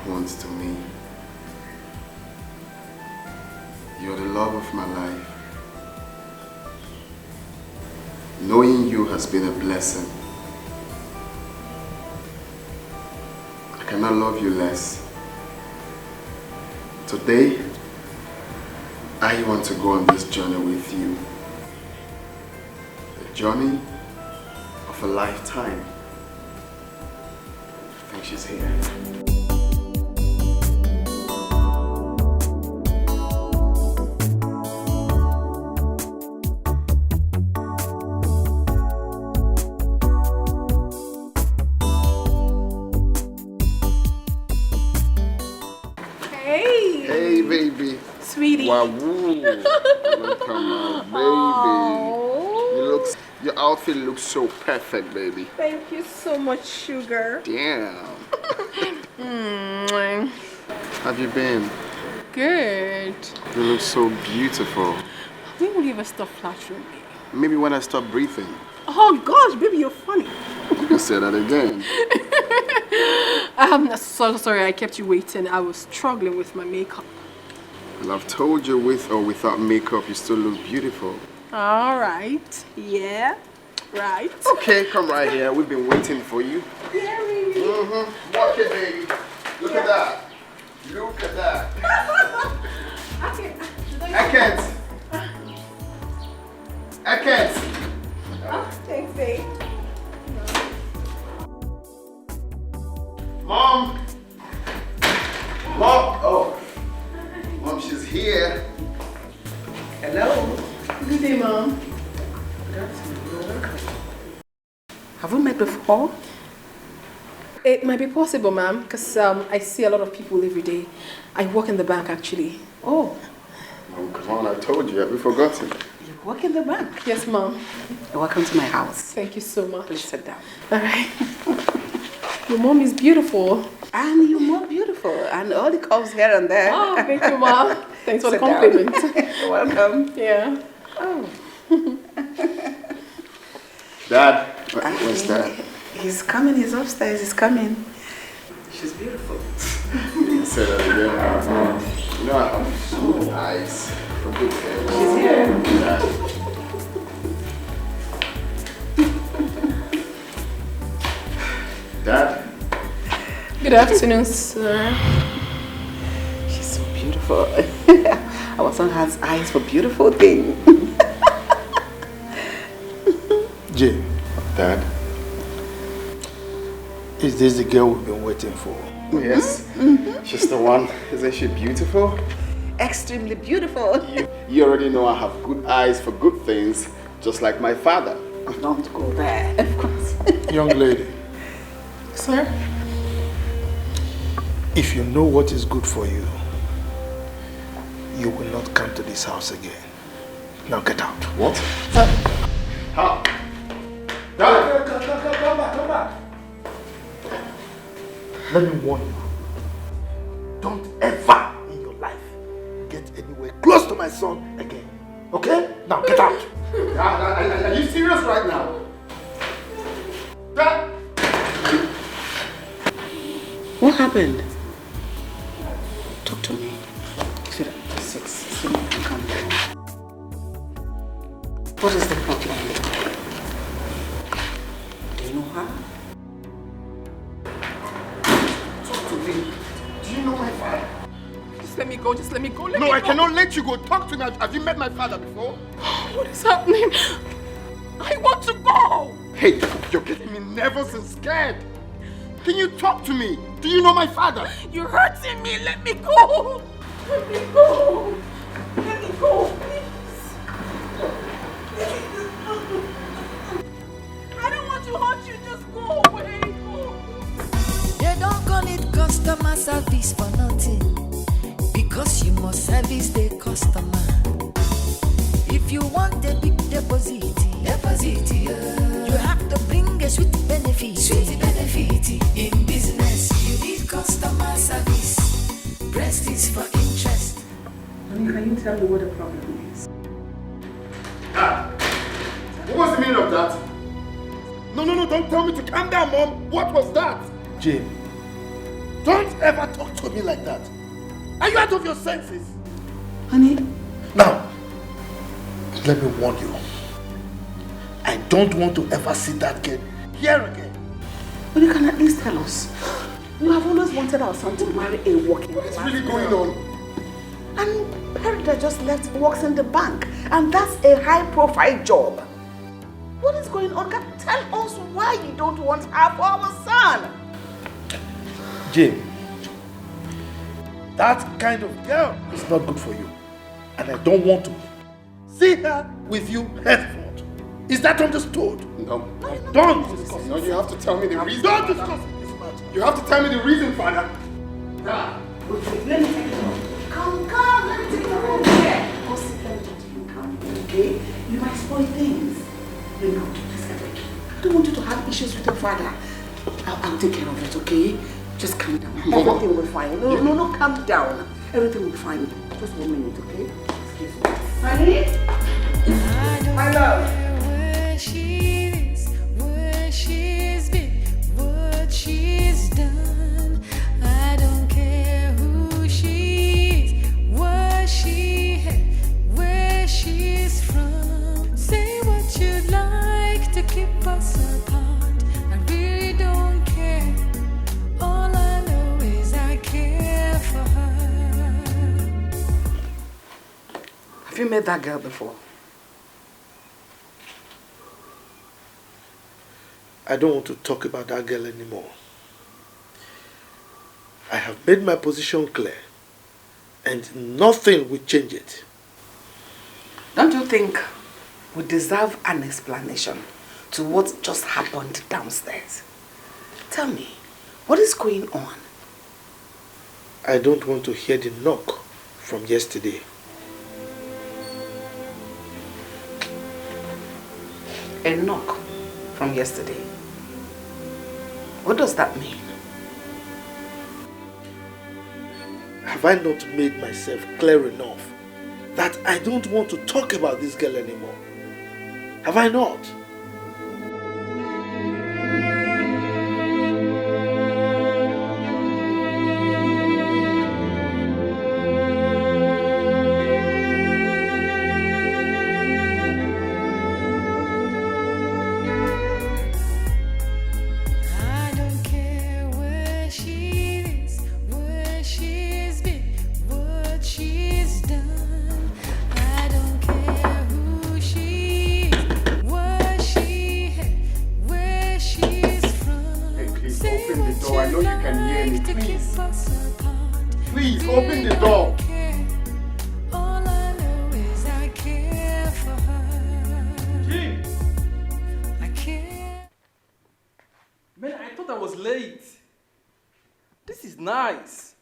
once to me. You're the love of my life. Knowing you has been a blessing. I cannot love you less. Today, I want to go on this journey with you. The journey of a lifetime. I think she's here. Sweetie. Wow, welcome now, baby. Your outfit looks so perfect, baby. Thank you so much, sugar. Damn. Have you been? Good. You look so beautiful. When will you ever stop flattering me? Maybe when I stop breathing. Oh gosh, baby, you're funny. You can say that again. I'm so sorry I kept you waiting. I was struggling with my makeup. Well, I've told you with or without makeup, you still look beautiful. All right. Yeah. Right. Okay, come right here. We've been waiting for you. Yeah, baby. Walk it, baby. Look at that. Look at that. I can't. Oh, thanks, babe. Mom. Oh. Mom, she's here. Hello. Good day, Mom. Have we met before? It might be possible, ma'am, because I see a lot of people every day. I work in the bank, actually. Oh. Mom, come on, I told you. Have you forgotten? You work in the bank? Yes, Mom. Welcome to my house. Thank you so much. Please sit down. All right. Your mom is beautiful. And you're more beautiful. And all the curves here and there. Oh, thank you, Mom. Thanks for the Sit down. compliment. You're welcome. Yeah. Oh. Dad, where's Dad? He's coming. He's upstairs. He's coming. She's beautiful. You can say that again. You know I have good eyes for good hair. She's here. Dad? Good afternoon, sir. She's so beautiful. Our son has eyes for beautiful things. Jay, Dad? is this the girl we've been waiting for? Yes. She's the one. Isn't she beautiful? Extremely beautiful. You already know I have good eyes for good things, just like my father. Don't go there, of course. Young lady, Sir? if you know what is good for you, you will not come to this house again. Now get out. What? How? Dad! Come back. Let me warn you. Don't ever in your life get anywhere close to my son again. Okay? Now get out. Dad, are you serious right now? Dad! What happened? Talk to me. Sit down. Sit down. Come down. What is the problem? Do you know her? Talk to me. Do you know my father? Just let me go. Just let me go. Let No, me I go. cannot let you go. Talk to me. Have you met my father before? What is happening? I want to go. Hey, you're getting me nervous and scared. Can you talk to me? Do you know my father? You're hurting me. Let me go. Let me go. Let me go, please. I don't want to hurt you. Just go away. Go. They don't call it customer service for nothing, because you must service the customer. If you want a big deposit, you have to bring a sweet benefit. In business, you need customer service. Breast is for interest. Honey, can you tell me what the problem is? Dad, what was the meaning of that? No, don't tell me to calm down, Mom. What was that? Jim, Don't ever talk to me like that. Are you out of your senses? Honey. Now, let me warn you. I don't want to ever see that girl here again. But you can at least tell us. You have always wanted our son to marry a working What's class really going girl. on? And Perry that just left works in the bank. And that's a high-profile job. What is going on? Tell us why you don't want her for our son. Jim, that kind of girl is not good for you. And I don't want to see her with you henceforth. Is that understood? No. Don't discuss No, you have to tell me the reason. Don't Father. discuss this matter. You have to tell me the reason, Father. Dad. Wait, let me take it off. Come, let me take it off. Here. Go sit, let me talk to you. Come, okay? You might spoil things. Let me go to this guy. I don't want you to have issues with your father. I'll take care of it, okay? Just calm down. Everything will be fine. No, calm down. Everything will be fine. Just 1 minute, okay? Excuse me. Honey? My love. Where she is, where she's been, what she's done. I don't care who she is, what she had, where she's from. Say what you'd like to keep us apart. I really don't care. All I know is I care for her. Have you met that girl before? I don't want to talk about that girl anymore. I have made my position clear, and nothing will change it. Don't you think we deserve an explanation to what just happened downstairs? Tell me, what is going on? I don't want to hear the knock from yesterday. A knock from yesterday. What does that mean? Have I not made myself clear enough that I don't want to talk about this girl anymore? Have I not? I don't care where she is, where she's been, what she's done. I don't care who she is, what she had, where she's from. Hey, please Say open the what door. I know you you'd can hear me. like to Please. keep us apart. Please, open the door. All I know is I care for her. Jim! I care. Man, I thought I was late. This is nice.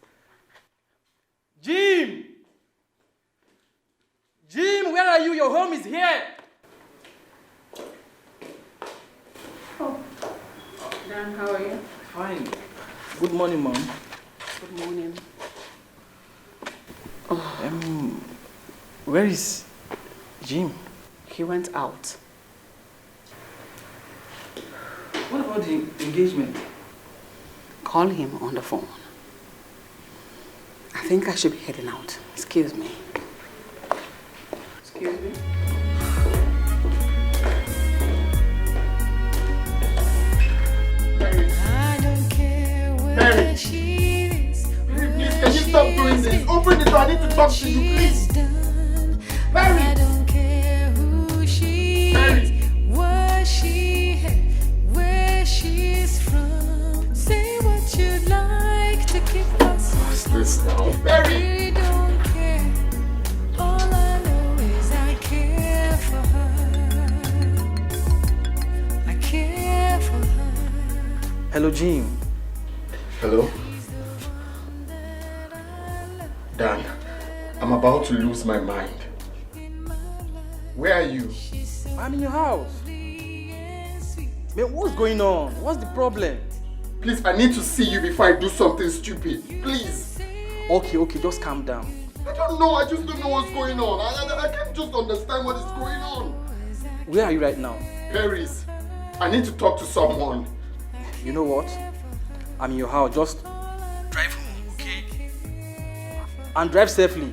Jim! Jim, where are you? Your home is here. Dan, how are you? Fine. Good morning, Mom. Good morning. Where is Jim? He went out. What about the engagement? Call him on the phone. I think I should be heading out. Excuse me. Excuse me. I don't care where Mary. she is. Please, can you stop doing this? Open the door. I need to talk to you, please. Mary. I don't care who she Mary. is, what she had, where she's from. Say what you'd like to keep us What's this now? I Mary. really don't care. All I know is I care for her. I care for her. Hello, Jim. Hello? Dan, I'm about to lose my mind. Where are you? I'm in your house. Man, what's going on? What's the problem? Please, I need to see you before I do something stupid. Please. Okay, just calm down. I don't know. I just don't know what's going on. I can't just understand what is going on. Where are you right now? Paris, I need to talk to someone. You know what? I'm in your house. Just drive home, okay? And drive safely.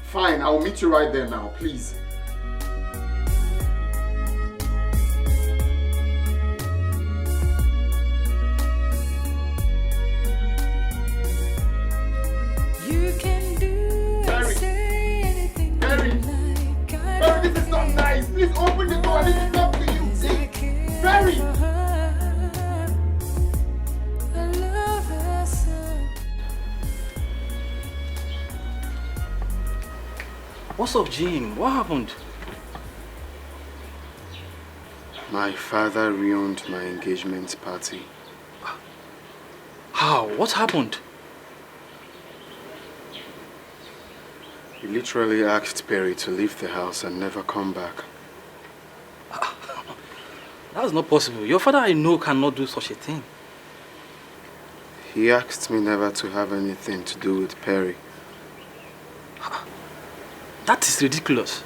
Fine, I'll meet you right there now, please. You can do and say anything you like. Barry, this is not nice. Please open the door. I need to talk to you. Please. Barry! I love her so. What's up, Jim? What happened? My father ruined my engagement party. How? What happened? He literally asked Perry to leave the house and never come back. That's not possible. Your father, I know, cannot do such a thing. He asked me never to have anything to do with Perry. That is ridiculous.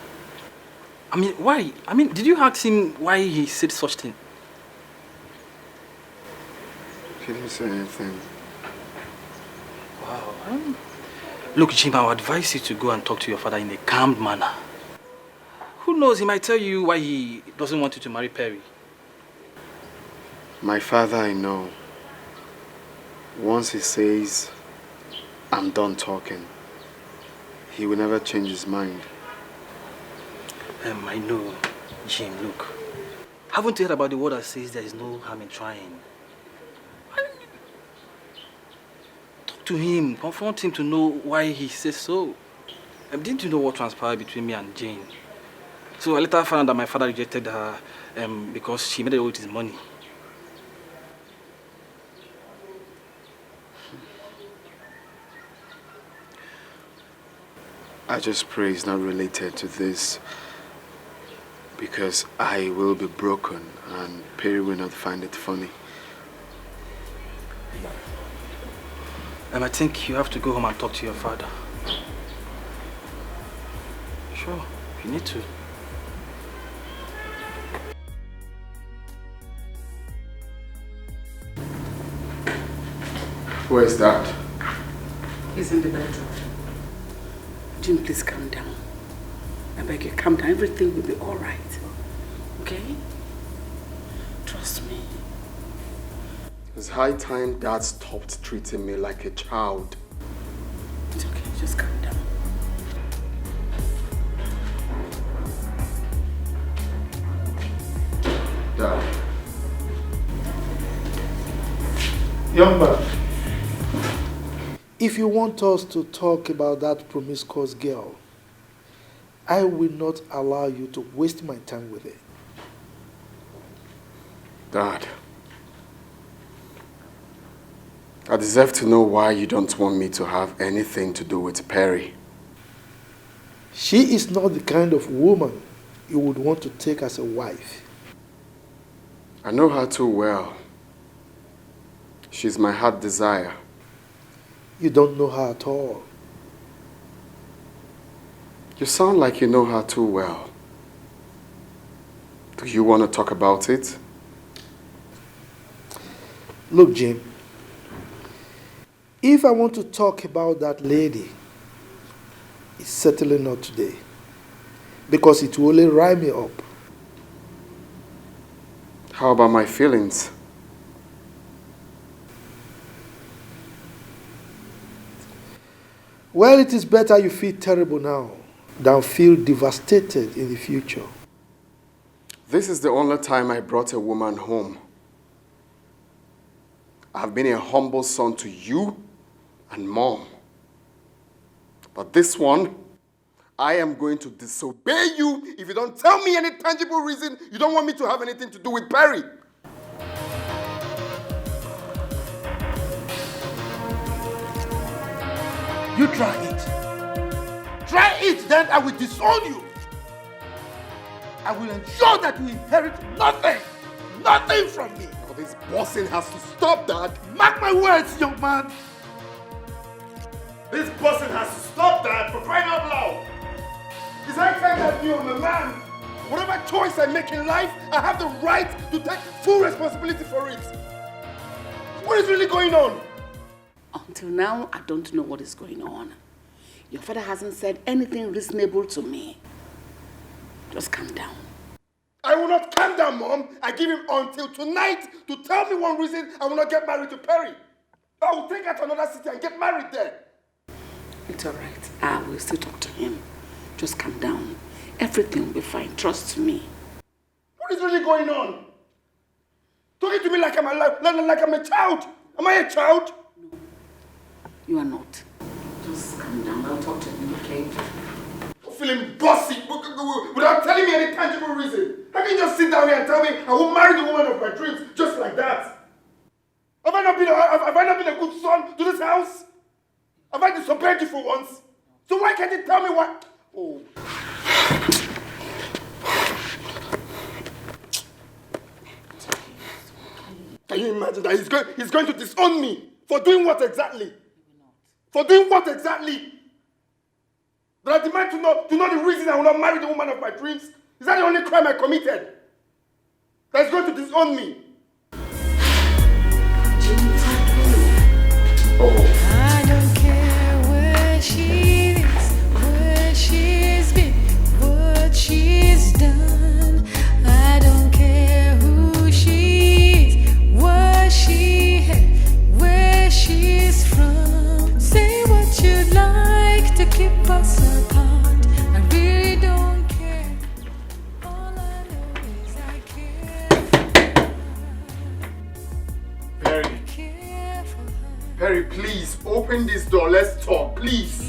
I mean, why? I mean, did you ask him why he said such thing? He didn't say anything. Wow. Look, Jim, I would advise you to go and talk to your father in a calm manner. Who knows, he might tell you why he doesn't want you to marry Perry. My father, I know. Once he says, I'm done talking, he will never change his mind. I know, Jim, look. Haven't you heard about the word that says there is no harm in trying? Talk to him, confront him to know why he says so. Didn't you know what transpired between me and Jane? So I later found out that my father rejected her because she made it with his money. I just pray it's not related to this, because I will be broken and Perry will not find it funny. I think you have to go home and talk to your father. Sure, you need to. Where is that? He's in the bedroom. Jim, please calm down. I beg you, calm down. Everything will be all right. Okay? Trust me. It's high time Dad stopped treating me like a child. It's okay, just calm down. Dad. Young man, if you want us to talk about that promiscuous girl, I will not allow you to waste my time with it. Dad. I deserve to know why you don't want me to have anything to do with Perry. She is not the kind of woman you would want to take as a wife. I know her too well. She's my heart desire. You don't know her at all. You sound like you know her too well. Do you want to talk about it? Look, Jim, if I want to talk about that lady, it's certainly not today, because it will only rile me up. How about my feelings? Well, it is better you feel terrible now than feel devastated in the future. This is the only time I brought a woman home. I've been a humble son to you and Mom. But this one, I am going to disobey you if you don't tell me any tangible reason you don't want me to have anything to do with Perry. You try it. Try it, then I will disown you. I will ensure that you inherit nothing. Nothing from me. Oh, this bossing has to stop, Dad. Mark my words, young man. This bossing has to stop, Dad, for crying out loud. It's high time that you, I'm a man. Whatever choice I make in life, I have the right to take full responsibility for it. What is really going on? Until now, I don't know what is going on. Your father hasn't said anything reasonable to me. Just calm down. I will not calm down, Mom. I give him until tonight to tell me one reason I will not get married to Perry. I will take her to another city and get married there. It's alright. I will still talk to him. Just calm down. Everything will be fine. Trust me. What is really going on? Talking to me like I'm a child. Am I a child? No, you are not. Just calm down. I'll talk to him, okay? I'm feeling bossy without telling me any tangible reason. How can you just sit down here and tell me I will marry the woman of my dreams just like that? Have I not been a good son to this house? Have I disobeyed you for once? So why can't you tell me what? Oh. Can you imagine that he's going to disown me? For doing what exactly? For doing what exactly? That I demand to know the reason I will not marry the woman of my dreams? Is that the only crime I committed? That is going to disown me? Oh. I don't care where she is, where she's been, what she's done. I don't care who she is, what she had, where she's from. Say what you'd like to keep us apart. I really don't care. All I know is I care. Perry. Perry, please, open this door. Let's talk, please.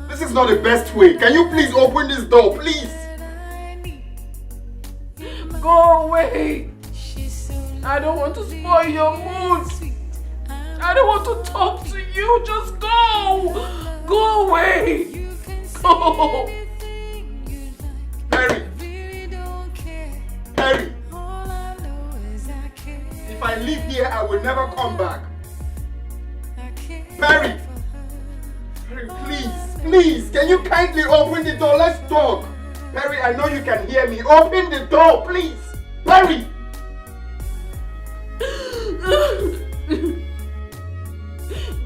This is not the best way. Can you please open this door, please? Go away. I don't want to spoil your mood. I don't want to talk to you. Just go. Go away. Go. Perry. Perry. If I leave here, I will never come back. Perry! Perry, please, can you kindly open the door? Let's talk. Perry, I know you can hear me. Open the door, please. Perry!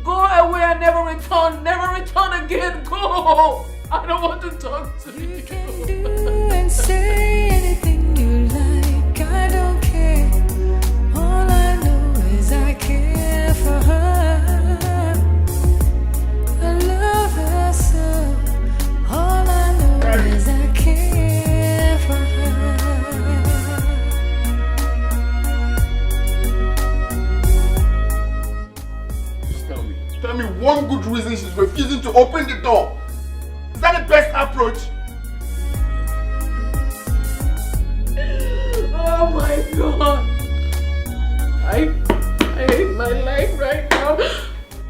Go away and never return. Never return again. Go. I don't want to talk to you. You can do and say anything you like. I don't care. All I know is I care for her. I love her so. All I know is I care for her. Just tell me one good reason she's refusing to open the door. Is that the best approach? Oh my God. I hate my life right now.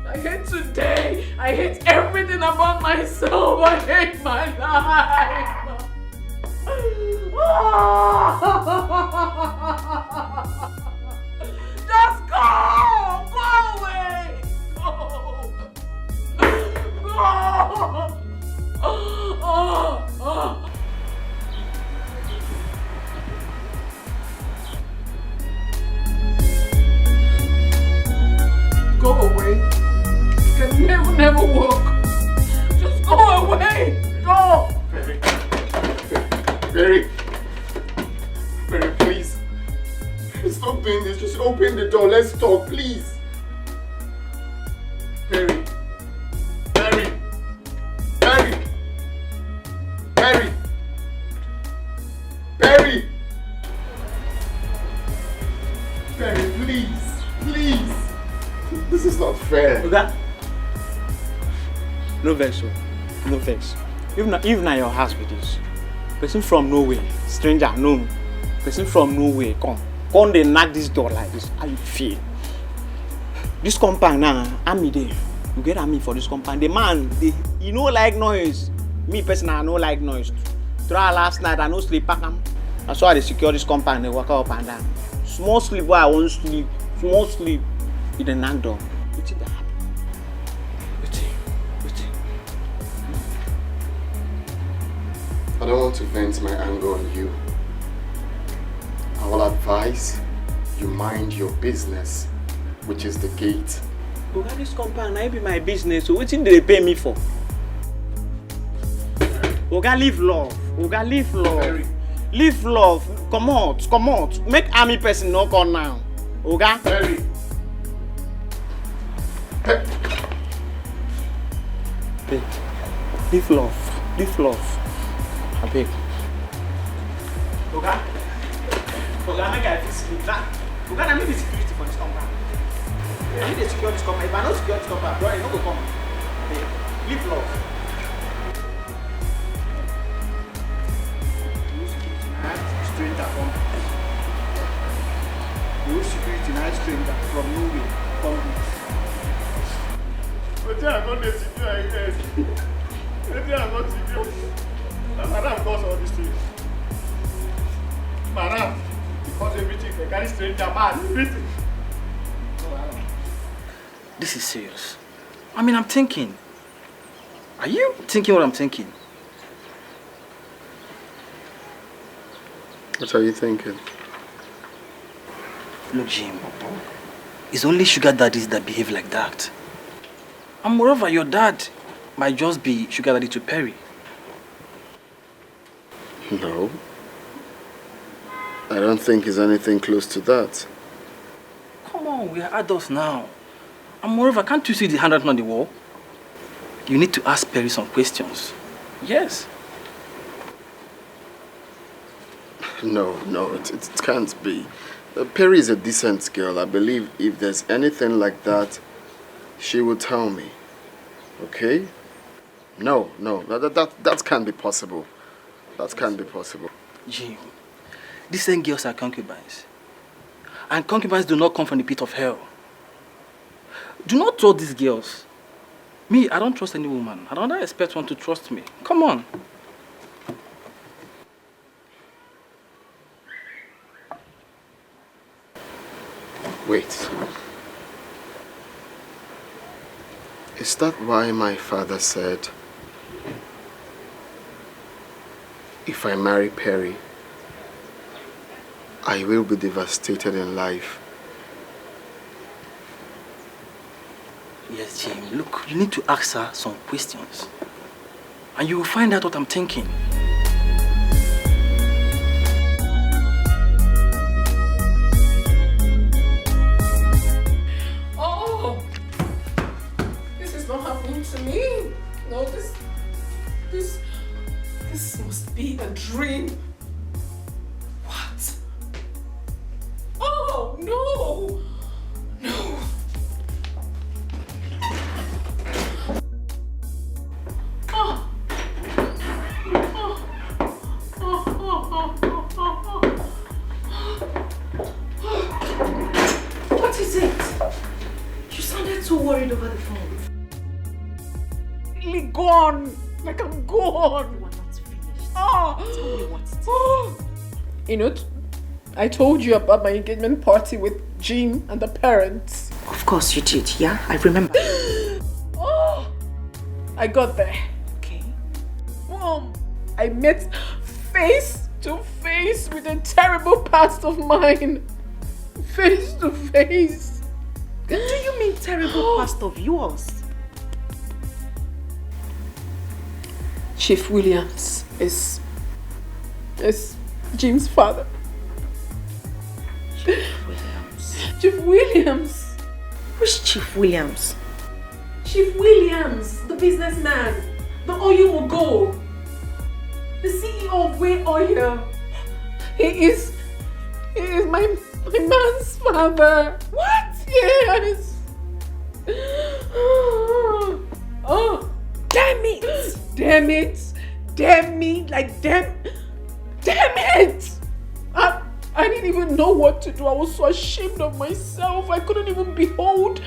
I hate today. I hate everything about myself. I hate my life. Just go! Go away! Go! Go! Go away. It can never work. Just go away. Go. Perry, please. Stop doing this. Just open the door. Let's talk, please. Perry. Perry, please. This is not fair. Oga, no vex, no vex. Even na your house with this. Person from nowhere, stranger known. Person from nowhere, come they knock this door like this. How you feel? This compound now, I'm there. You get at me for this compound. The man, you know like noise. Me personally, I no like noise. Try last night, I no sleep pack am. That's why they secure this compound. They walk up and down. Small sleep where I won't sleep. Small sleep. You the knock door. What's that? I don't want to vent my anger on you. I will advise you mind your business, which is the gate. Oga, this compound na be my business. So wetin dey pay me for? Oga, live love. Oga, live love. Perry. Live love. Come out. Make army person no come now. Oga. Perry. Hey, live love. Abeg. Oga, make I fit sleep. Oga, na me be security for this compound. I need to secure this compound. If I no secure this compound, bro, you no go come. Hey, live love. You security na stranger from nowhere come this. Wetin I go dey secure again? Wetin I go secure? Na madam cause all these things. Madam, because everything they carry stranger man, everything. This is serious. I mean, I'm thinking. Are you thinking what I'm thinking? What are you thinking? Look, Jim, it's only sugar daddies that behave like that. And moreover, your dad might just be sugar daddy to Perry. No. I don't think it's anything close to that. Come on, we are adults now. And moreover, can't you see the handwriting on the wall? You need to ask Perry some questions. Yes. No, it can't be. Perry is a decent girl. I believe if there's anything like that, she will tell me. Okay? No, that can't be possible. That can't be possible. Jim, these same girls are concubines. And concubines do not come from the pit of hell. Do not trust these girls. Me, I don't trust any woman. I don't expect one to trust me. Come on. Wait. Is that why my father said, if I marry Perry, I will be devastated in life? Yes, Jim. Look, you need to ask her some questions. And you will find out what I'm thinking. Oh! This is not happening to me. No, this must be a dream. What? Oh, no! No! What is it? You sounded so worried over the phone. Really gone. Like I'm gone. You are not finished. Oh. Tell me what's it. You know, I told you about my engagement party with Jim and the parents. Of course you did, yeah? I remember. Oh, I got there. Okay. Mom, I met face to face with a terrible past of mine. Face to face. Do you mean terrible past of yours? Chief Williams is Jim's father. Chief Williams. Which Chief Williams? Chief Williams, the businessman, the oil mogul, the CEO of Way Oil. He is my man's father. What? Yes. Oh, damn it! Damn it! Damn me! Like damn it! I didn't even know what to do. I was so ashamed of myself. I couldn't even behold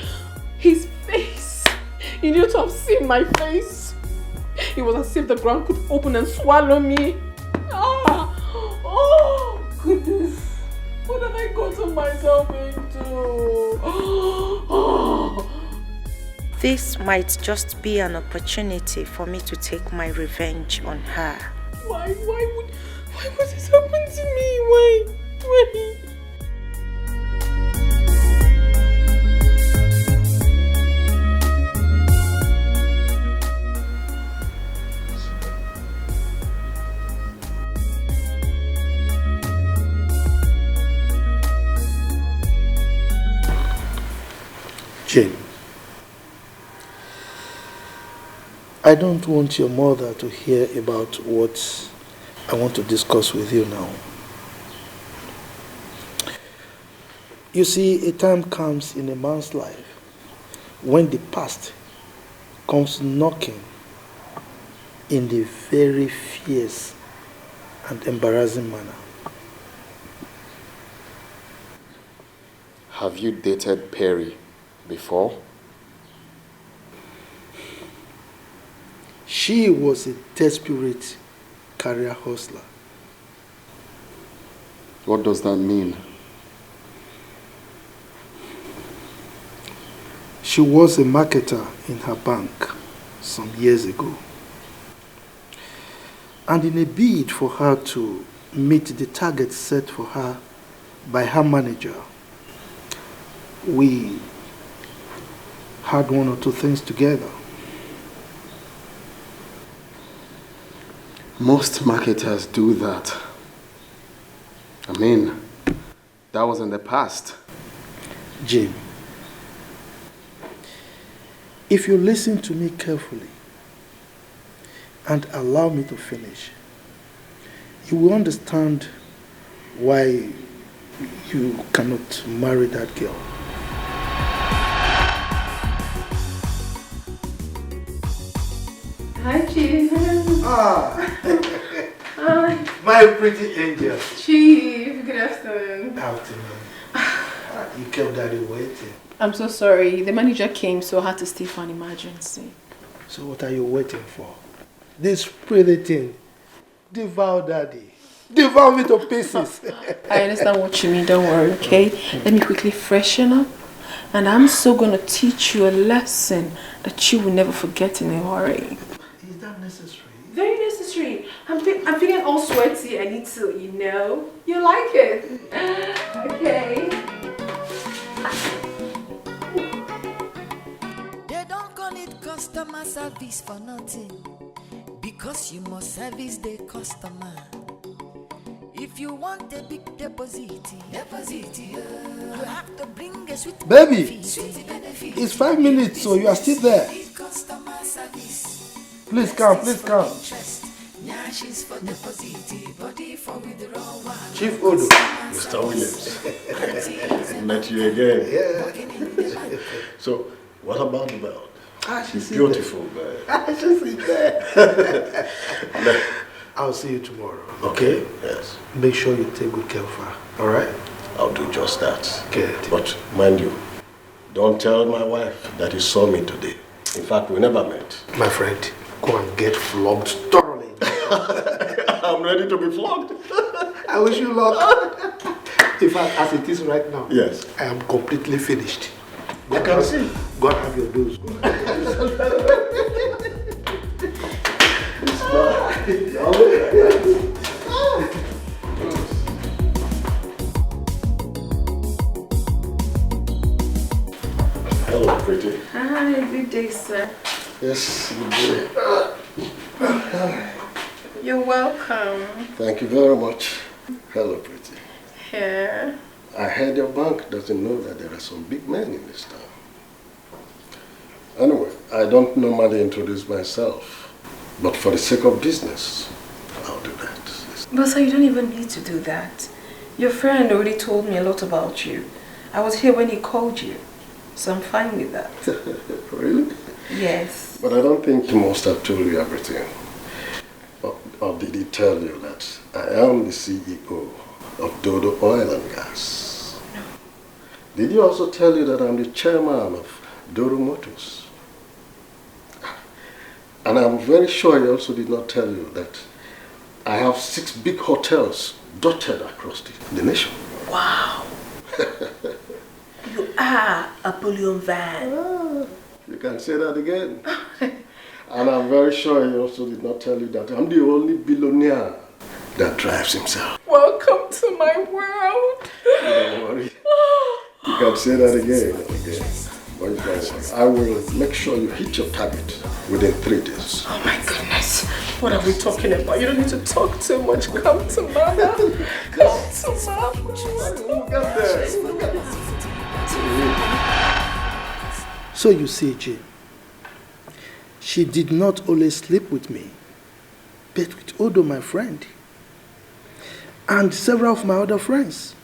his face. You need to have seen my face. It was as if the ground could open and swallow me. Oh, goodness. What have I gotten myself into? This might just be an opportunity for me to take my revenge on her. Why would this happen to me? Why? I don't want your mother to hear about what I want to discuss with you now. You see, a time comes in a man's life when the past comes knocking in a very fierce and embarrassing manner. Have you dated Perry before? She was a desperate career hustler. What does that mean? She was a marketer in her bank some years ago. And in a bid for her to meet the target set for her by her manager, we had one or two things together. Most marketers do that. I mean, that was in the past. Jim, if you listen to me carefully and allow me to finish, you will understand why you cannot marry that girl. Hi, Chief. Hi. My pretty angel. Chief, good afternoon. Afternoon. You kept daddy waiting. I'm so sorry. The manager came, so I had to stay for an emergency. So what are you waiting for? This pretty thing. Devour daddy. Devour me to pieces. I understand what you mean. Don't worry, okay? Let me quickly freshen up. And I'm so going to teach you a lesson that you will never forget in a hurry. Is that necessary? Very necessary. I'm feeling all sweaty. I need to, you know. You like it? Okay. They don't call it customer service for nothing, because you must service the customer. If you want a big deposit, you have to bring a sweet Baby, benefit. it's 5 minutes, so you are still there. Customer service. Please come, please come. Nyashes for deposit, body for withdrawal. Chief Odo. Mr. Williams, met you again. Yeah. So, what about the belt? She's Beautiful girl. She's in there. I'll see you tomorrow. Okay? Yes. Make sure you take good care of her. All right? I'll do just that. Good. But mind you, don't tell my wife that you saw me today. In fact, we never met. My friend, go and get flogged thoroughly. I'm ready to be flogged. I wish you luck. In fact, as it is right now, Yes. I am completely finished. I can see. Go and have your dose. Hello, pretty. Hi, good day, sir. Yes, good day. You're welcome. Thank you very much. Hello, pretty. Here. I heard your bank doesn't know that there are some big men in this town. Anyway, I don't normally introduce myself, but for the sake of business, I'll do that. But sir, you don't even need to do that. Your friend already told me a lot about you. I was here when he called you, so I'm fine with that. Really? Yes. But I don't think he must have told you everything. Or did he tell you that I am the CEO of Dodo Oil and Gas? No. Did he also tell you that I'm the chairman of Dodo Motors? And I'm very sure he also did not tell you that I have 6 big hotels dotted across the nation. Wow. You are a bullion van. You can say that again. And I'm very sure he also did not tell you that I'm the only billionaire that drives himself. Welcome to my world. Don't worry. You can say that again and again. But don't worry. I will make sure you hit your target within 3 days. Oh my goodness. What are we talking about? You don't need to talk too much. Come to mama. Come to mama. We'll get there. We'll get there. So you see, Jim, She did not only sleep with me, but with Odo, my friend, and several of my other friends.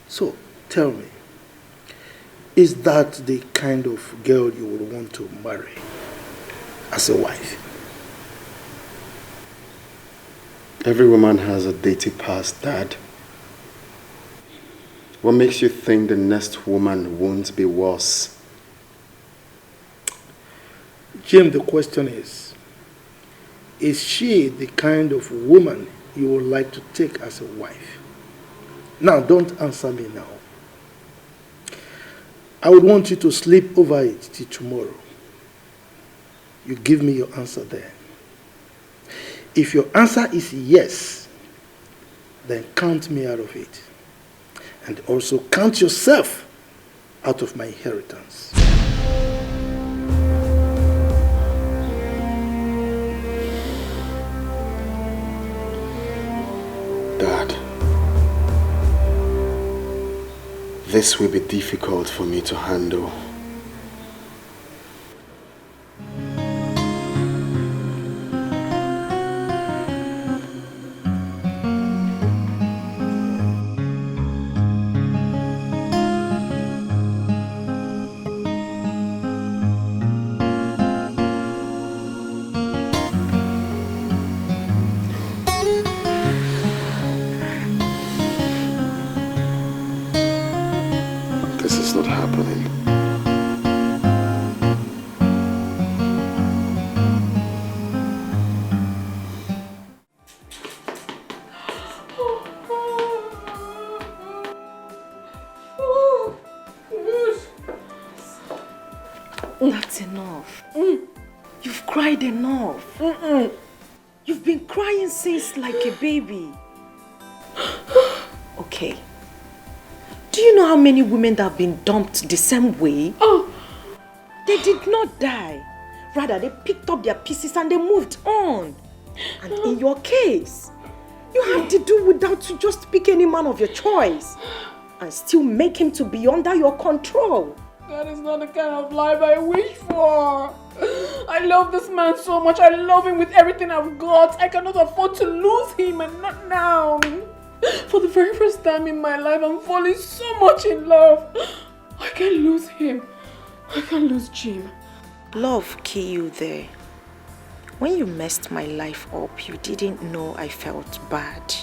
So, tell me, is that the kind of girl you would want to marry as a wife? Every woman has a dirty past, Dad. What makes you think the next woman won't be worse? Jim, the question is she the kind of woman you would like to take as a wife? Now, don't answer me now. I would want you to sleep over it till tomorrow. You give me your answer then. If your answer is yes, then count me out of it. And also count yourself out of my inheritance. Dad, this will be difficult for me to handle. That's enough. You've cried enough. You've been crying since like a baby. Okay. Do you know how many women that have been dumped the same way? Oh, they did not die. Rather, they picked up their pieces and they moved on. And in your case, you have to do without to just pick any man of your choice and still make him to be under your control. That is not the kind of life I wish for. I love this man so much. I love him with everything I've got. I cannot afford to lose him, and not now. For the very first time in my life, I'm falling so much in love. I can't lose him. I can't lose Jim. Love killed you there. When you messed my life up, you didn't know I felt bad.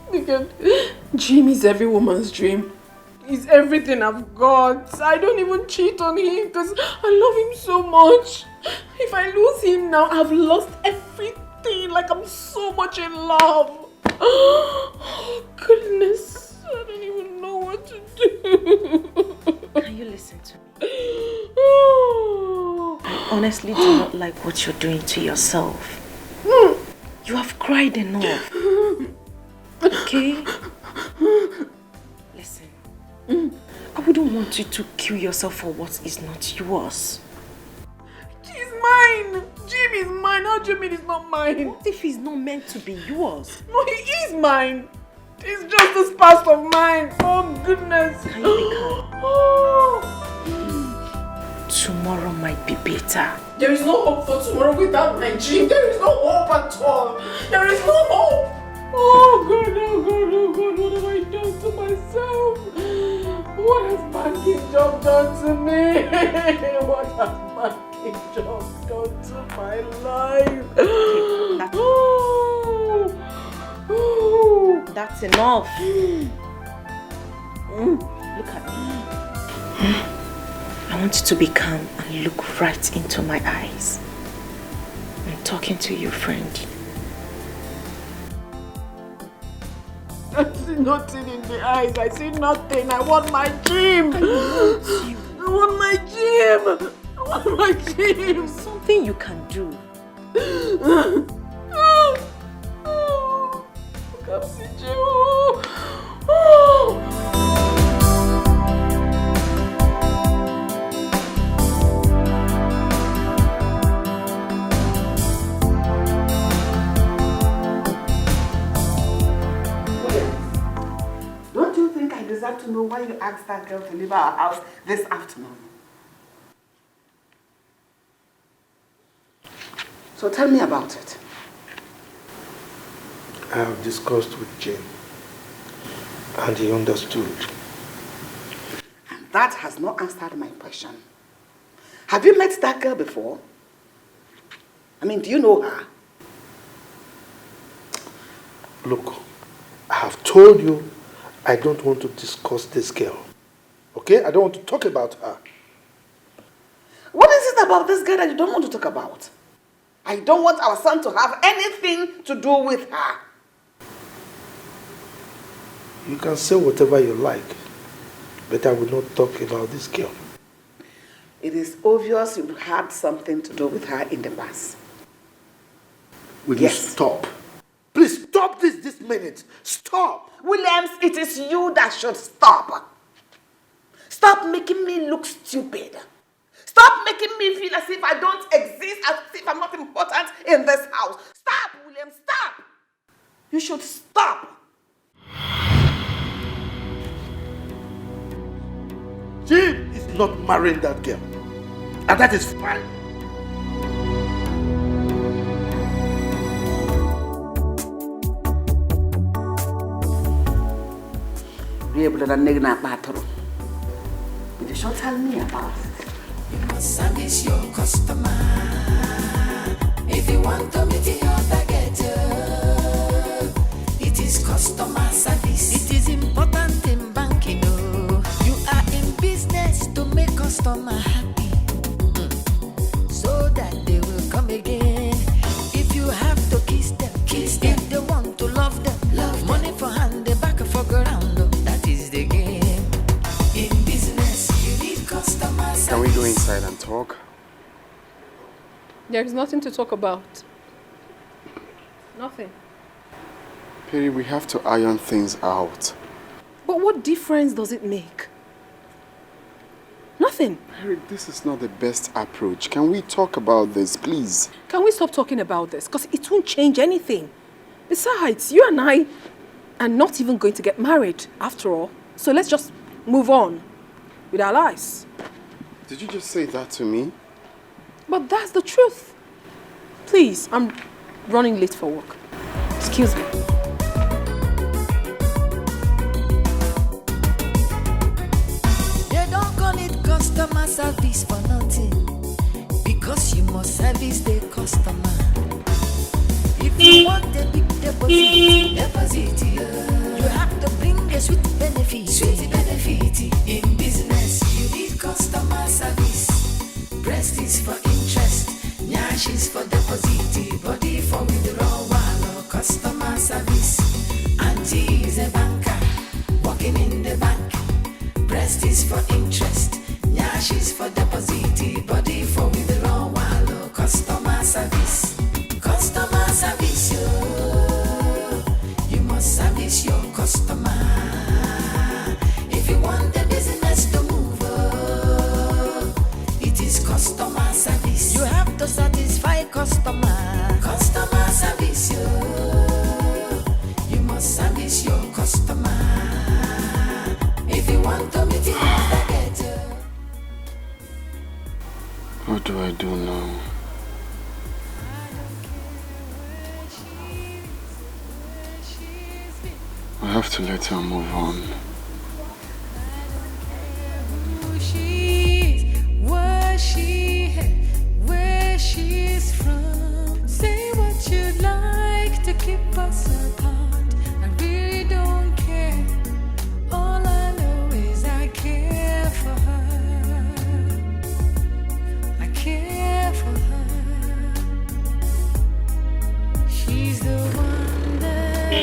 Because Jim is every woman's dream. He's everything I've got. I don't even cheat on him because I love him so much. If I lose him now, I've lost everything. Like I'm so much in love. Oh, goodness. I don't even know what to do. Can you listen to me? I honestly do not like what you're doing to yourself. You have cried enough. Okay? Listen. I wouldn't want you to kill yourself for what is not yours. He's mine. Jim is mine. How do you mean he's not mine? What if he's not meant to be yours? No, he is mine. He's just this past of mine. Oh, goodness. Can you be calm? Tomorrow might be better. There is no hope for tomorrow without my Jim. There is no hope at all. There is no hope. Oh God, oh God, oh God, what have I done to myself? What has banking job done to me? What has banking job done to my life? That's enough. Look at me. I want you to be calm and look right into my eyes. I'm talking to you, friend. I see nothing in the eyes. I see nothing. I want my Jim. I want my Jim. I want my Jim. Something you can do. Come see Jim. Oh. Don't you think I deserve to know why you asked that girl to leave our house this afternoon? So tell me about it. I have discussed with Jane, and he understood. And that has not answered my question. Have you met that girl before? I mean, do you know her? Look, I have told you I don't want to discuss this girl. Okay? I don't want to talk about her. What is it about this girl that you don't want to talk about? I don't want our son to have anything to do with her. You can say whatever you like, but I will not talk about this girl. It is obvious you had something to do with her in the past. Will you stop? Please stop this minute. Stop. Williams, it is you that should stop. Stop making me look stupid. Stop making me feel as if I don't exist, as if I'm not important in this house. Stop, William, stop. You should stop. Jim is not marrying that girl. And that is fine. You should tell me about it. You must service your customer. If you want to meet your target, it is customer service. It is important in banking. You are in business to make customer happy, so that they will come again. If you have to kiss them. If they want to love them. Money for hand, the back for ground. That is the game. In business, you need customer service. Can we go inside and talk? There is nothing to talk about. Nothing. Perry, we have to iron things out. But what difference does it make? Nothing. Perry, this is not the best approach. Can we talk about this, please? Can we stop talking about this? Because it won't change anything. Besides, you and I are not even going to get married after all. So let's just move on with our lives. Did you just say that to me? But that's the truth. Please, I'm running late for work. Excuse me. They don't call it customer service for nothing, because you must service the customer. If you want a big deposit, you have to bring a sweet benefit. In business, you need customer service. Breast is for interest, nyash is for deposit, body for withdrawal. Customer service. Auntie is a banker, working in the bank. Breast is for interest, nyash is for deposit, body for withdrawal. Customer service. Customer service, you must service your customer. If you want the business to move, it is customer service. You have to satisfy customer. Customer service, you must service your customer. If you want to meet your target. What do I do now? I have to let her move on. Where she's from. Say what you'd like to keep us apart. I really don't care. All I know is I care for her. I care for her. She's the one that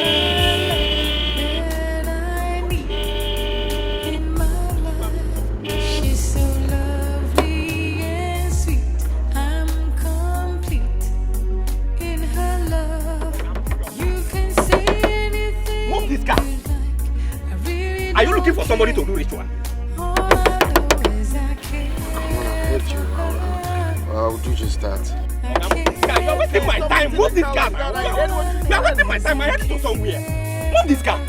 I need in my life. She's so lovely and sweet. I'm complete in her love. You can say anything. Move this car. You like. I really Are you looking for somebody to do ritual? all I know is I care. Come on, I heard you. I'll do just that. You're wasting my time. Move this car. You're wasting my time. I have to go somewhere. Move this car.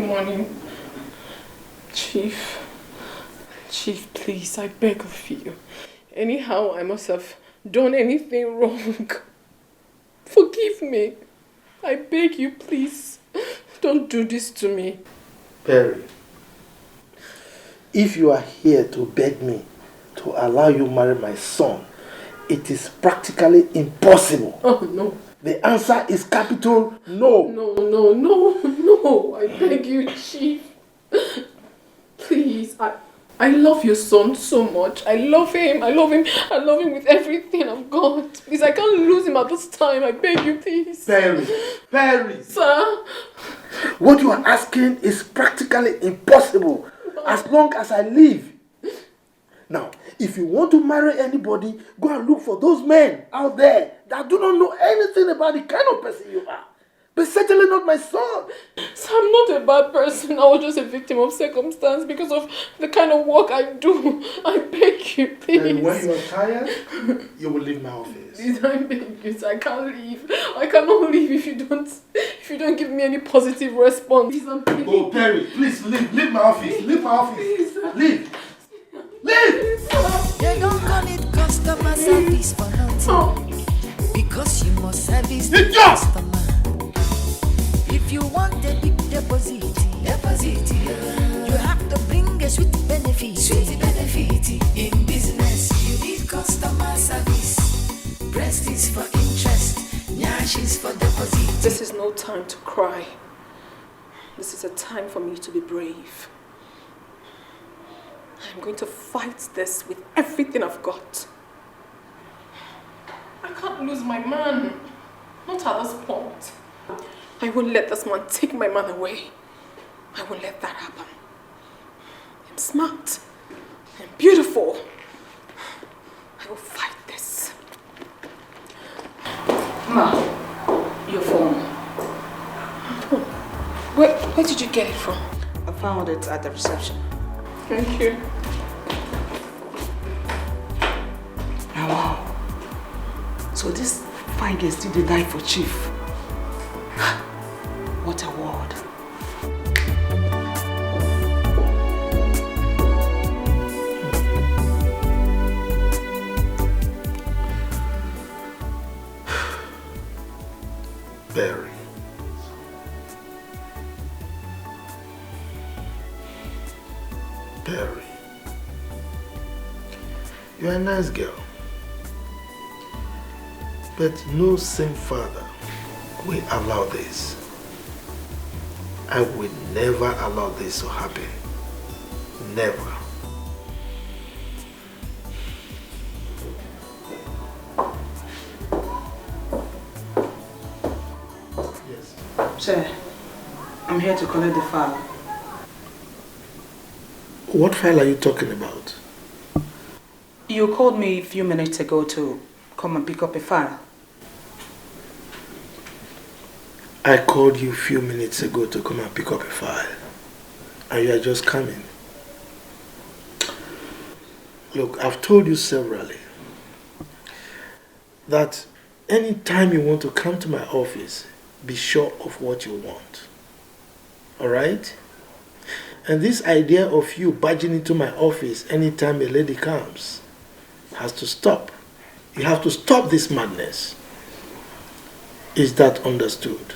morning. Chief, please, I beg of you. Anyhow, I must have done anything wrong. Forgive me. I beg you, please. Don't do this to me. Perry, if you are here to beg me to allow you marry my son, it is practically impossible. Oh, no. The answer is capital no. No. I beg you, Chief. Please, I love your son so much. I love him with everything I've got. Please, I can't lose him at this time. I beg you, please. Perry. Sir? What you are asking is practically impossible as long as I live. Now, if you want to marry anybody, go and look for those men out there that do not know anything about the kind of person you are. But certainly not my son. So I'm not a bad person. I was just a victim of circumstance because of the kind of work I do. I beg you, please. And when you are tired, you will leave my office. Please, I beg you. I can't leave. I cannot leave if you don't give me any positive response. Please, I'm begging. Oh, Perry, please leave my office. Leave my office. Please, Leave. They don't call it customer service for nothing. Because you must service the customer. If you want a big deposit, you have to bring a sweet benefit. In business, you need customer service. Breast is for interest, nyash is for deposit. This is no time to cry. This is a time for me to be brave. I'm going to fight this with everything I've got. I can't lose my man. Not at this point. I won't let this man take my man away. I won't let that happen. I'm smart. I'm beautiful. I will fight this. Ma, your phone. Where did you get it from? I found it at the reception. Thank you. Now, wow. So this 5 days still they die for Chief. What a word. Perry. Perry. You're a nice girl. But no same father will allow this. I will never allow this to happen. Never. Yes. Sir, I'm here to collect the file. What file are you talking about? You called me a few minutes ago to come and pick up a file. I called you a few minutes ago to come and pick up a file. And you are just coming. Look, I've told you severally that anytime you want to come to my office, be sure of what you want. Alright? And this idea of you barging into my office anytime a lady comes has to stop. You have to stop this madness. Is that understood?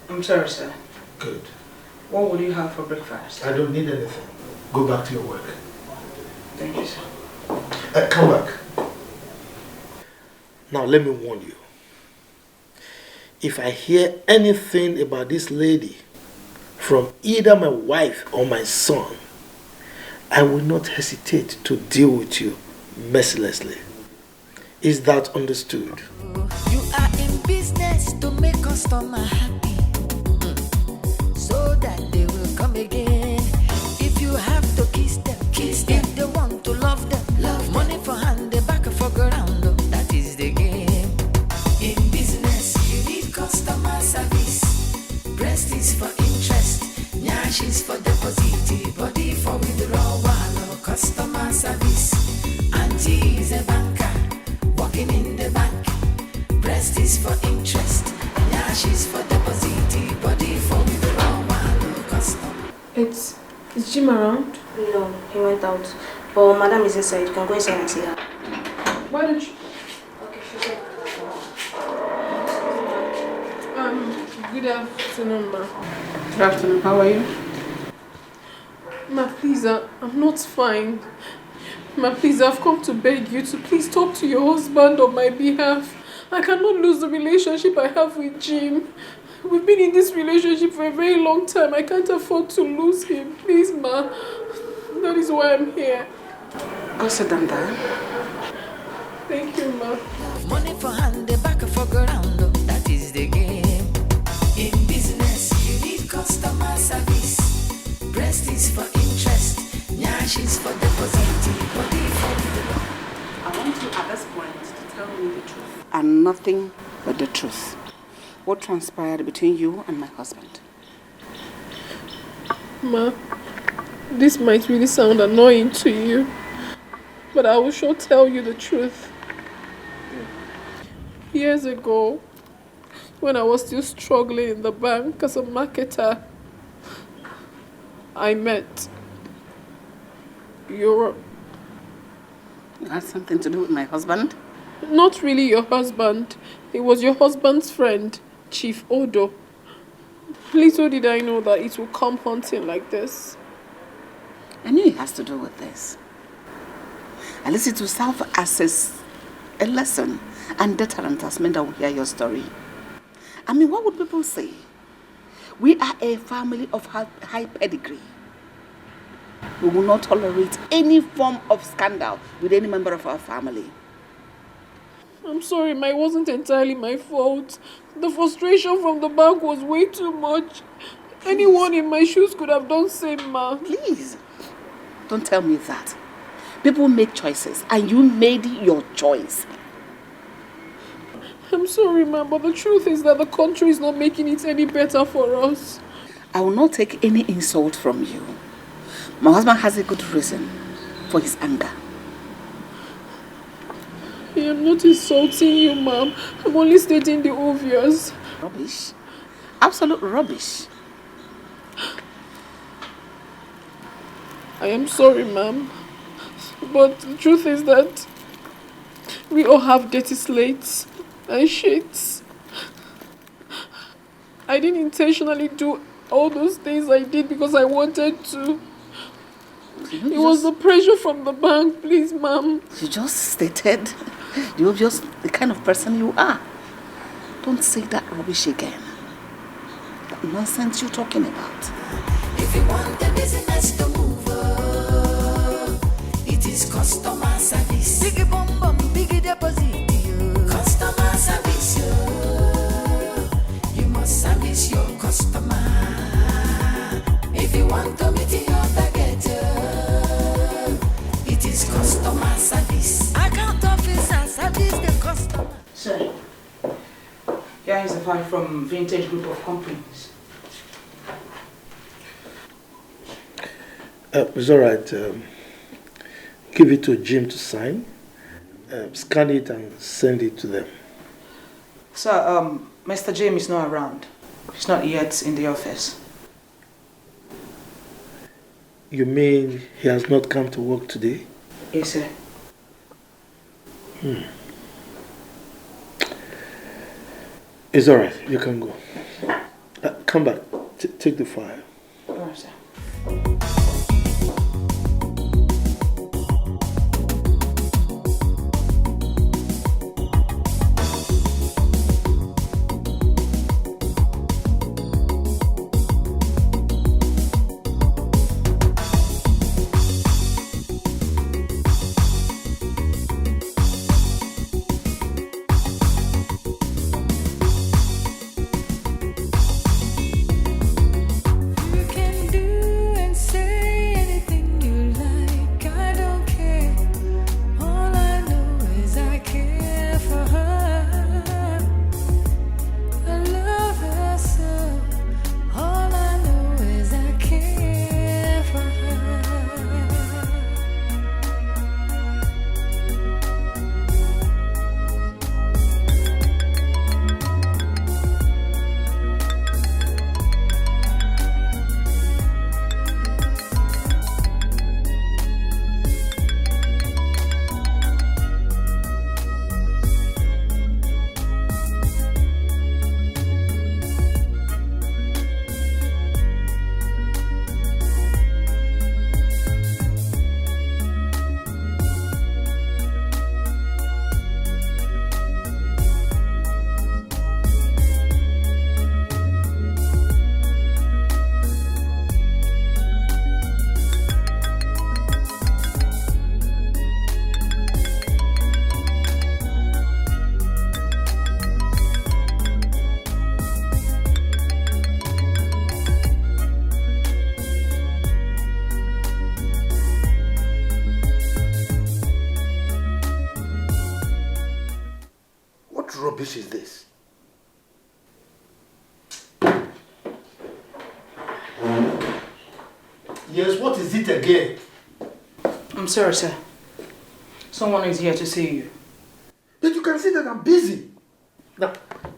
I'm sorry, sir. Good. What will you have for breakfast? I don't need anything. Go back to your work. Thank you, sir. Come back. Now let me warn you. If I hear anything about this lady from either my wife or my son, I will not hesitate to deal with you mercilessly. Is that understood? You are in business to make customer happy, so that they will come again. If you have to kiss them. If they want to love them, money for hand, they back for ground. That is the game. In business, you need customer service. Breast is for interest, nyash is for deposit, body for withdrawal. Customer service. Auntie is a banker, working in the bank. Breast is for interest, nyash is for deposit, body for withdrawal. Is Jim around? No, he went out. But Madam is inside. You can go inside and see her. Why don't you... Okay, she's there. Good afternoon, ma. Good afternoon. How are you? Ma, please, I'm not fine. Ma, please, I've come to beg you to please talk to your husband on my behalf. I cannot lose the relationship I have with Jim. We've been in this relationship for a very long time. I can't afford to lose him. Please, ma. That is why I'm here. Go sit down there. Thank you, ma. Money for hand, the back for ground. That is the game. In business, you need customer service. Breast is for interest. Nyash is for deposit. Body for the... I want you at this point to tell me the truth. And nothing but the truth. What transpired between you and my husband? Ma, this might really sound annoying to you, but I will sure tell you the truth. Years ago, when I was still struggling in the bank as a marketer, I met your... It had something to do with my husband? Not really your husband. It was your husband's friend, Chief Odo. Little did I know that it would come hunting like this. I knew it has to do with this. At least it will serve as a lesson and deterrent as men that will hear your story. I mean, what would people say? We are a family of high pedigree. We will not tolerate any form of scandal with any member of our family. I'm sorry, ma, it wasn't entirely my fault. The frustration from the bank was way too much. Please. Anyone in my shoes could have done same, ma. Please, don't tell me that. People make choices, and you made your choice. I'm sorry, ma, but the truth is that the country is not making it any better for us. I will not take any insult from you. My husband has a good reason for his anger. I am not insulting you, ma'am. I'm only stating the obvious. Rubbish. Absolute rubbish. I am sorry, ma'am. But the truth is that we all have dirty slates and shits. I didn't intentionally do all those things I did because I wanted to. It was the pressure from the bank, please, ma'am. You just stated the obvious, the kind of person you are. Don't say that rubbish again. That nonsense you're talking about. If you want the business to move, it is customer service. Biggie bum bum, biggie deposit. Customer service. You must service your customer. If you want to meet your target, it is customer service. Account officer service the customer. Sir, here is a file from Vintage Group of Companies. It's all right. Give it to Jim to sign. Scan it and send it to them. Sir, Mr. James is not around. He's not yet in the office. You mean he has not come to work today? Yes, sir. It's all right. You can go. Come back. Take the file. All right, sir. rubbish is this? Yes, what is it again? I'm sorry, sir. Someone is here to see you. But you can see that I'm busy. Now,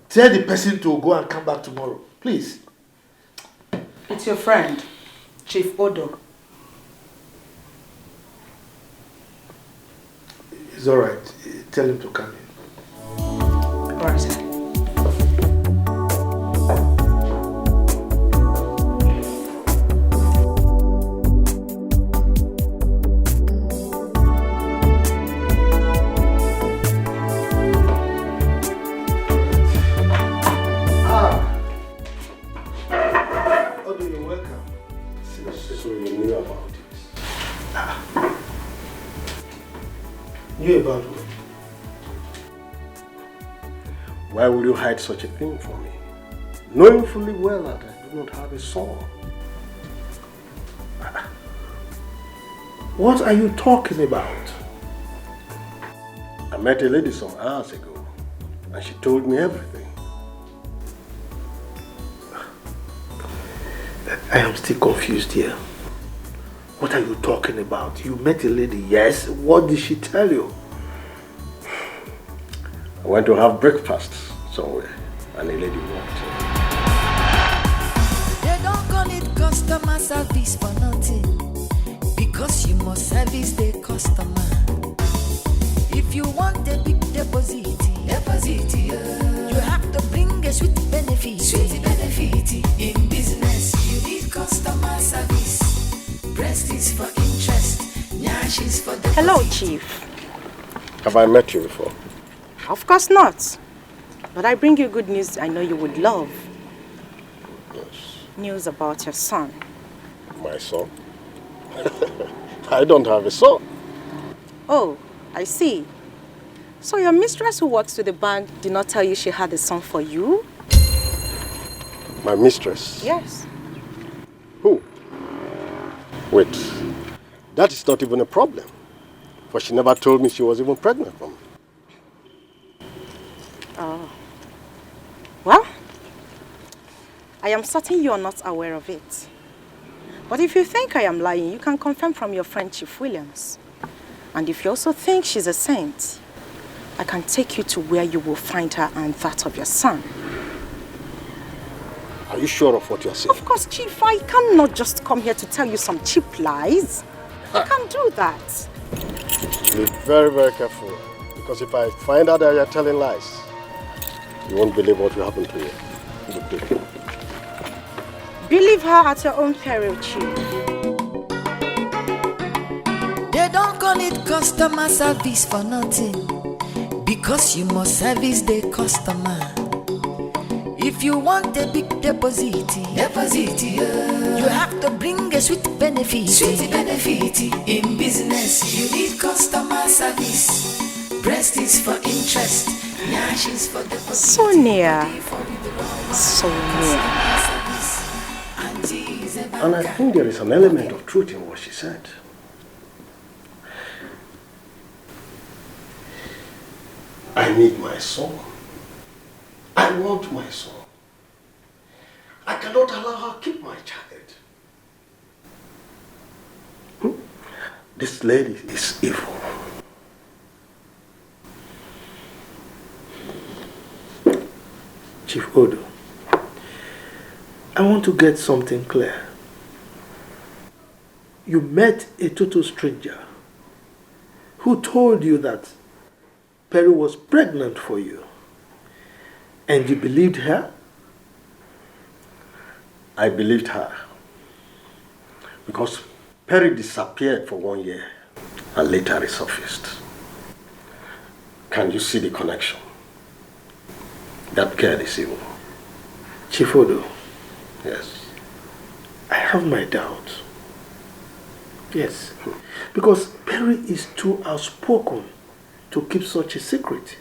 tell the person to go and come back tomorrow, please. It's your friend, Chief Odo. It's all right. Tell him to come in. All right, sir. Knew about what? Why will you hide such a thing from me? Knowing fully well that I do not have a son. What are you talking about? I met a lady some hours ago and she told me everything. I am still confused here. What are you talking about? You met a lady, yes. What did she tell you? I went to have breakfast somewhere and a lady walked in. They don't call it customer service for nothing, because you must service the customer. If you want a big deposit, you have to bring a sweet benefit. In business, you need customer service. Breast is for interest, nyash is for deposit. Hello, Chief. Have I met you before? Of course not. But I bring you good news I know you would love. Yes. News about your son. My son? I don't have a son. Oh, I see. So your mistress who works with the bank did not tell you she had a son for you? My mistress? Yes. Who? Wait, that is not even a problem. For she never told me she was even pregnant for me. Oh. Well, I am certain you are not aware of it. But if you think I am lying, you can confirm from your friend Chief Williams. And if you also think she's a saint, I can take you to where you will find her and that of your son. Are you sure of what you're saying? Of course, Chief. I cannot just come here to tell you some cheap lies. I can't do that. Be very, very careful. Because if I find out that you're telling lies, you won't believe what will happen to you. Good day. Believe her at your own peril, Chief. They don't call it customer service for nothing, because you must service the customer. If you want a big deposit, you have to bring a sweet benefit. In business, you need customer service. Breast is for interest, nyash is for deposit. So near. So near. And I think there is an element of truth in what she said. I need my son. I want my son. I cannot allow her to keep my child. This lady is evil. Chief Odo, I want to get something clear. You met a total stranger who told you that Perry was pregnant for you, and you believed her? I believed her because Perry disappeared for 1 year and later resurfaced. Can you see the connection? That girl is evil. Chief Odo, Yes. I have my doubts. Yes, because Perry is too outspoken to keep such a secret.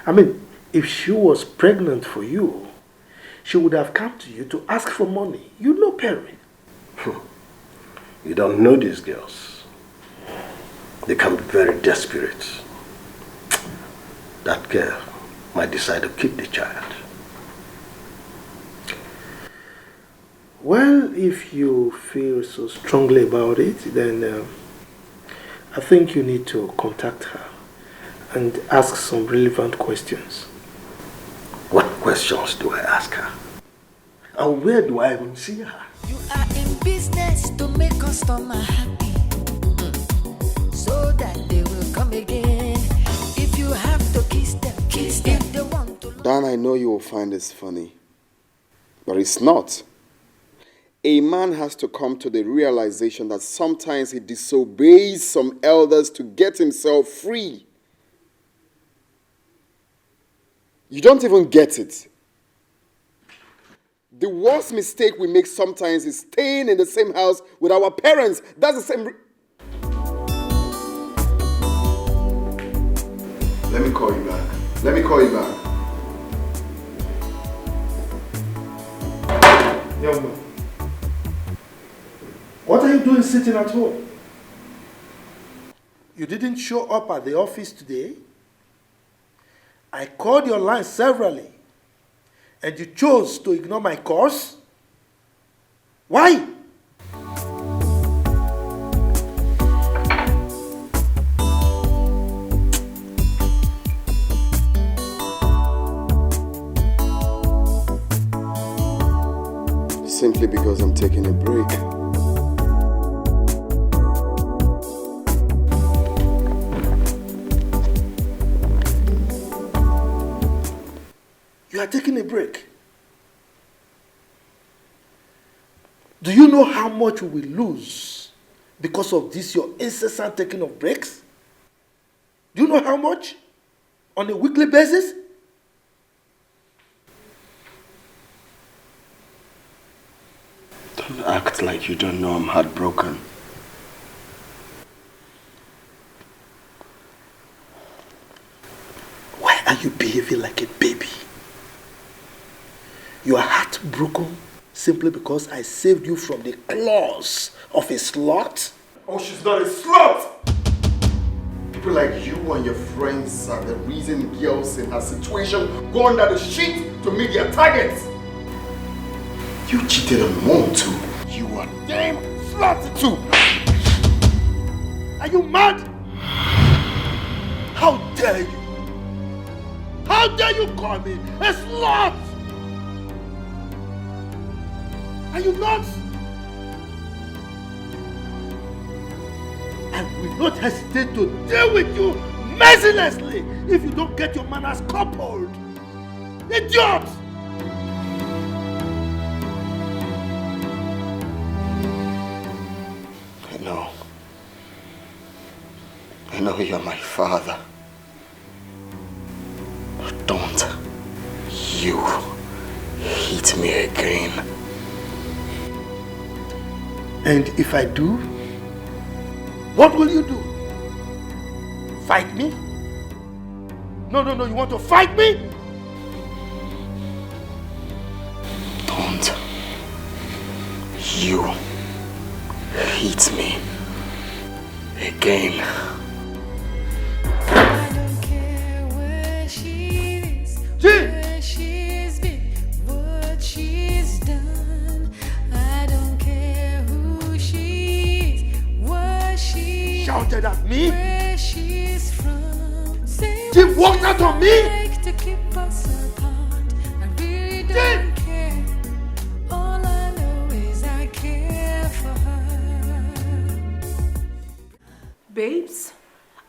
I mean, if she was pregnant for you, she would have come to you to ask for money. You know Perry. You don't know these girls. They can be very desperate. That girl might decide to keep the child. Well, if you feel so strongly about it, then I think you need to contact her and ask some relevant questions. What questions do I ask her? And where do I even see her? You are in business to make customer happy, so that they will come again. If you have to kiss them, kiss them. If they want to. Dan, I know you will find this funny, but it's not. A man has to come to the realization that sometimes he disobeys some elders to get himself free. You don't even get it. The worst mistake we make sometimes is staying in the same house with our parents. That's the same. Let me call you back. Let me call you back. Young man, what are you doing sitting at home? You didn't show up at the office today. I called your line severally, and you chose to ignore my calls? Why? Simply because I'm taking a break. You are taking a break. Do you know how much we will lose because of this, your incessant taking of breaks? Do you know how much? On a weekly basis? Don't act like you don't know I'm heartbroken. Why are you behaving like a baby? You are heartbroken simply because I saved you from the claws of a slut? Oh, she's not a slut! People like you and your friends are the reason girls in her situation go under the sheet to meet their targets. You cheated on Mom too. You are damn slut too. Are you mad? How dare you? How dare you call me a slut? Are you nuts? I will not hesitate to deal with you mercilessly if you don't get your manners coupled. Idiot! I know you're my father. But don't you hit me again. And if I do, what will you do? Fight me? No, you want to fight me? Don't you hit me again. I don't care where she is, where she's been, what she's done. I don't care who she is, what she shouted at me. Where she's from. She walked out on me. Like to keep us apart. I really don't care. All I know is I care for her. Babes,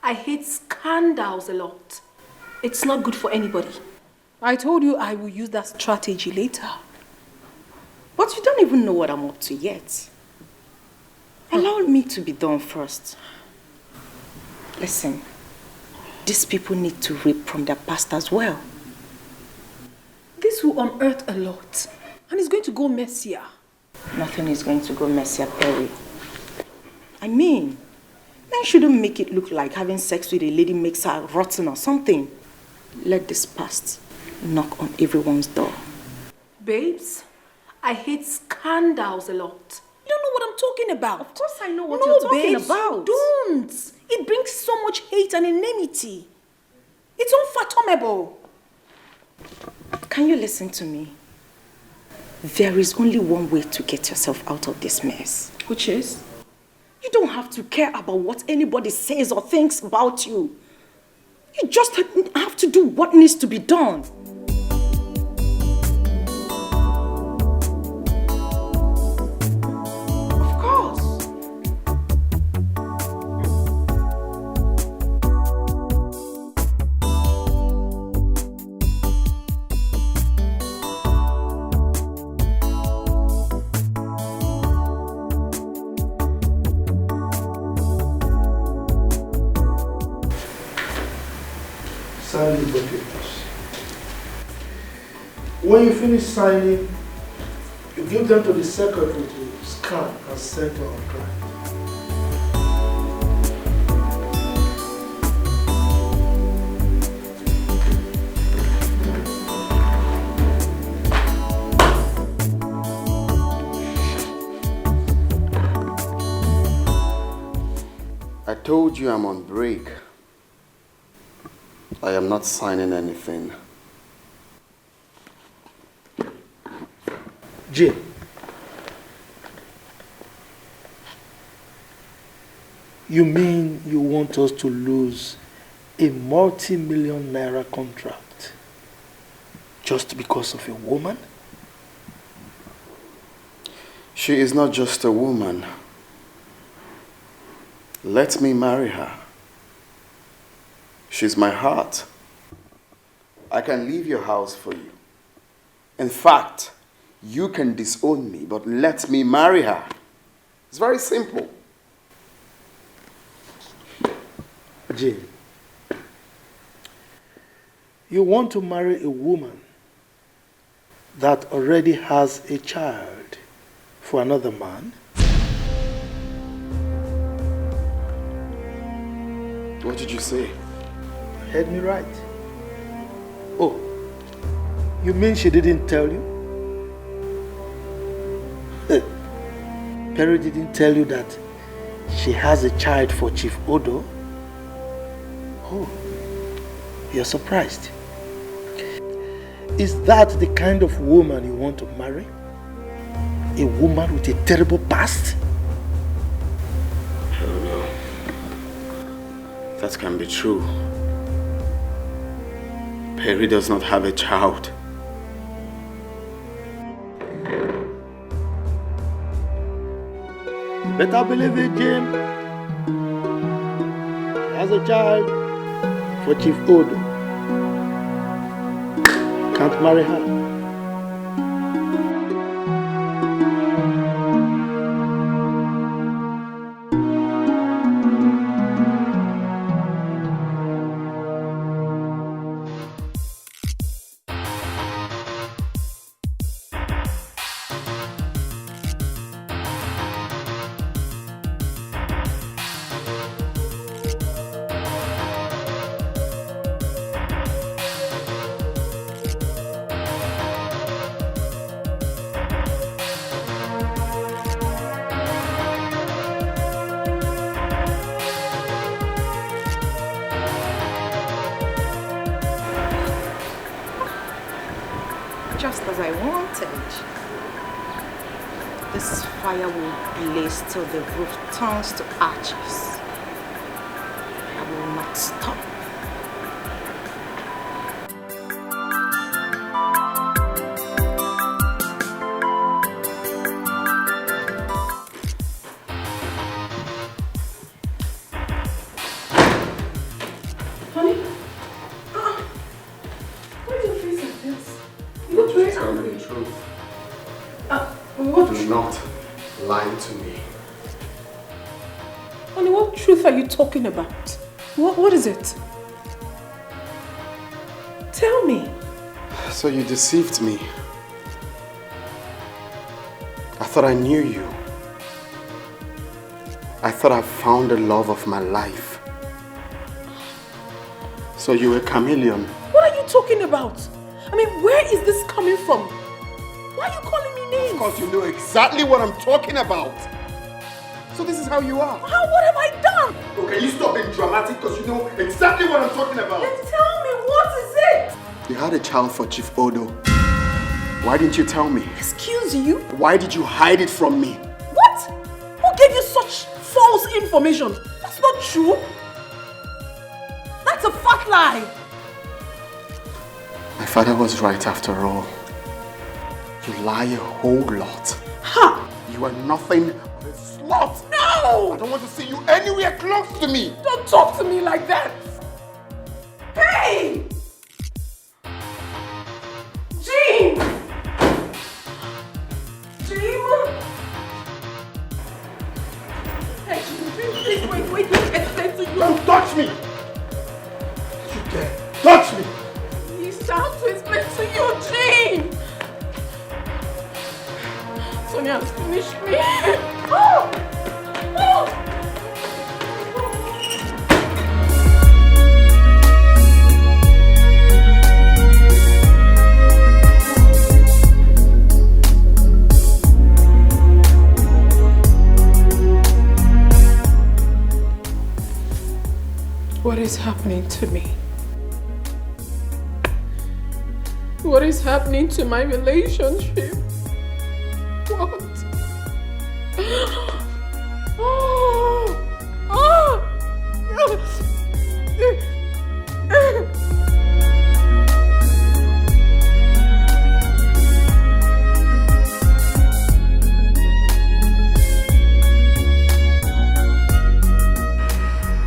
I hate scandals a lot. It's not good for anybody. I told you I will use that strategy later. But you don't even know what I'm up to yet. Allow me to be done first. Listen, these people need to reap from their past as well. This will unearth a lot. And it's going to go messier. Nothing is going to go messier, Perry. I mean, men shouldn't make it look like having sex with a lady makes her rotten or something. Let this past knock on everyone's door. Babes, I hate scandals a lot. You don't know what I'm talking about. Of course I know what you're talking about. Don't. It brings so much hate and enmity. It's unfathomable. Can you listen to me? There is only one way to get yourself out of this mess. Which is? You don't have to care about what anybody says or thinks about you. You just have to do what needs to be done. Of course. Sign the documents. When you finish signing, you give them to the secretary to scan and send to our client. I told you I'm on break. I am not signing anything. Jay, you mean you want us to lose a multi-million naira contract just because of a woman? She is not just a woman. Let me marry her. She's my heart. I can leave your house for you. In fact, you can disown me, but let me marry her. It's very simple. Jay, you want to marry a woman that already has a child for another man? What did you say? You heard me right. Oh, you mean she didn't tell you? Perry didn't tell you that she has a child for Chief Odo? Oh, you're surprised. Is that the kind of woman you want to marry? A woman with a terrible past? I don't know. That can be true. Perry does not have a child. You better believe it, Jim. She has a child for Chief Odo. Can't marry her. Just as I wanted. This fire will blaze till the roof turns to ashes. I will not stop. Honey? Why is your face like this? You look very Tell me angry. the truth. What? Do not lie to me. Honey, what truth are you talking about? What is it? Tell me. So you deceived me. I thought I knew you. I thought I found the love of my life. So you were a chameleon. What are you talking about? I mean, where is this coming from? Why are you calling me names? Of course you know exactly what I'm talking about. So this is how you are. What have I done? Okay, you stop being dramatic because you know exactly what I'm talking about. Then tell me, what is it? You had a child for Chief Odo. Why didn't you tell me? Excuse you? Why did you hide it from me? What? Who gave you such false information? That's not true. That's a fat lie. My father was right after all. You lie a whole lot. Ha! You are nothing but a slut. No! I don't want to see you anywhere close to me. Don't talk to me like that. Hey! Jean! Jean? Hey, please, wait, let me explain to you. Don't touch me! You dare touch me! He's trying to explain to you, Jean! Sonia has finished me. Oh! Oh! What is happening to me? What is happening to my relationship? What?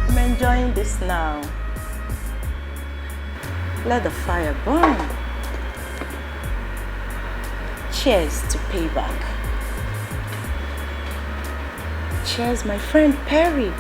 I'm enjoying this now. Let the fire burn. Cheers to payback. Cheers, my friend Perry.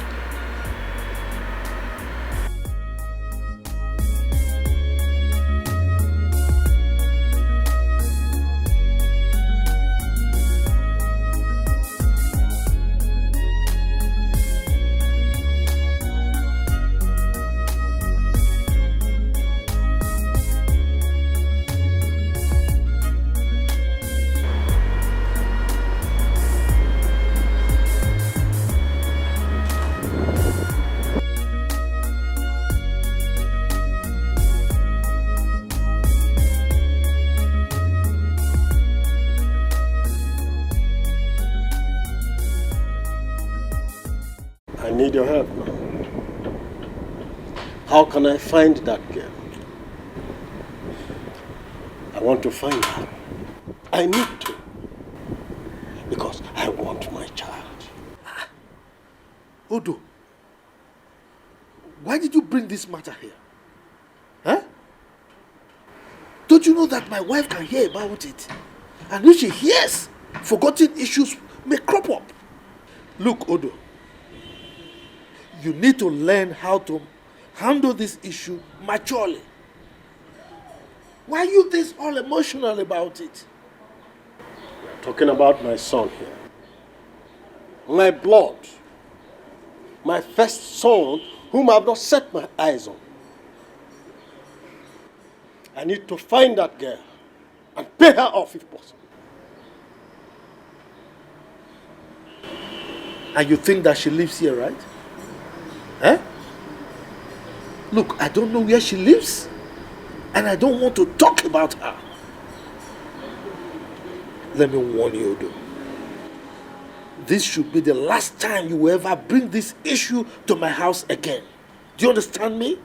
I need your help now. How can I find that girl? I want to find her. I need to. Because I want my child. Odo, why did you bring this matter here? Huh? Don't you know that my wife can hear about it? And if she hears, forgotten issues may crop up. Look, Odo, you need to learn how to handle this issue maturely. Why are you this all emotional about it? We're talking about my son here. My blood. My first son, whom I've not set my eyes on. I need to find that girl and pay her off if possible. And you think that she lives here, right? Eh? Look, I don't know where she lives, and I don't want to talk about her. Let me warn you, Odo. This should be the last time you will ever bring this issue to my house again. Do you understand me?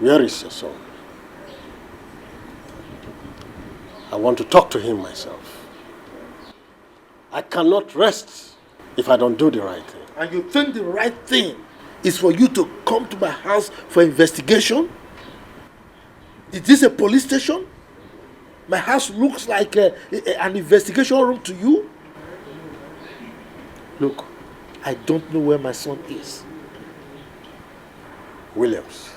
Where is your son? I want to talk to him myself. I cannot rest if I don't do the right thing. And you think the right thing is for you to come to my house for investigation? Is this a police station? My house looks like an investigation room to you? Look, I don't know where my son is. Williams,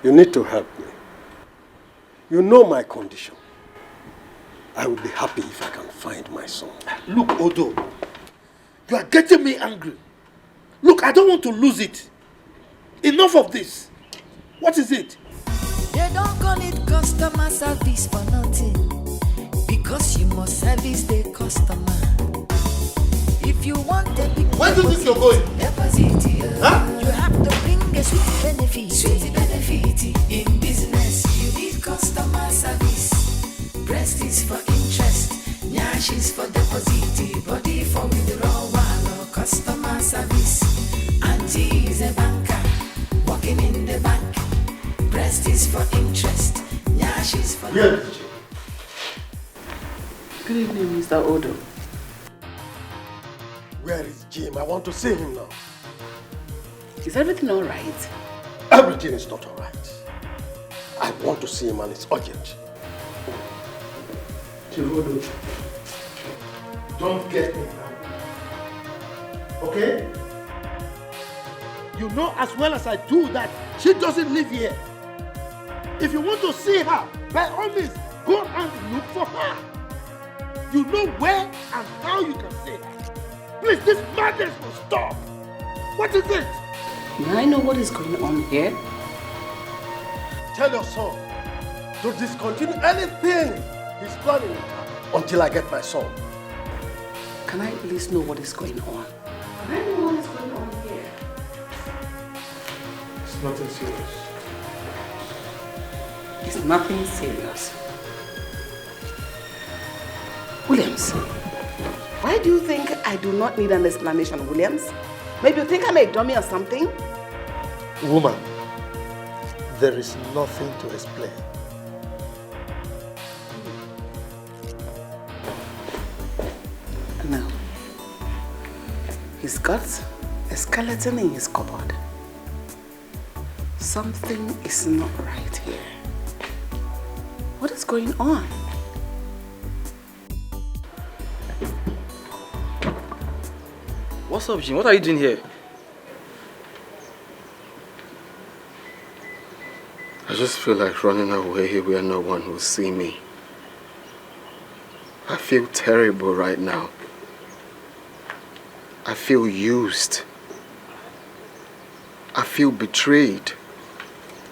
you need to help me. You know my condition. I will be happy if I can find my son. Look, Odo, you are getting me angry. Look, I don't want to lose it. Enough of this. What is it? They don't call it customer service for nothing, because you must service the customer. If you want a big Where do you think you're going? deposit, Huh? you have to bring a sweet benefit. benefit. Sweet benefit. In business, you need customer service. Breast is for interest. Nyash is for deposit. Body for withdrawal. Customer service. Auntie is a banker. Working in the bank. Breast is for interest. Nyash is for... Yes. Good evening, Mr. Odo. Where is Jim? I want to see him now. Is everything all right? Everything is not all right. I want to see him and it's urgent. Chivodo, don't get me angry. Okay? You know as well as I do that she doesn't live here. If you want to see her, by all means, go and look for her. You know where and how you can see her. Please, this madness will stop. What is it? May I know what is going on here? Tell your son to discontinue anything he's planning until I get my son. Can I at least know what is going on? Can I know what is going on here? It's nothing serious. It's nothing serious. Williams, why do you think I do not need an explanation, Williams? Maybe you think I'm a dummy or something? Woman, there is nothing to explain. No. He's got a skeleton in his cupboard. Something is not right here. What is going on? What's up, Jim? What are you doing here? I just feel like running away where no one will see me. I feel terrible right now. I feel used. I feel betrayed.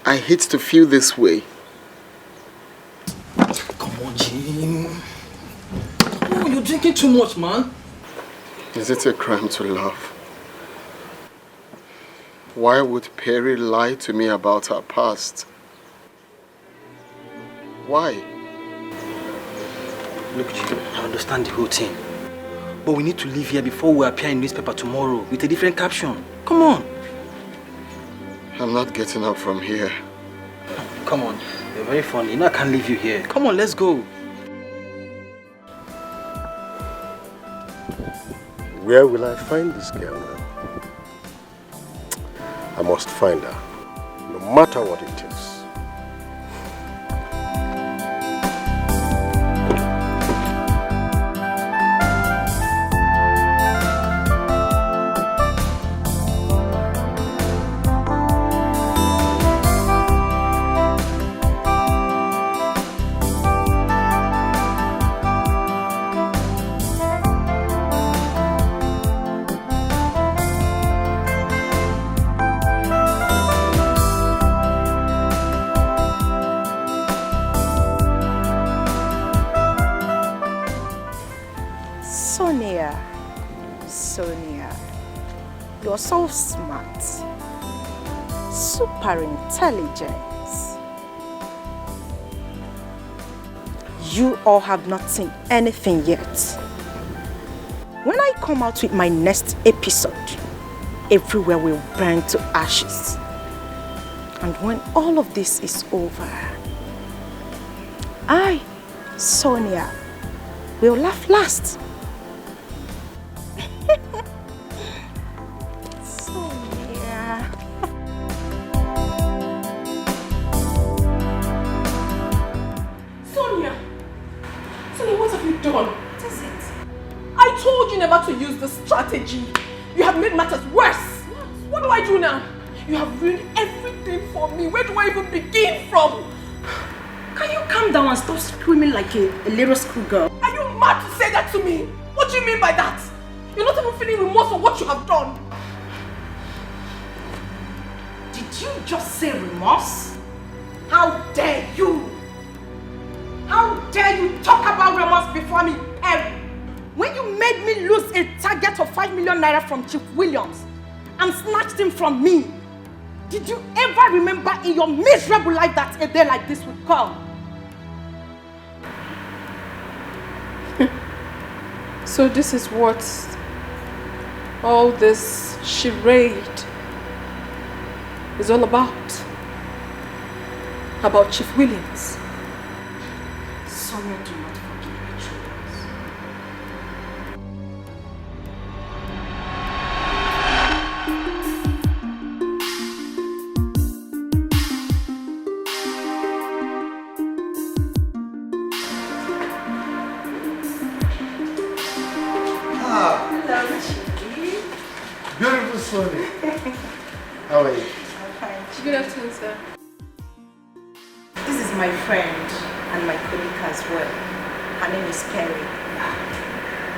I hate to feel this way. Come on, Jim. Come on, you're drinking too much, man. Is it a crime to love? Why would Perry lie to me about her past? Why? Look, Jim, I understand the whole thing. But we need to leave here before we appear in newspaper tomorrow with a different caption. Come on. I'm not getting up from here. Come on. You're very funny. You know I can't leave you here. Come on, let's go. Where will I find this girl now? I must find her, no matter what it takes. Sonia, you're so smart, super intelligent. You all have not seen anything yet. When I come out with my next episode, everywhere will burn to ashes. And when all of this is over, I, Sonia, will laugh last. Sonia. Sonia, what have you done? What is it? I told you never to use this strategy. You have made matters worse. What do I do now? You have ruined everything for me. Where do I even begin from? Can you calm down and stop screaming like a little schoolgirl? Are you mad to say that to me? What do you mean by that? You're not even feeling remorse for what you have done. Did you just say remorse? How dare you? How dare you talk about remorse before me, Perry? When you made me lose a target of 5 million naira from Chief Williams and snatched him from me, Did you ever remember in your miserable life that a day like this would come? So this is what all this charade is all about. About Chief Williams. Sonia, do not forgive your children. Hello, Chiki. Beautiful Sonia. How are you? I'm fine. Good afternoon, sir. This is my friend and my colleague as well. Her name is Perry.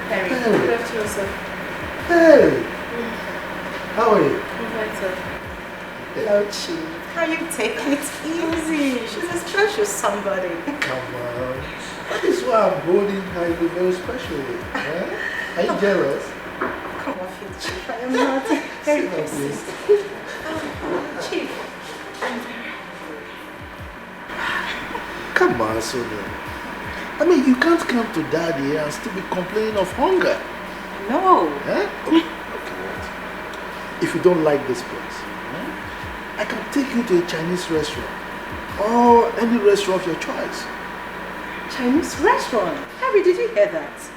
Perry. Good afternoon, sir. Hey! How are you? I'm fine, sir. Hello, Chief. How you taking it easy? She's a special somebody. Come on. That is why I'm holding her in a very special way. Eh? Are you jealous? Come off it, Chief. I am not. Very pleased. Chief. Come on, Sonia. I mean, you can't come to daddy and still be complaining of hunger. No. Eh? Okay, wait. If you don't like this place, I can take you to a Chinese restaurant or any restaurant of your choice. Chinese restaurant? Harry, did you hear that?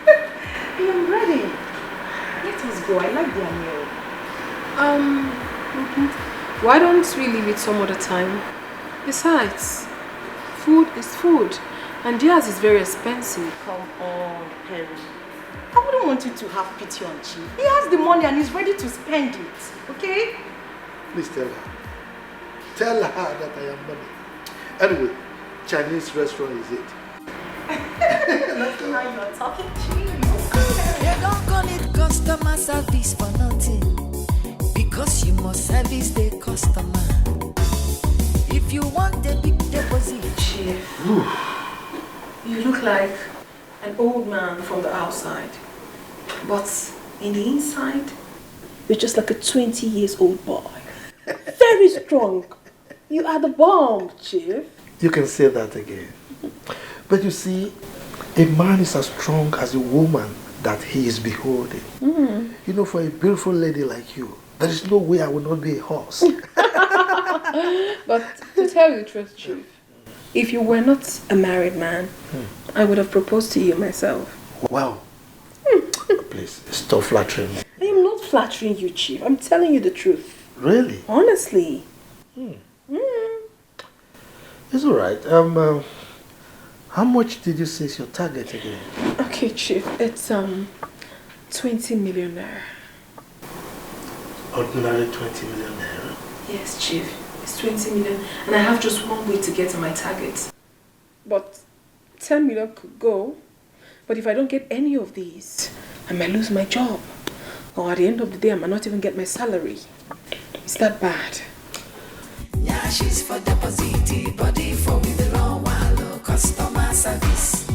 I am ready. Let us go. I like their meal. Why don't we leave it some other time? Besides, food is food, and theirs is very expensive. Come on, Perry. I wouldn't want you to have pity on Chief. He has the money and he's ready to spend it. Okay? Please tell her. Tell her that I am money. Anyway, Chinese restaurant is it. Let's go. Now you're talking Chief. They don't call it customer service for nothing, because you must service the customer. If you want a big deposit, Chief, you look like an old man from the outside, but in the inside, you're just like a 20 years old boy. Very strong. You are the bomb, Chief. You can say that again. But you see, a man is as strong as a woman that he is beholding. You know, for a beautiful lady like you, there is no way I will not be a horse. But to tell you the truth, Chief, if you were not a married man, I would have proposed to you myself. Wow. Please, stop flattering me. I am not flattering you, Chief. I'm telling you the truth. Really? Honestly. It's all right. How much did you say is your target again? Okay, Chief. It's 20 million naira. Ordinary 20 million naira. Yes, Chief. It's 20 million. And I have just one way to get to my target. But 10 million could go. But if I don't get any of these, I might lose my job. Or at the end of the day, I might not even get my salary. Is that bad? yeah, she's for deposit, body for with the long while. Customer service,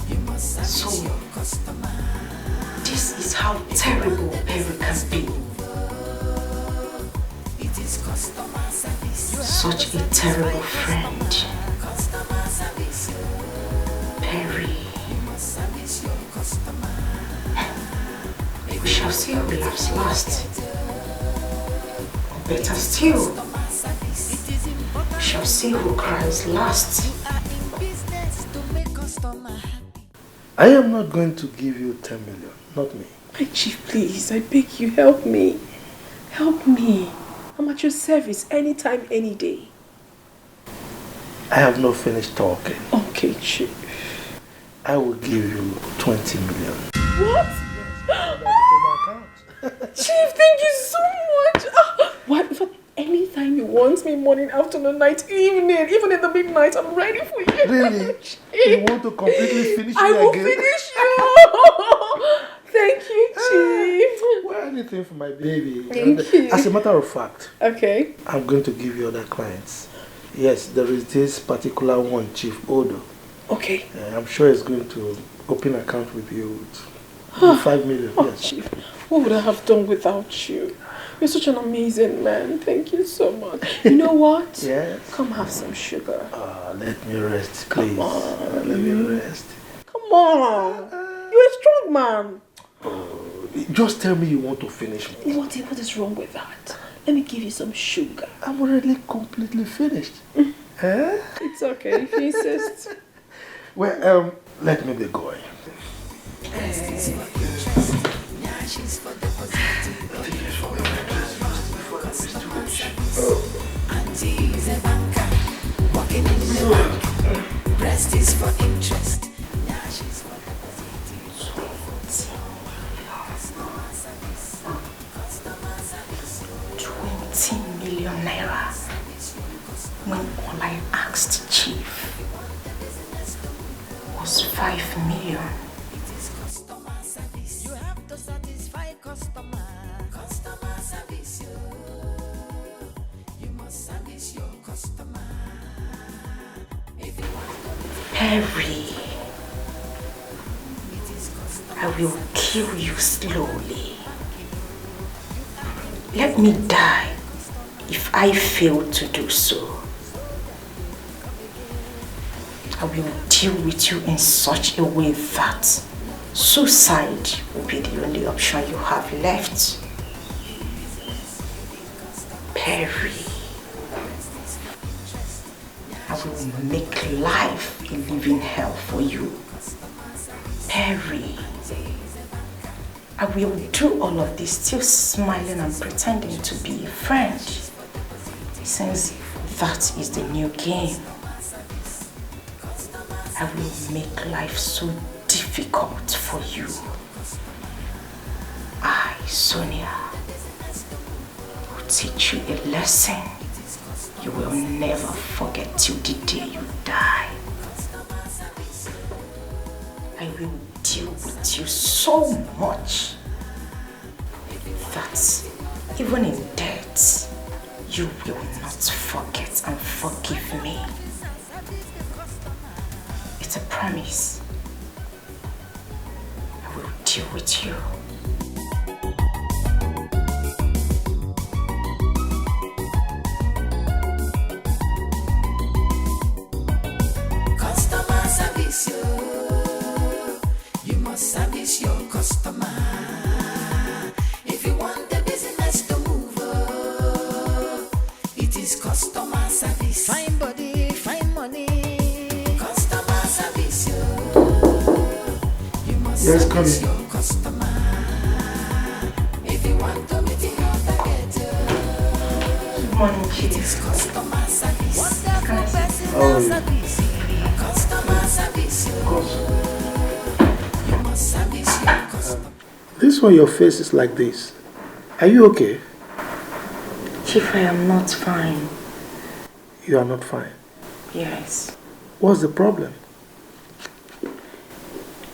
you must service your customer. This is how terrible Perry can be. It is customer service. Such a terrible friend. Customer service. Perry. You must service your customer. We shall see who laughs last. Or better still, we shall see who cries last. I am not going to give you 10 million, not me. My Chief, please, I beg you, help me. Help me. I'm at your service anytime, any day. I have not finished talking. Okay, Chief. I will give you 20 million. What? Chief, thank you so much. What? In fact, anytime you want me, morning, afternoon, night, evening, even in the midnight, I'm ready for you. Really? You want to completely finish me I will again? finish you. Thank you, Chief. Well, anything for my baby. Thank you. As a matter of fact, Okay. I'm going to give you other clients. Yes, there is this particular one, Chief Odo. Okay. I'm sure he's going to open an account with you 5 million, Oh, yes. Chief, what would I have done without you? You're such an amazing man. Thank you so much. You know what? Yes. Come have some sugar. Let me rest, please. Come on. Let me rest. Come on. You're a strong man. Just tell me you want to finish me. What is wrong with that? Let me give you some sugar. I'm already completely finished. It's okay if you insist. Well, let me be going. Auntie's a banker, working in the bank. Rest is for interest. Now she's for deposit. 20 million naira. When all I asked Chief was 5 million. You have to satisfy customer. Customer service. You must service your customer. If you want Perry, I will kill you slowly. Let me die if I fail to do so. I will deal with you in such a way that suicide will be the only option you have left. Perry, I will make life a living hell for you. Perry, I will do all of this still smiling and pretending to be a friend, since that is the new game. I will make life so difficult for you. I, Sonia, will teach you a lesson you will never forget till the day you die. I will deal with you so much that even in death, you will not forget and forgive me. It's a promise. I will deal with you. customer service, you must service your customer. If you want the business to move, it is customer service. Fine body, fine money. Customer service, you must Yes, service come in. your customer. If you want to meet your target, Good morning, it is Chief. customer service. Wonderful How personal are you? service. Customer service, Of course. you must service your customer. This one, your face is like this. Are you okay? Chief, I am not fine. You are not fine. Yes. What's the problem?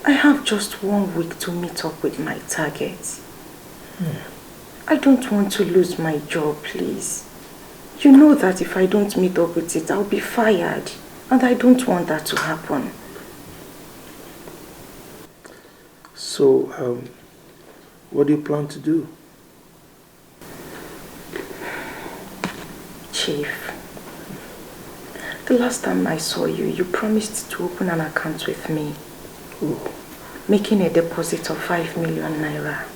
I have just 1 week to meet up with my target. I don't want to lose my job, please. You know that if I don't meet up with it, I'll be fired. And I don't want that to happen. So, what do you plan to do? Chief, the last time I saw you, you promised to open an account with me, making a deposit of 5 million naira.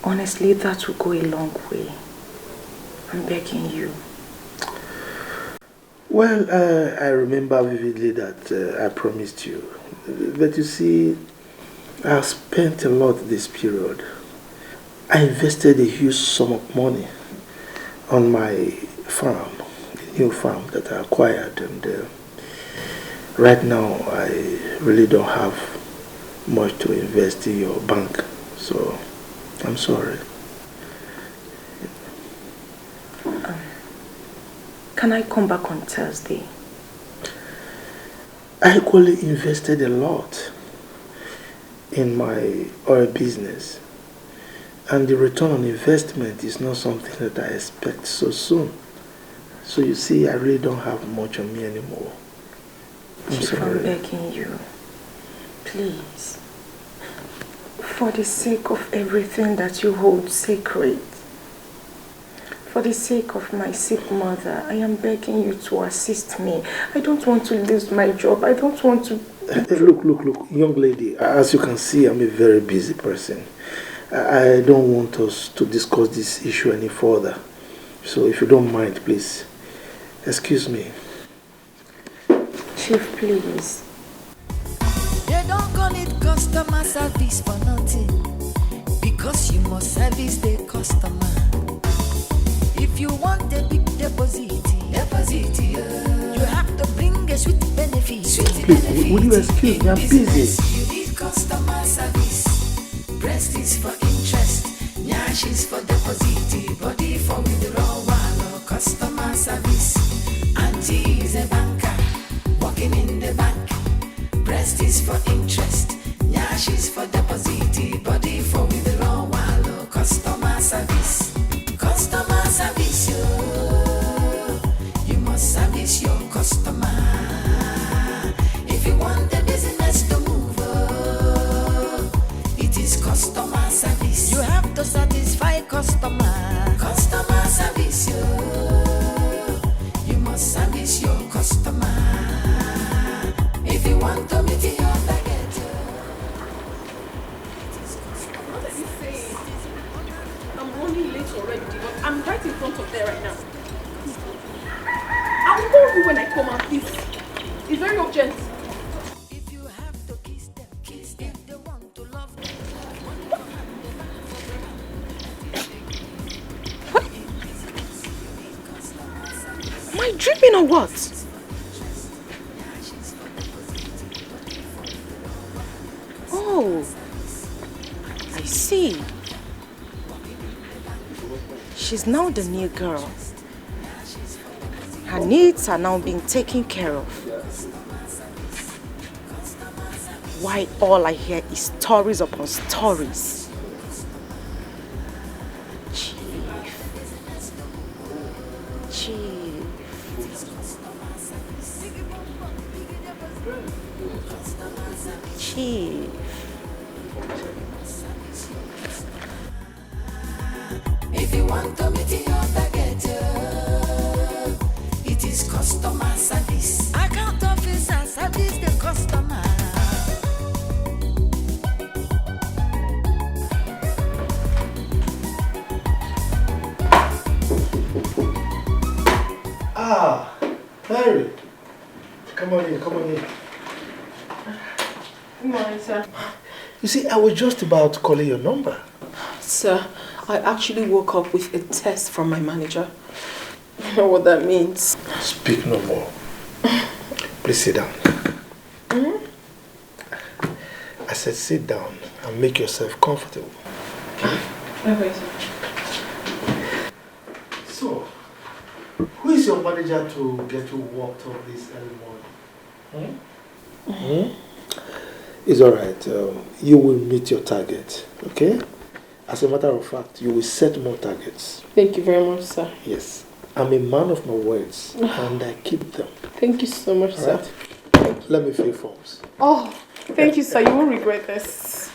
Honestly, that will go a long way. I'm begging you. Well, I remember vividly that I promised you. But you see, I spent a lot this period. I invested a huge sum of money on my farm, the new farm that I acquired. And right now, I really don't have much to invest in your bank. So, I'm sorry. Can I come back on Thursday? I equally invested a lot in my oil business, and the return on investment is not something that I expect so soon. So you see, I really don't have much on me anymore. I'm Chief, sorry. I'm begging you. Please. For the sake of everything that you hold sacred, for the sake of my sick mother, I am begging you to assist me. I don't want to lose my job. I don't want to... Look, young lady, as you can see, I'm a very busy person. I don't want us to discuss this issue any further. So if you don't mind, please, excuse me. Chief, please. They don't call it customer service for nothing, because you must service the customer. If you want a big deposit, you have to bring a sweet benefit. Please, will you excuse me? I'm busy. You need customer service. Breast is for interest, nyash is for deposit, body for withdrawal. Customer service. Auntie is a banker, working in the bank. Breast is for interest, nyash is for deposit, body for withdrawal. Customer service. Customer service, you must service your customer. If you want the business to move, it is customer service. You have to satisfy customer. Customer service, you must service your customer. If you want to meet your target, What are you saying? I'm running late already, but I'm right in front of there right now. I'll call you when I come out, please. It's very urgent. if you have to kiss them, they want to love them. Am I dreaming or what? Oh, I see. She's now the new girl. Her needs are now being taken care of. Why all I hear is stories upon stories. Chief. Chief. If you want to meet your target, it is customer service. Account officer service the customer. Ah, Harry. Come on in. Good morning, sir. You see, I was just about calling your number. Sir, I actually woke up with a test from my manager. You know what that means? Speak no more. Please sit down. I said sit down and make yourself comfortable. Okay, sir. So, who is your manager to get you worked up this early morning? It's alright. You will meet your target, okay? As a matter of fact, you will set more targets. Thank you very much, sir. Yes. I'm a man of my words and I keep them. Thank you so much, sir. Right? Let me fill forms. Oh, thank you, sir. You won't regret this.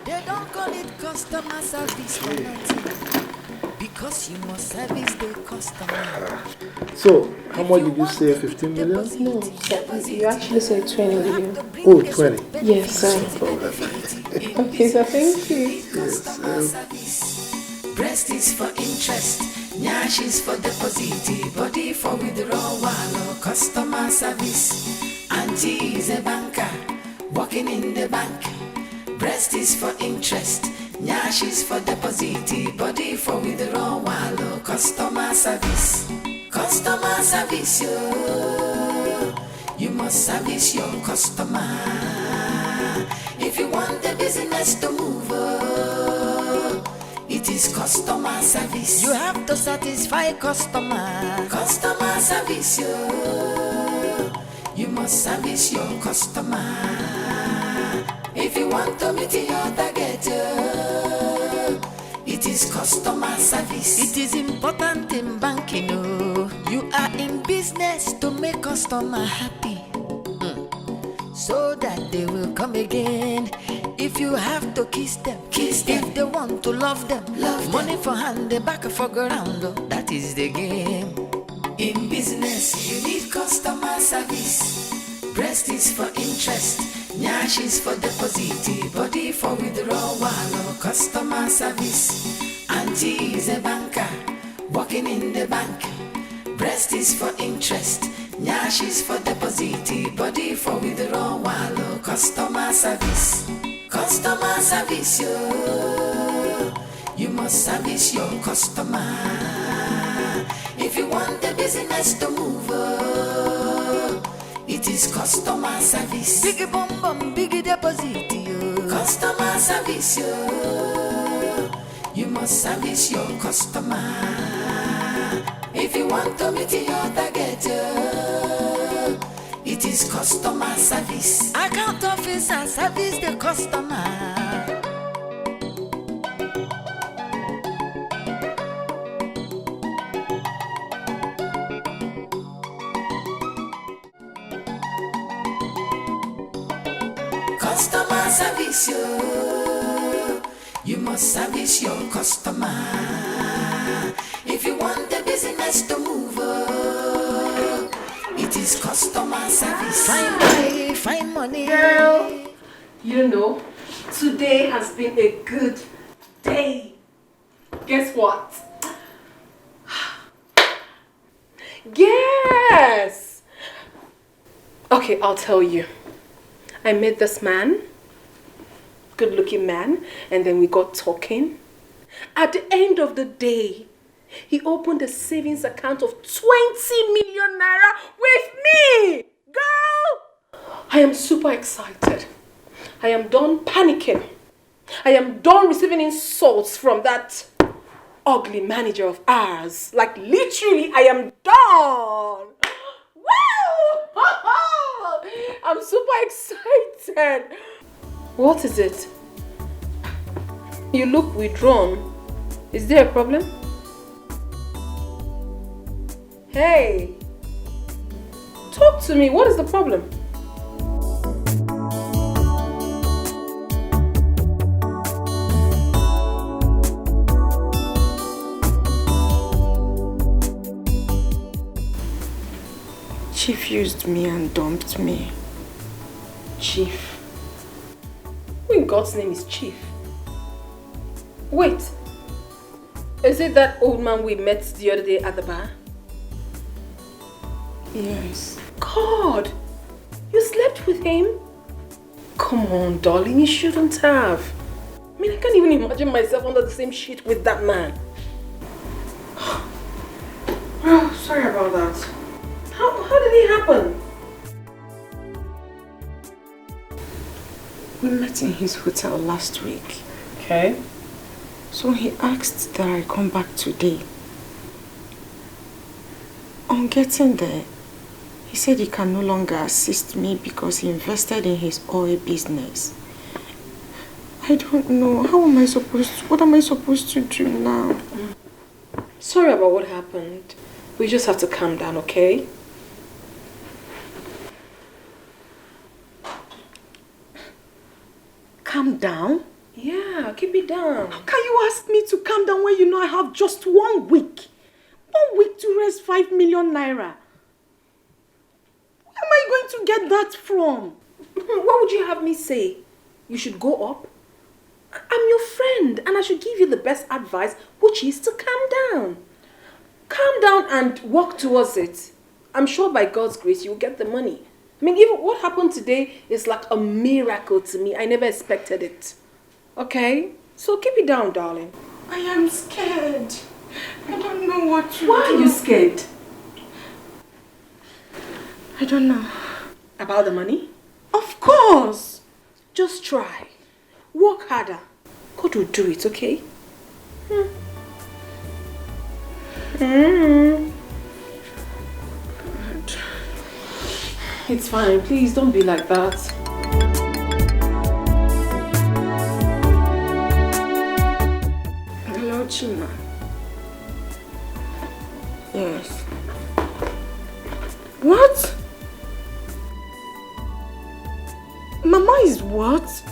They don't call it customer service for nothing, because you must service the customer. So, how much did you say? 15 million? No, sir. You actually said 20 million. Oh, 20. Yes, sir. No problem. Okay, sir. Thank you. Yes. Breast is for interest, nyash is for deposit, body for withdrawal. Customer service. Auntie is a banker, working in the bank. Breast is for interest, nyash is for deposit, body for withdrawal. Customer service. Customer service, you must service your customer. If you want the business to move, it is customer service. You have to satisfy customer. Customer service, you must service your customer. If you want to meet your target, it is customer service. It is important in banking, you are in business to make customer happy, so that they will come again. If you have to kiss them. If they want to love them. Money for hand, they back for ground. That is the game. In business, you need customer service. Breast is for interest. Nyash is for deposit. Body for withdrawal. Customer service. Auntie is a banker. Working in the bank. Breast is for interest. Nyash is for deposit. Body for withdrawal. Customer service. Customer service, yo. You must service your customer. If you want the business to move, it is customer service. Biggie bum bum, biggie deposit, yo. Customer service, yo. You must service your customer. If you want to meet your target, yo, it is customer service. Account officer service the customer. Customer service, you must service your customer. If you want the business to move, it is customer service. Fine money, fine money. Girl, you know, today has been a good day. Guess what? Yes! Okay, I'll tell you. I met this man, good looking man, and then we got talking. At the end of the day, he opened a savings account of 20 million naira with me! Girl! I am super excited. I am done panicking. I am done receiving insults from that ugly manager of ours. Like literally, I am done! Woo! I'm super excited. What is it? You look withdrawn. Is there a problem? Hey, talk to me. What is the problem? Chief used me and dumped me. Chief? Who in God's name is Chief? Wait, is it that old man we met the other day at the bar? Yes. God, you slept with him? Come on, darling, you shouldn't have. I mean, I can't even imagine myself under the same sheet with that man. Oh, sorry about that. How did it happen? We met in his hotel last week. Okay. So he asked that I come back today. On getting there, he said he can no longer assist me because he invested in his oil business. I don't know. What am I supposed to do now? Sorry about what happened. We just have to calm down, okay? Calm down? Yeah, keep it down. How can you ask me to calm down when you know I have just 1 week? 1 week to raise 5 million naira. Where am I going to get that from? What would you have me say? You should go up? I'm your friend and I should give you the best advice, which is to calm down. Calm down and work towards it. I'm sure by God's grace you'll get the money. I mean, even what happened today is like a miracle to me. I never expected it. Okay? So keep it down, darling. I am scared. I don't know what to do. Why are you scared? I don't know. About the money? Of course. Just try. Work harder. God will do it, okay? It's fine. Please don't be like that. Hello, Chima. Yes. What? Mama is what?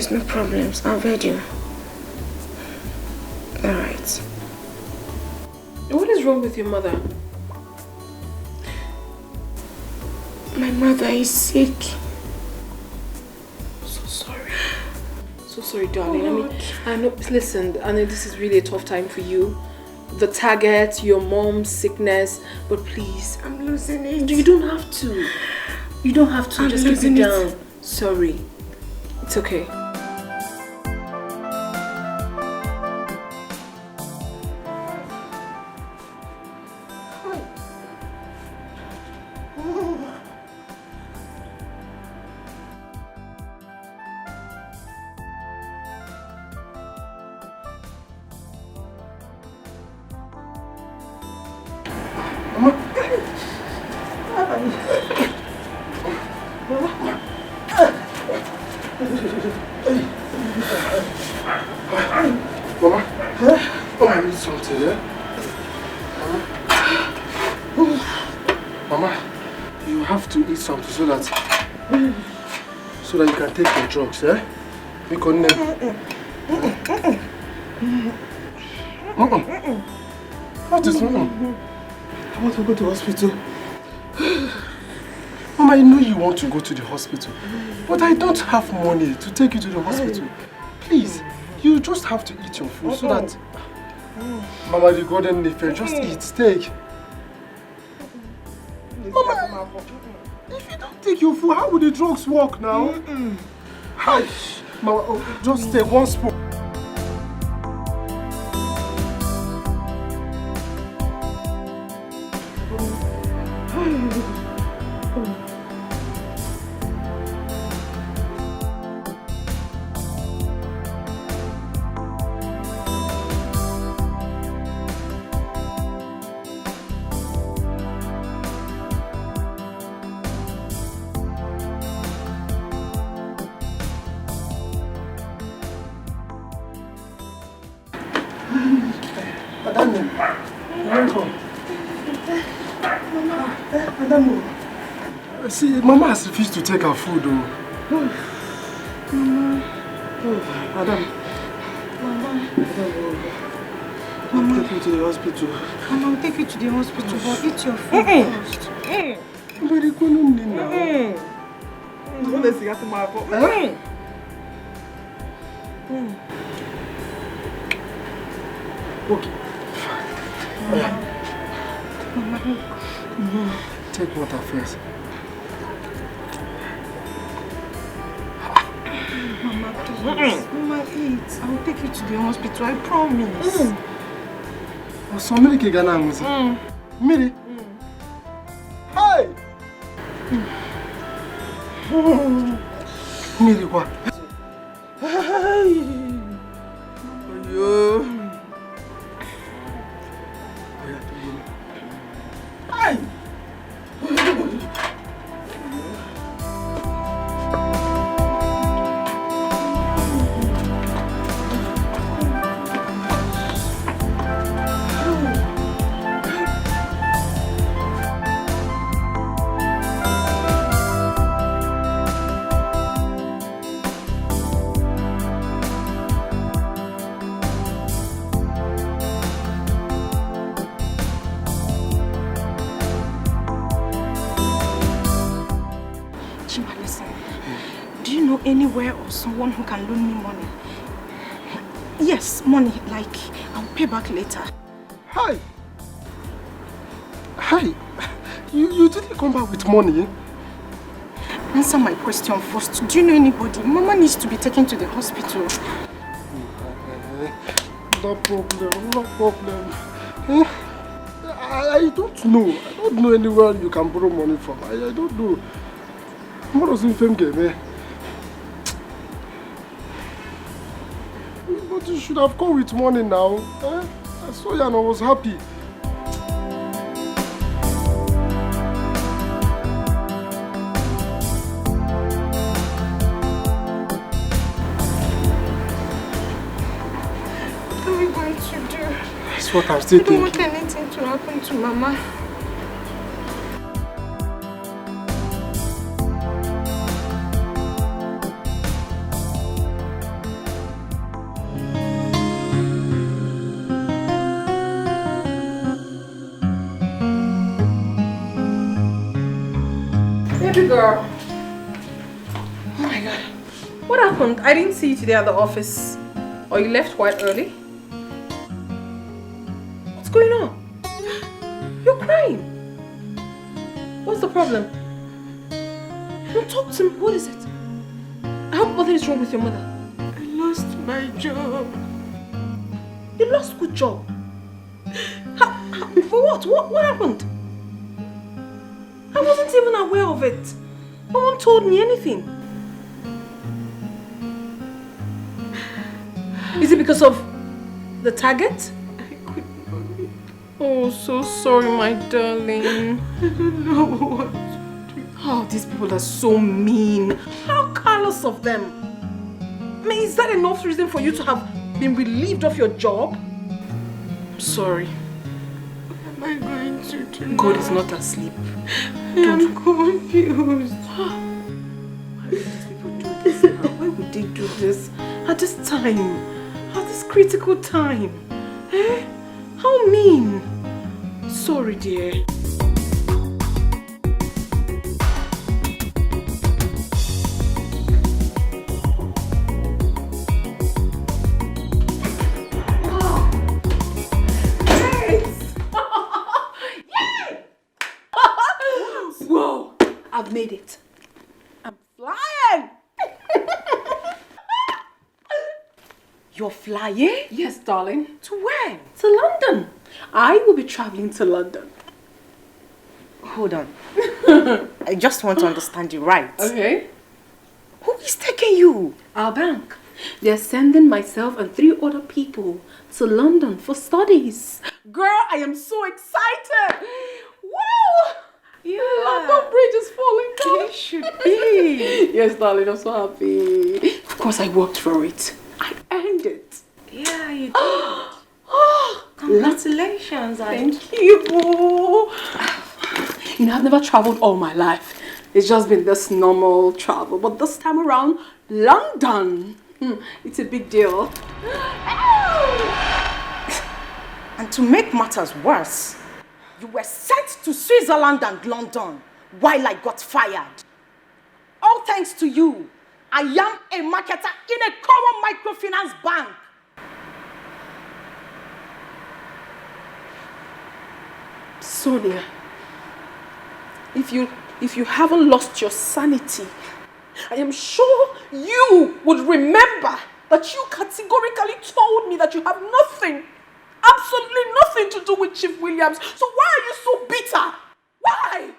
There's no problems. I've heard you. Alright. What is wrong with your mother? My mother is sick. So sorry. So sorry, darling. I know, listen, I know this is really a tough time for you. The target, your mom's sickness, but please. I'm losing it. You don't have to. You don't have to. Just keep it down. It. Sorry. It's okay. So that you can take your drugs, eh? We can name. What is wrong? I want to go to the hospital. Mama, I know you want to go to the hospital, but I don't have money to take you to the hospital. Please, you just have to eat your food so that... Mama, the golden nipple, just eat, take. Mama, if you don't take your food, how will the drugs work now? Hi, Mama, just take one spoon. See, Mama has refused to take her food, though. Mama. Madam. Mama. Take me to the hospital. Mama, I'll take you to the hospital, but eat your food first. But you couldn't need now. Okay. Mama. Take water first. Mama, please. Mama, eat. I will take you to the hospital, I promise. So many Ghana music. Miri. Hi. Miri, what? Hi. Anywhere or someone who can loan me money. Yes, money, like I'll pay back later. Hi. Hi. You didn't come back with money. Answer my question first. Do you know anybody? Mama needs to be taken to the hospital. No problem, no problem. I don't know. I don't know anywhere you can borrow money from. I don't know. What does it fame game, eh? But you should have come with money now. Eh? I saw you and I was happy. What are we going to do? That's what I'm still thinking. I don't want anything to happen to Mama. girl. Oh my God. What happened? I didn't see you today at the office. Or you left quite early? What's going on? You're crying. What's the problem? No, talk to me. What is it? What is wrong with your mother? I lost my job. You lost good job? For what? What happened? I wasn't even aware of it. No one told me anything. Is it because of the target? I couldn't believe. Oh, so sorry, my darling. I don't know what to do. Oh, these people are so mean. How careless of them. I mean, is that enough reason for you to have been relieved of your job? I'm sorry. What am I going to do? God is not asleep. I'm confused. Why would these people do this now? Why would they do this at this time? At this critical time? Eh? How mean? Sorry, dear. Whoa! I've made it. I'm flying! You're flying? Yes, darling. To where? To London. I will be traveling to London. Hold on. I just want to understand you right. Okay. Who is taking you? Our bank. They're sending myself and 3 other people to London for studies. Girl, I am so excited! Woo! Yeah. London Bridge is falling down. It should be. Yes, darling, I'm so happy. Of course, I worked for it. I earned it. Yeah, you did. Congratulations. Thank you. You know, I've never traveled all my life. It's just been this normal travel. But this time around, London. It's a big deal. And to make matters worse, you were sent to Switzerland and London while I got fired. All thanks to you, I am a marketer in a common microfinance bank. Sonia, if you haven't lost your sanity, I am sure you would remember that you categorically told me that you have nothing, absolutely nothing to do with Chief Williams. So why are you so bitter? Why?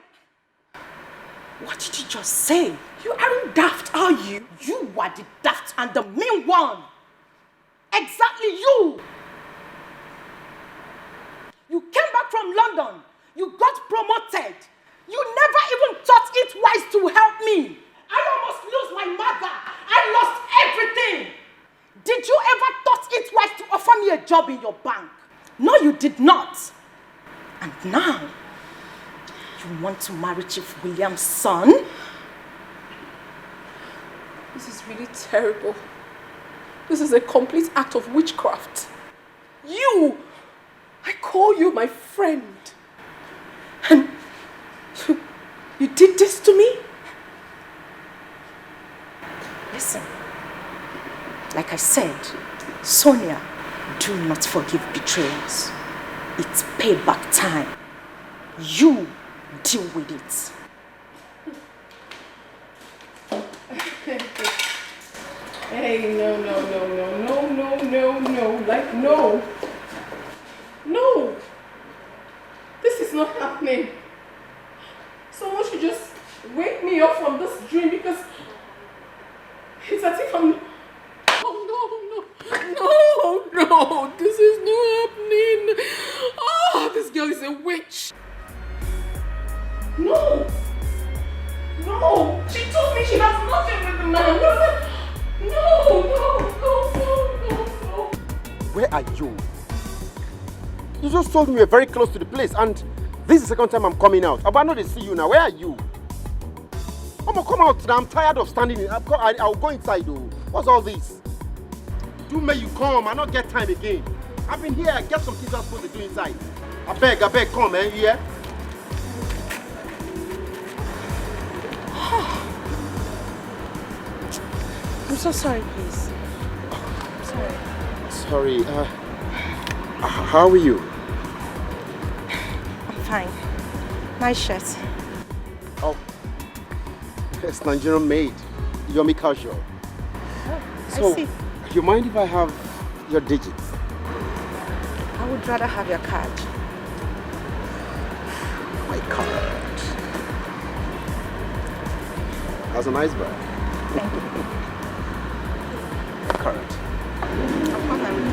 What did you just say? You aren't daft, are you? You are the daft and the mean one. Exactly you. You came back from London. You got promoted. You never even thought it wise to help me. I almost lose my mother. I lost everything. Did you ever thought it wise to offer me a job in your bank? No, you did not. And now, you want to marry Chief William's son? This is really terrible. This is a complete act of witchcraft. I call you my friend. And you did this to me? Listen, like I said, Sonia, do not forgive betrayals. It's payback time. You deal with it. Hey, no. Like, no. No. This is not happening. Someone should just wake me up from this dream because it's as if I'm... Oh, no. This is not happening. Oh, this girl is a witch. No. She told me she has nothing with the man. No. Where are you? You just told me you were very close to the place, and this is the second time I'm coming out. But I know they see you now. Where are you? Come out now. I'm tired of standing in. I'll go inside though. What's all this? Do may you come. I not get time again. I've been here. I get some things I'm supposed to do inside. I beg, come, man. You hear? so sorry, please. I'm sorry. Sorry, how are you? I'm fine. Nice shirt. Oh, it's Nigerian made. Yomi casual. I see. You mind if I have your digits? I would rather have your card. My card. That's a nice bag. Thank you. My card. Of course I will.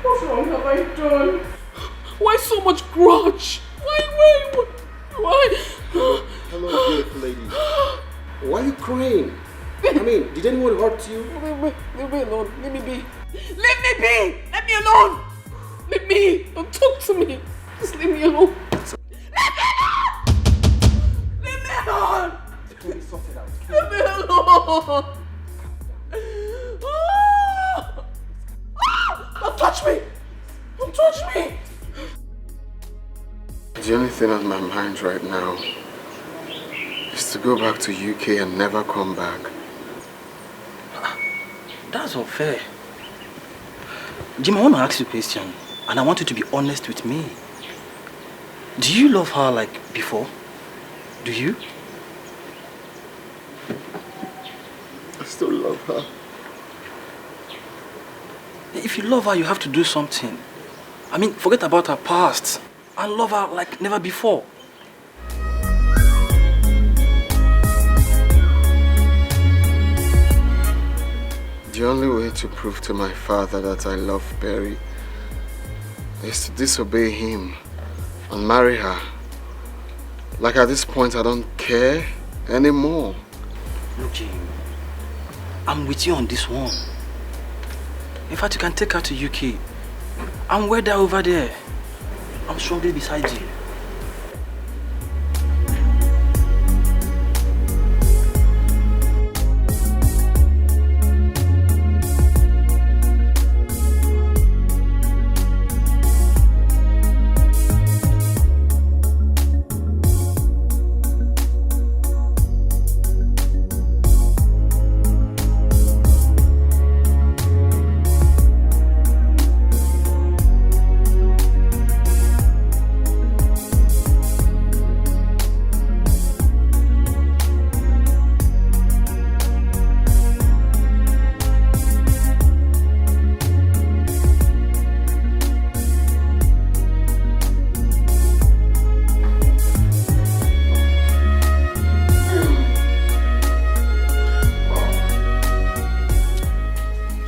What wrong have I done? Why so much grudge? Why? Hello, beautiful lady. Why are you crying? I mean, did anyone hurt you? Leave me alone. Leave me be. Leave me be! Let me alone! Leave me! Don't talk to me. Just leave me alone. Leave me alone! Let me sort it out. Leave me alone! Don't touch me! Don't touch me! The only thing on my mind right now is to go back to UK and never come back. That's unfair. Jim, I want to ask you a question, and I want you to be honest with me. Do you love her like before? Do you? I still love her. If you love her, you have to do something. I mean, forget about her past and love her like never before. The only way to prove to my father that I love Perry is to disobey him and marry her. Like at this point, I don't care anymore. Look, Jim, I'm with you on this one. In fact, you can take her to UK. I'm way there over there. I'm strongly beside you.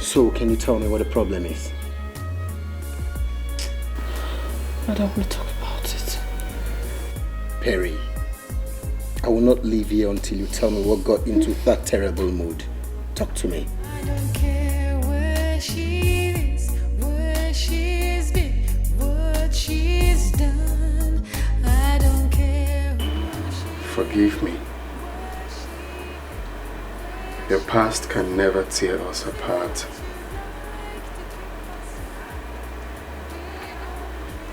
So, can you tell me what the problem is? I don't want to talk about it. Perry, I will not leave here until you tell me what got into that terrible mood. Talk to me. I don't care where she is, where she's been, what she's done. I don't care who she Forgive me. Your past can never tear us apart.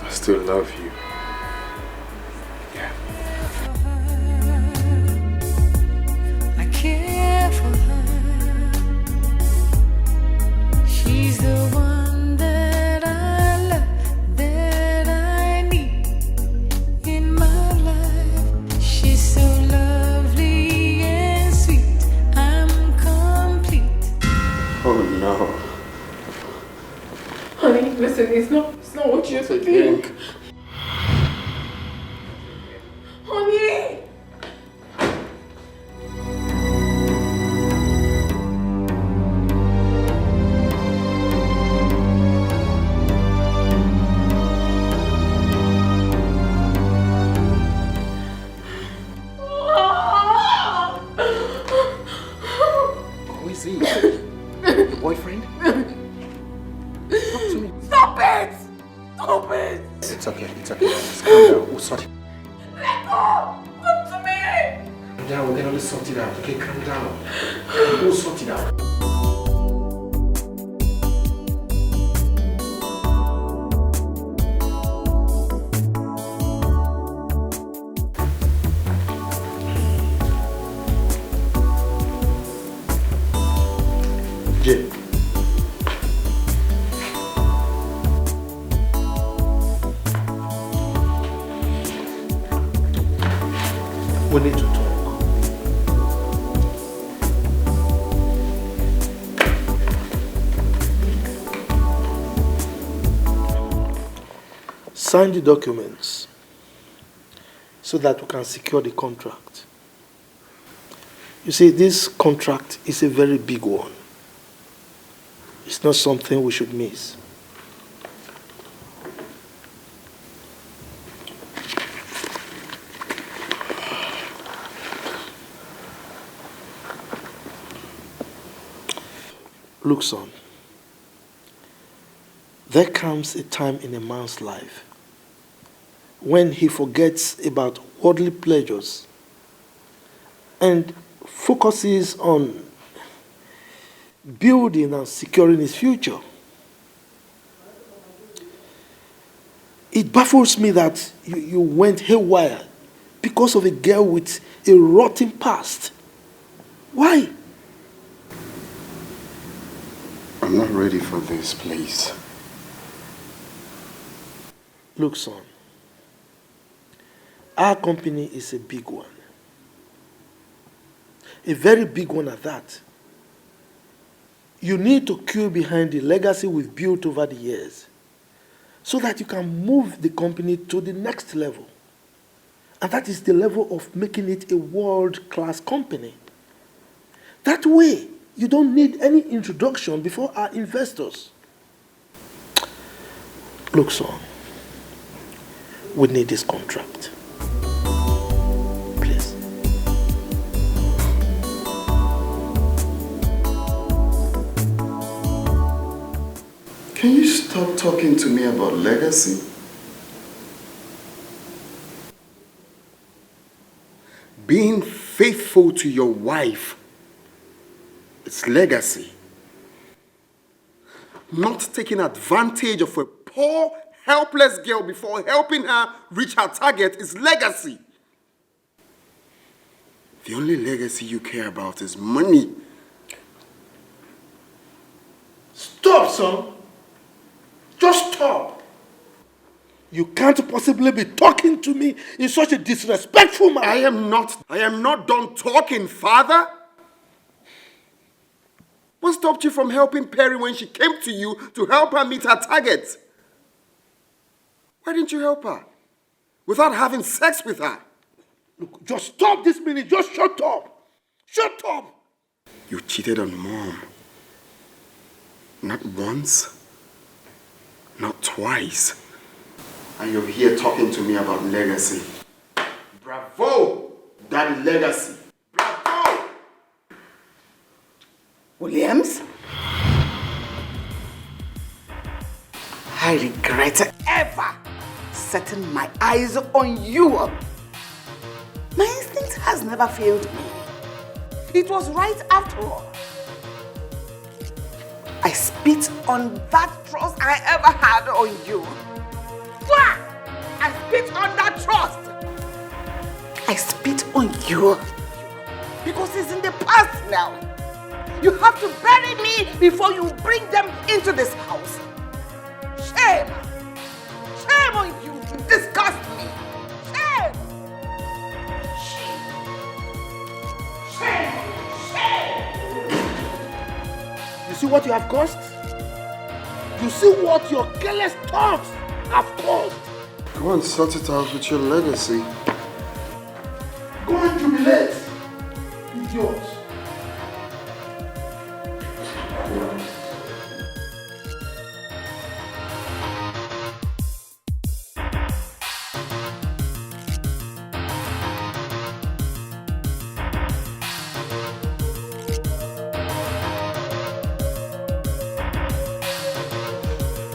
I still love you. Yeah. I care for her. She's the one that I love, that I need in my life. She's so lovely and sweet. I'm complete. Oh no. Honey, listen, it's not what you think. Honey! Who is he? Your boyfriend? Stop it! Stop it! It's okay. Just calm down. We'll sort it. Let go! Come to me! Calm down. We're gonna sort it out. Okay, calm down. We'll sort it out. Jay. We need to talk. Sign the documents so that we can secure the contract. You see, this contract is a very big one. It's not something we should miss. Look, son, there comes a time in a man's life when he forgets about worldly pleasures and focuses on building and securing his future. It baffles me that you went haywire because of a girl with a rotten past. Why? I'm not ready for this, please. Look, son, our company is a big one. A very big one at that. You need to queue behind the legacy we've built over the years so that you can move the company to the next level. And that is the level of making it a world-class company. That way, you don't need any introduction before our investors. Look, son, we need this contract. Please. Can you stop talking to me about legacy? Being faithful to your wife, it's legacy. Not taking advantage of a poor, helpless girl before helping her reach her target is legacy. The only legacy you care about is money. Stop, son. Just stop. You can't possibly be talking to me in such a disrespectful manner. I am not done talking, Father. What stopped you from helping Perry when she came to you to help her meet her target? Why didn't you help her? Without having sex with her? Look, just stop this minute. Just shut up. Shut up. You cheated on Mom. Not once, not twice. And you're here talking to me about legacy. Bravo, Daddy Legacy. Bravo! Williams? I regret ever setting my eyes on you. My instinct has never failed me. It was right after all. I spit on that trust I ever had on you. Wah! I spit on that trust. I spit on you because it's in the past now. You have to bury me before you bring them into this house. Shame! Shame on you! You disgust me! Shame! Shame! Shame! You see what you have caused? You see what your careless thoughts have caused? Go and sort it out with your legacy. Go and jubilate, idiots.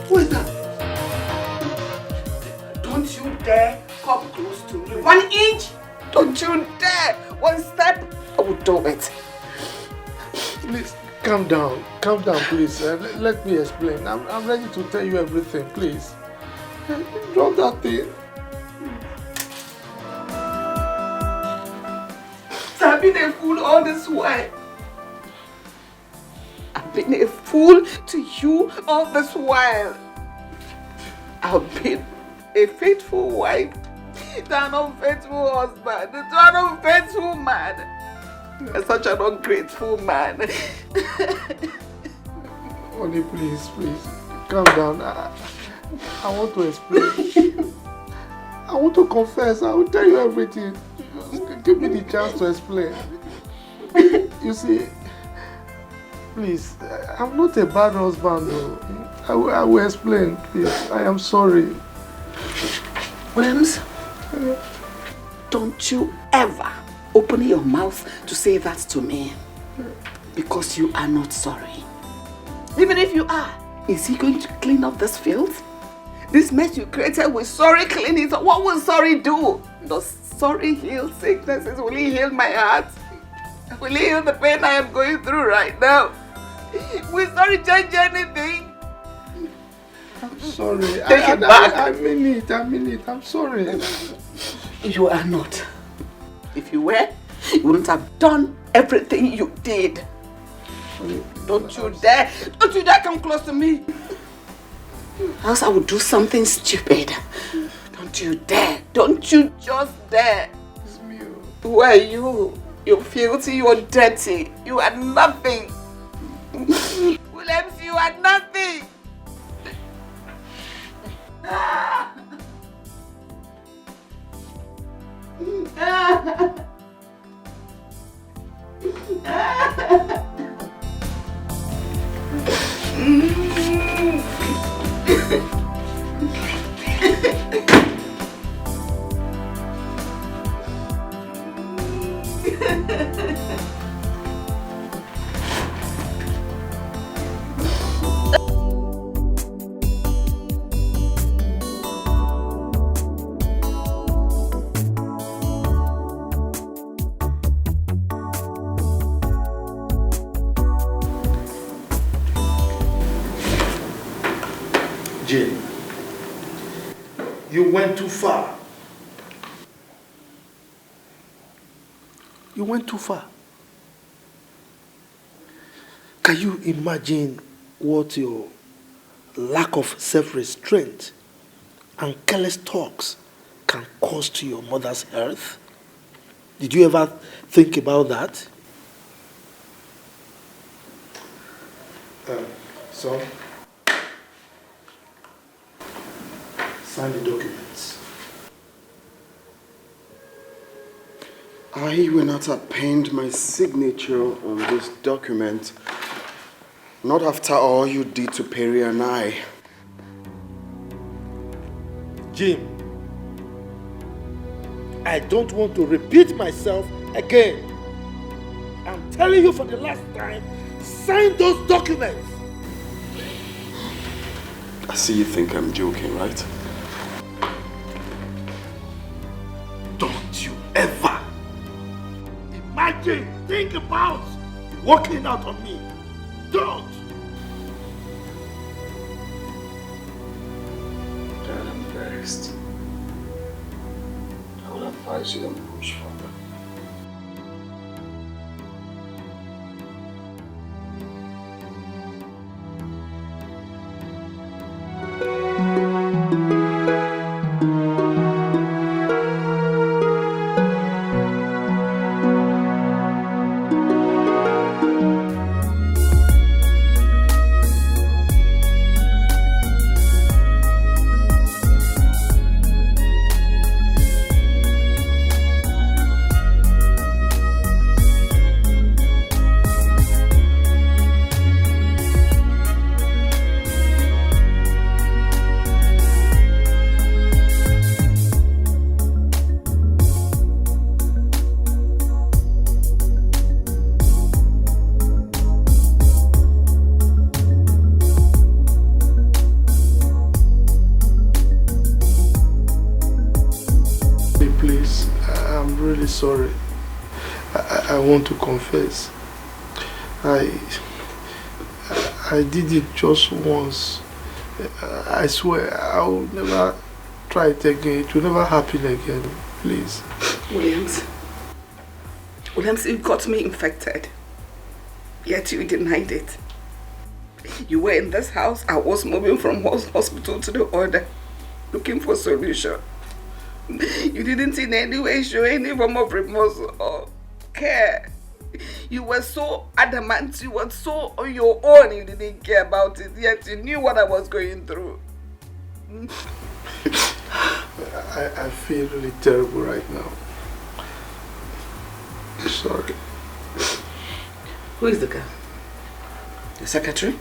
Who is that? Don't you dare come close to me. 1 inch. Don't you dare. 1 step. I will do it. Please, calm down. Calm down, please. Let me explain. I'm ready to tell you everything, please. Drop that thing. I've been a fool all this while. I've been a fool to you all this while. I've been a faithful wife to an unfaithful husband, to an unfaithful man. You're such an ungrateful man. Honey, please, calm down. I want to explain. I want to confess. I will tell you everything. Just give me the chance to explain. You see, please, I'm not a bad husband though. I will explain, please. I am sorry. Williams, don't you ever open your mouth to say that to me. Because you are not sorry. Even if you are, is he going to clean up this filth? This mess you created with sorry cleaning, what will sorry do? Does sorry heal sicknesses? Will he heal my heart? Will he heal the pain I am going through right now? Will sorry change anything? I'm sorry. Take it back. I mean it. I'm sorry. You are not. If you were, you wouldn't have done everything you did. Don't you dare come close to me. Else I would do something stupid. Don't you dare. Don't you just dare. Who are you? You're filthy, you're dirty. You are nothing. Williams, you are nothing. Jane, you went too far. You went too far. Can you imagine what your lack of self-restraint and careless talks can cause to your mother's health? Did you ever think about that? Son, sign the documents. I will not append my signature on this document, not after all you did to Perry and I. Jim, I don't want to repeat myself again. I'm telling you for the last time, sign those documents. I see you think I'm joking, right? Don't you ever imagine, think about walking out on me. Don't. Dad, I'm vexed. I will advise you don't push further. sorry. I want to confess. I did it just once. I swear I will never try it again. It will never happen again. Please. Williams, you got me infected. Yet you denied it. You were in this house. I was moving from hospital to the other, looking for a solution. You didn't in any way show any form of remorse or care. You were so adamant, you were so on your own, you didn't care about it, yet you knew what I was going through. I feel really terrible right now. Sorry. Who is the girl? The secretary?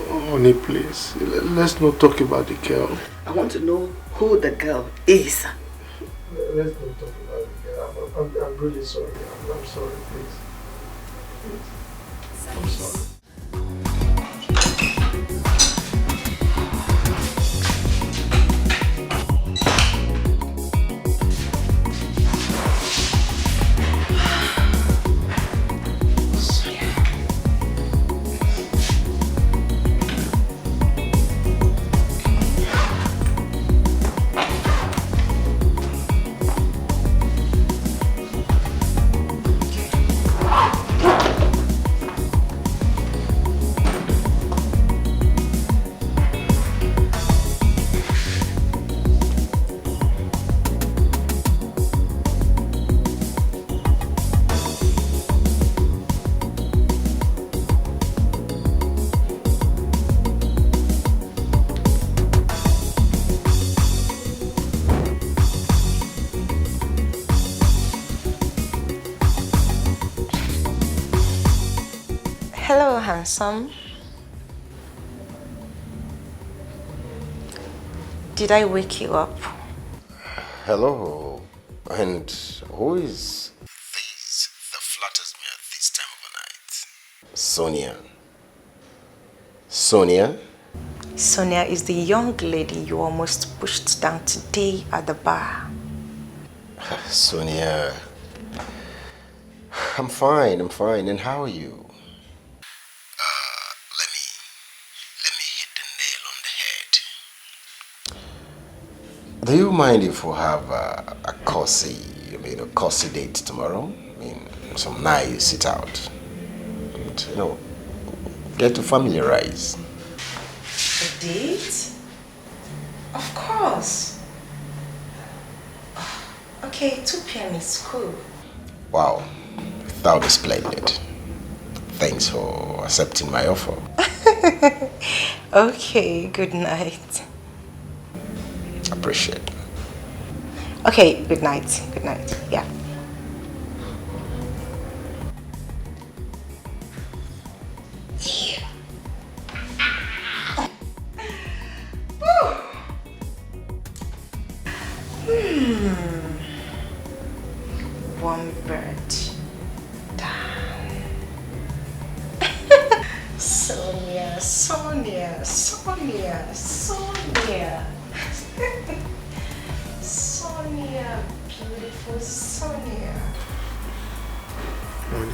Honey, please. Let's not talk about the girl. I want to know who the girl is. Let's not talk about the girl. I'm really sorry. I'm sorry, please. I'm sorry. Hello, handsome. Did I wake you up? Hello. And who is this that flatters me at this time of the night? Sonia. Sonia? Sonia is the young lady you almost pushed down today at the bar. Sonia. I'm fine. And how are you? Let me hit the nail on the head. Do you mind if we have a cozy date tomorrow? Some nice sit out. And, get to familiarize. A date? Of course. Okay, 2 p.m. is cool. Wow, that would be splendid. Thanks for accepting my offer. Okay, good night. Appreciate it. Okay, good night. Good night. Yeah. One bird down. Sonia. Sonia, beautiful Sonia. Honey,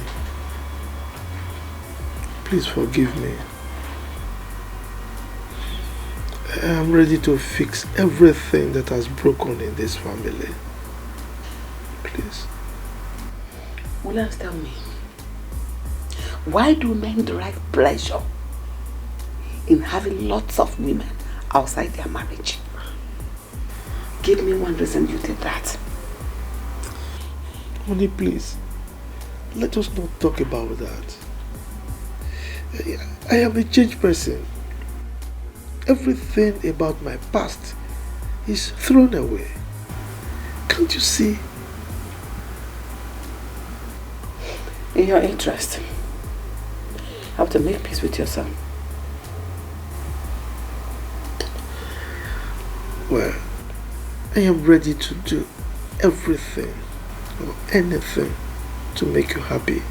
please forgive me. I am ready to fix everything that has broken in this family. Please. Williams, tell me, why do men derive pleasure in having lots of women outside their marriage? Give me one reason you did that. Honey, please. Let us not talk about that. I am a changed person. Everything about my past is thrown away. Can't you see? In your interest, you have to make peace with your son. Well, I am ready to do everything or anything to make you happy.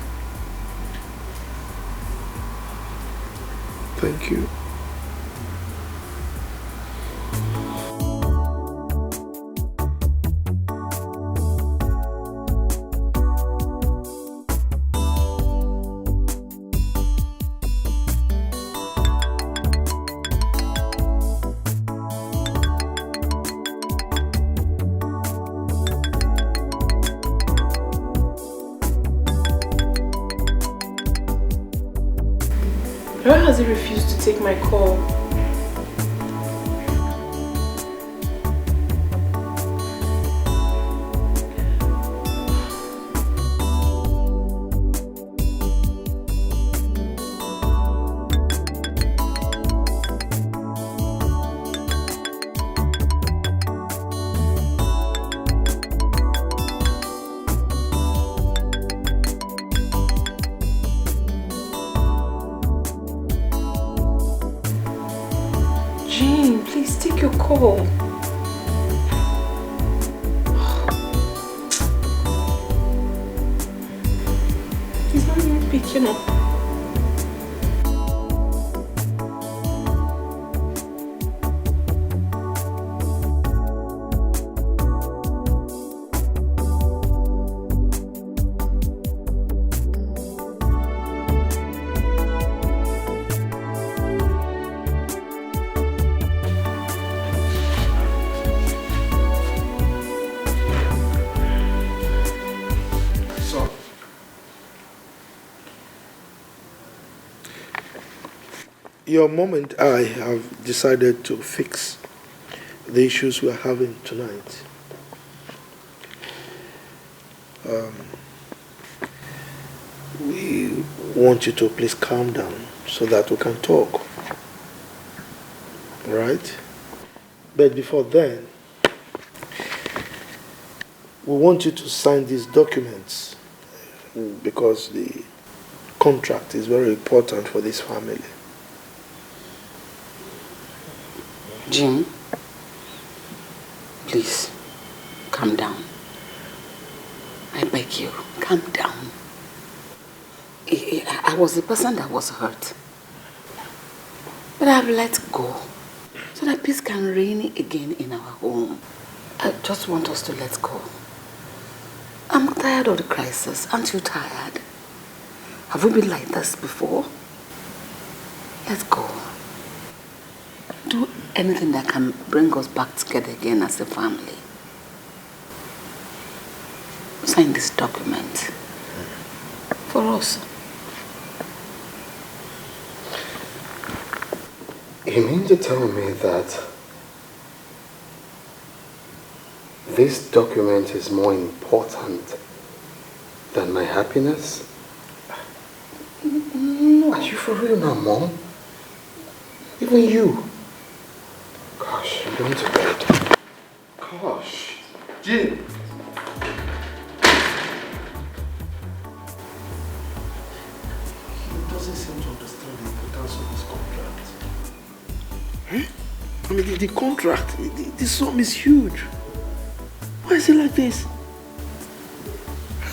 Thank you. has he refused to take my call? Jane, please take your call. He's not even picking up. Your mom and I have decided to fix the issues we are having tonight. We want you to please calm down so that we can talk. Right? But before then, we want you to sign these documents because the contract is very important for this family. Jim, please, calm down. I beg you, calm down. I was the person that was hurt. But I've let go so that peace can reign again in our home. I just want us to let go. I'm tired of the crisis. Aren't you tired? Have we been like this before? Let's go. Do anything that can bring us back together again as a family. Sign this document for us. You mean to tell me that this document is more important than my happiness? Are you for real now, Mom? Even you? Gosh, I'm going to bed. Gosh. Jim! He doesn't seem to understand the importance of this contract. I mean, the contract, the sum is huge. Why is it like this?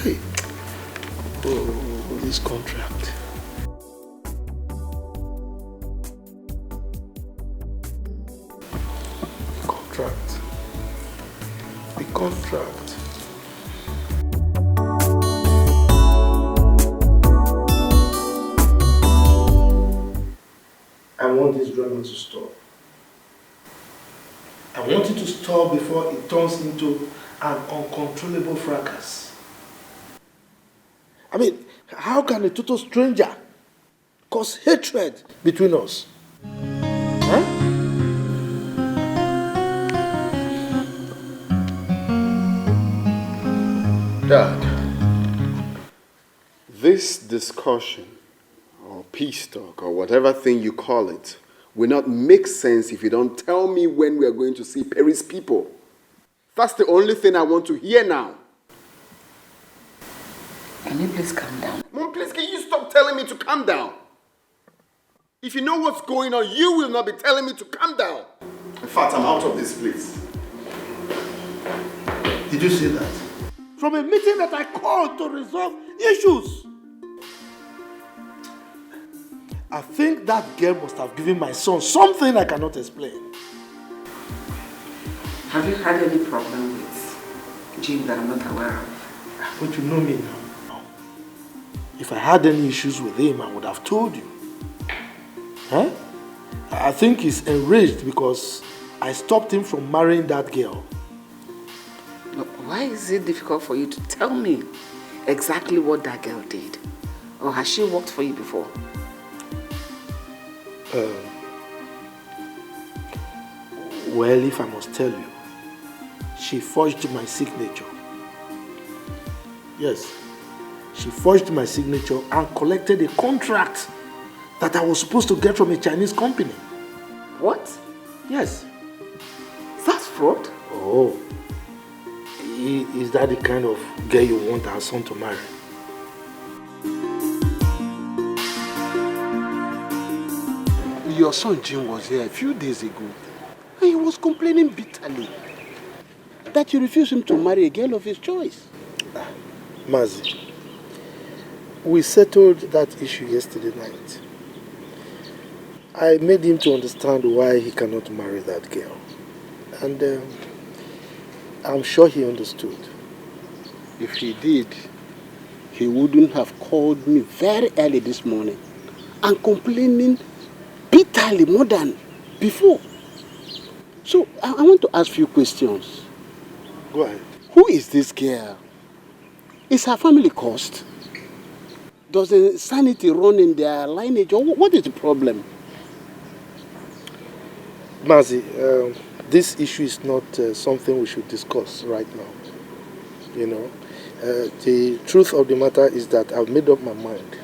Hey. Oh, this contract. The contract. I want this drama to stop. I want it to stop before it turns into an uncontrollable fracas. I mean, how can a total stranger cause hatred between us? Huh? Dad, this discussion or peace talk or whatever thing you call it will not make sense if you don't tell me when we are going to see Perry's people. That's the only thing I want to hear now. Can you please calm down? Mom, please, can you stop telling me to calm down? If you know what's going on, you will not be telling me to calm down. In fact, I'm out of this place. Did you see that? From a meeting that I called to resolve issues. I think that girl must have given my son something I cannot explain. Have you had any problem with Jim that I'm not aware of? But you know me now. If I had any issues with him, I would have told you. Huh? I think he's enraged because I stopped him from marrying that girl. Why is it difficult for you to tell me exactly what that girl did? Or has she worked for you before? Well, if I must tell you, she forged my signature. Yes, she forged my signature and collected a contract that I was supposed to get from a Chinese company. What? Yes. That's fraud? Oh, is that the kind of girl you want our son to marry? Your son Jim was here a few days ago, and he was complaining bitterly that you refused him to marry a girl of his choice. Mazi, we settled that issue yesterday night. I made him to understand why he cannot marry that girl. And I'm sure he understood. If he did, he wouldn't have called me very early this morning and complaining bitterly more than before. So I want to ask you questions. Go ahead. Who is this girl? Is her family cursed? Does the sanity run in their lineage, or what is the problem? Mazi, this issue is not something we should discuss right now. You know, the truth of the matter is that I've made up my mind.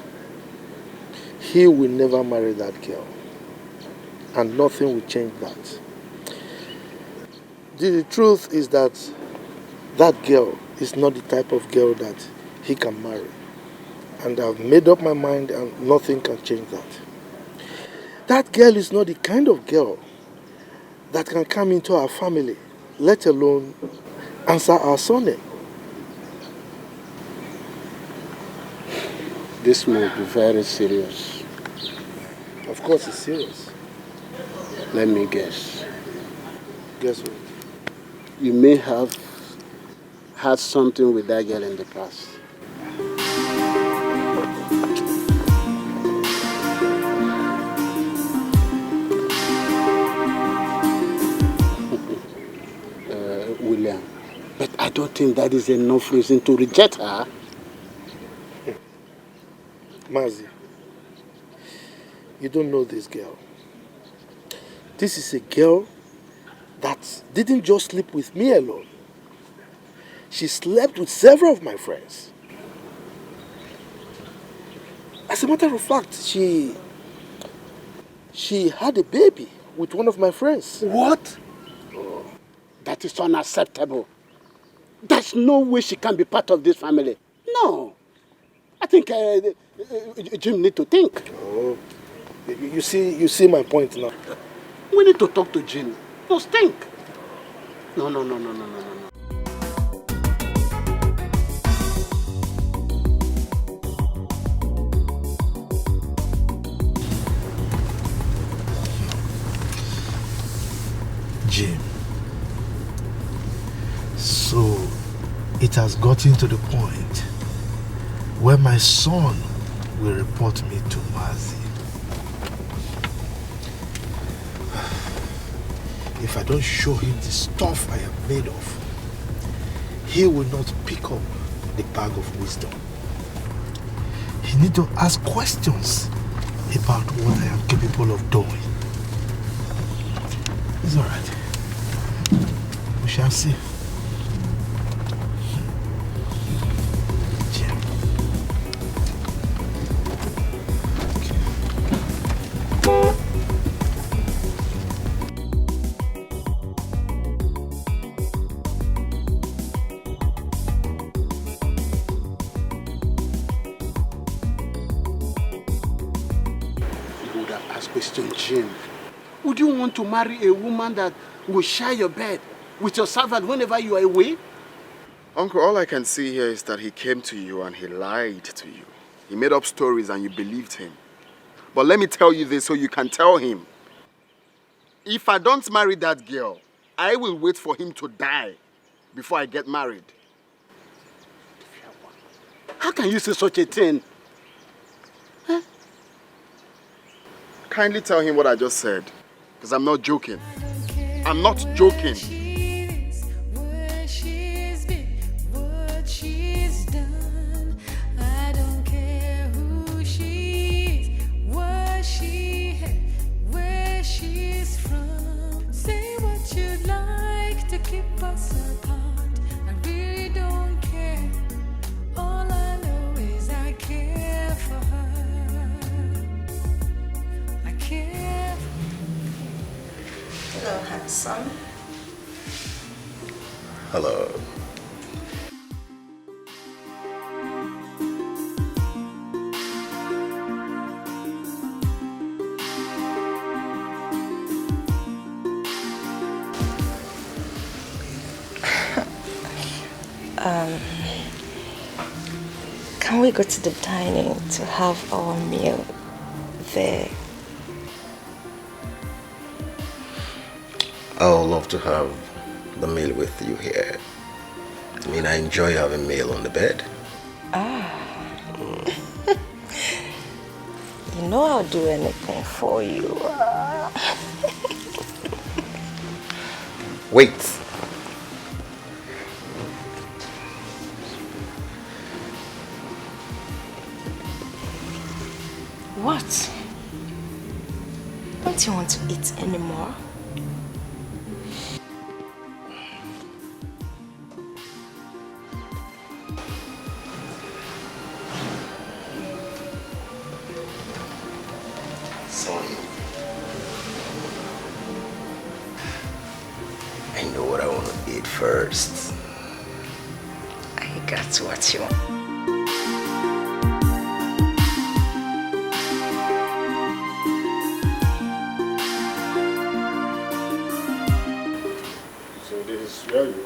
He will never marry that girl, and nothing will change that. The truth is that that girl is not the type of girl that he can marry. And I've made up my mind, and nothing can change that. That girl is not the kind of girl that can come into our family, let alone answer our surname. This must be very serious. Of course it's serious. Let me guess. Guess what? You may have had something with that girl in the past. William, but I don't think that is enough reason to reject her. Mazi, you don't know this girl. This is a girl that didn't just sleep with me alone. She slept with several of my friends. As a matter of fact, she had a baby with one of my friends. What? That is unacceptable. There's no way she can be part of this family. No. I think Jim need to think. Oh, you see my point now. We need to talk to Jim. Just think. No. Jim. So it has gotten to the point where my son will report me to Mazi. If I don't show him the stuff I am made of, he will not pick up the bag of wisdom. He needs to ask questions about what I am capable of doing. It's all right. We shall see. Jim. You would have asked question, Jim. Would you want to marry a woman that will share your bed with your servant whenever you are away? Uncle, all I can see here is that he came to you and he lied to you. He made up stories and you believed him. But let me tell you this so you can tell him. If I don't marry that girl, I will wait for him to die before I get married. How can you say such a thing? Huh? Kindly tell him what I just said, because I'm not joking. I'm not joking. keep us apart. I really don't care. All I know is I care for her. I care. Hello, handsome. Hello. Can we go to the dining to have our meal there? I would love to have the meal with you here. I mean, I enjoy having meal on the bed. You know I'll do anything for you. Wait. What? Don't you want to eat anymore? Son, I know what I want to eat first. I got what you want. Where you are.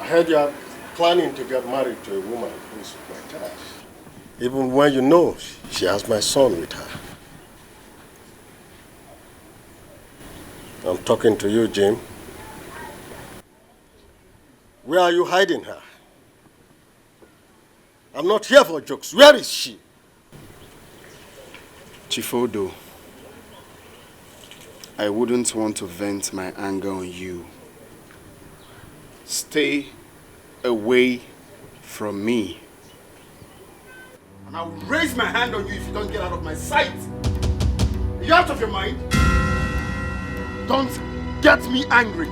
I heard you are planning to get married to a woman who is my type. Even when you know she has my son with her. I'm talking to you, Jim. Where are you hiding her? I'm not here for jokes. Where is she? Chief Odo, I wouldn't want to vent my anger on you. Stay away from me. And I will raise my hand on you if you don't get out of my sight. Are you out of your mind? Don't get me angry.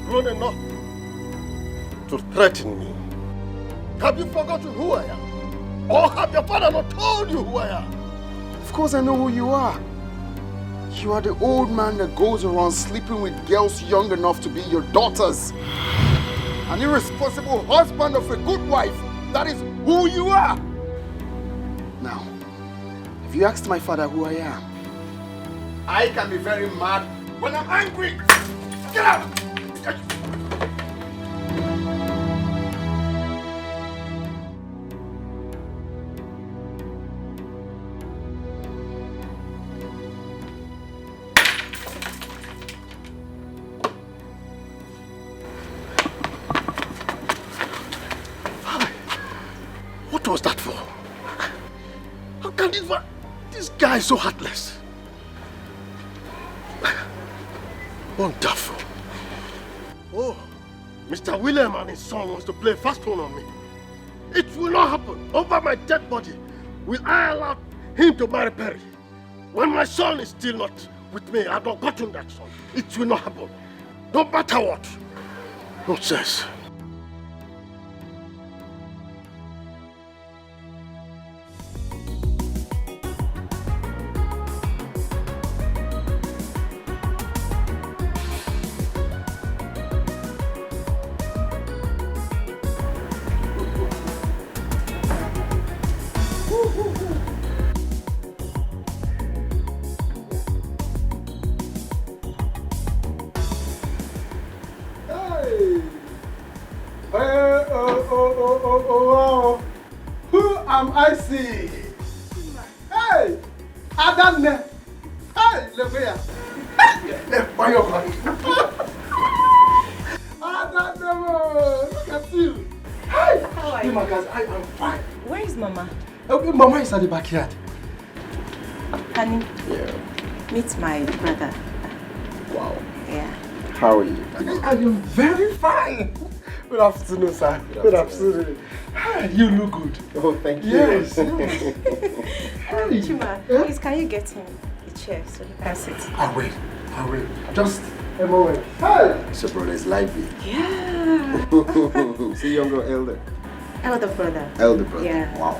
Grown enough to threaten me. Have you forgotten who I am? Or have your father not told you who I am? Of course I know who you are. You are the old man that goes around sleeping with girls young enough to be your daughters. An irresponsible husband of a good wife. That is who you are. Now, have you asked my father who I am? I can be very mad when I'm angry. Get out! What was that for? How can this guy is so heartless? Wonderful. Oh, Mr. William and his son wants to play fast one on me. It will not happen. Over my dead body, will I allow him to marry Perry? When my son is still not with me, I've not gotten that son. It will not happen. No matter what. Nonsense. Wow. Who am I seeing? Hey, Adamne. Hey, look here. Why are you crying? Adamne, look at you. Hey, how are you? Guys, I am fine. Where is Mama? Okay, Mama is at the backyard. Honey, Yeah. meet my brother. Wow. Yeah. How are you? I am very fine. Good afternoon, sir. Good afternoon. Hi, you look good. Oh, thank you. Yes. Chima, please, can you get him a chair so you can sit. I will. Just a moment. Hey! So brother is lively. Yeah. See younger or elder? Elder brother. Elder brother. Yeah. Wow.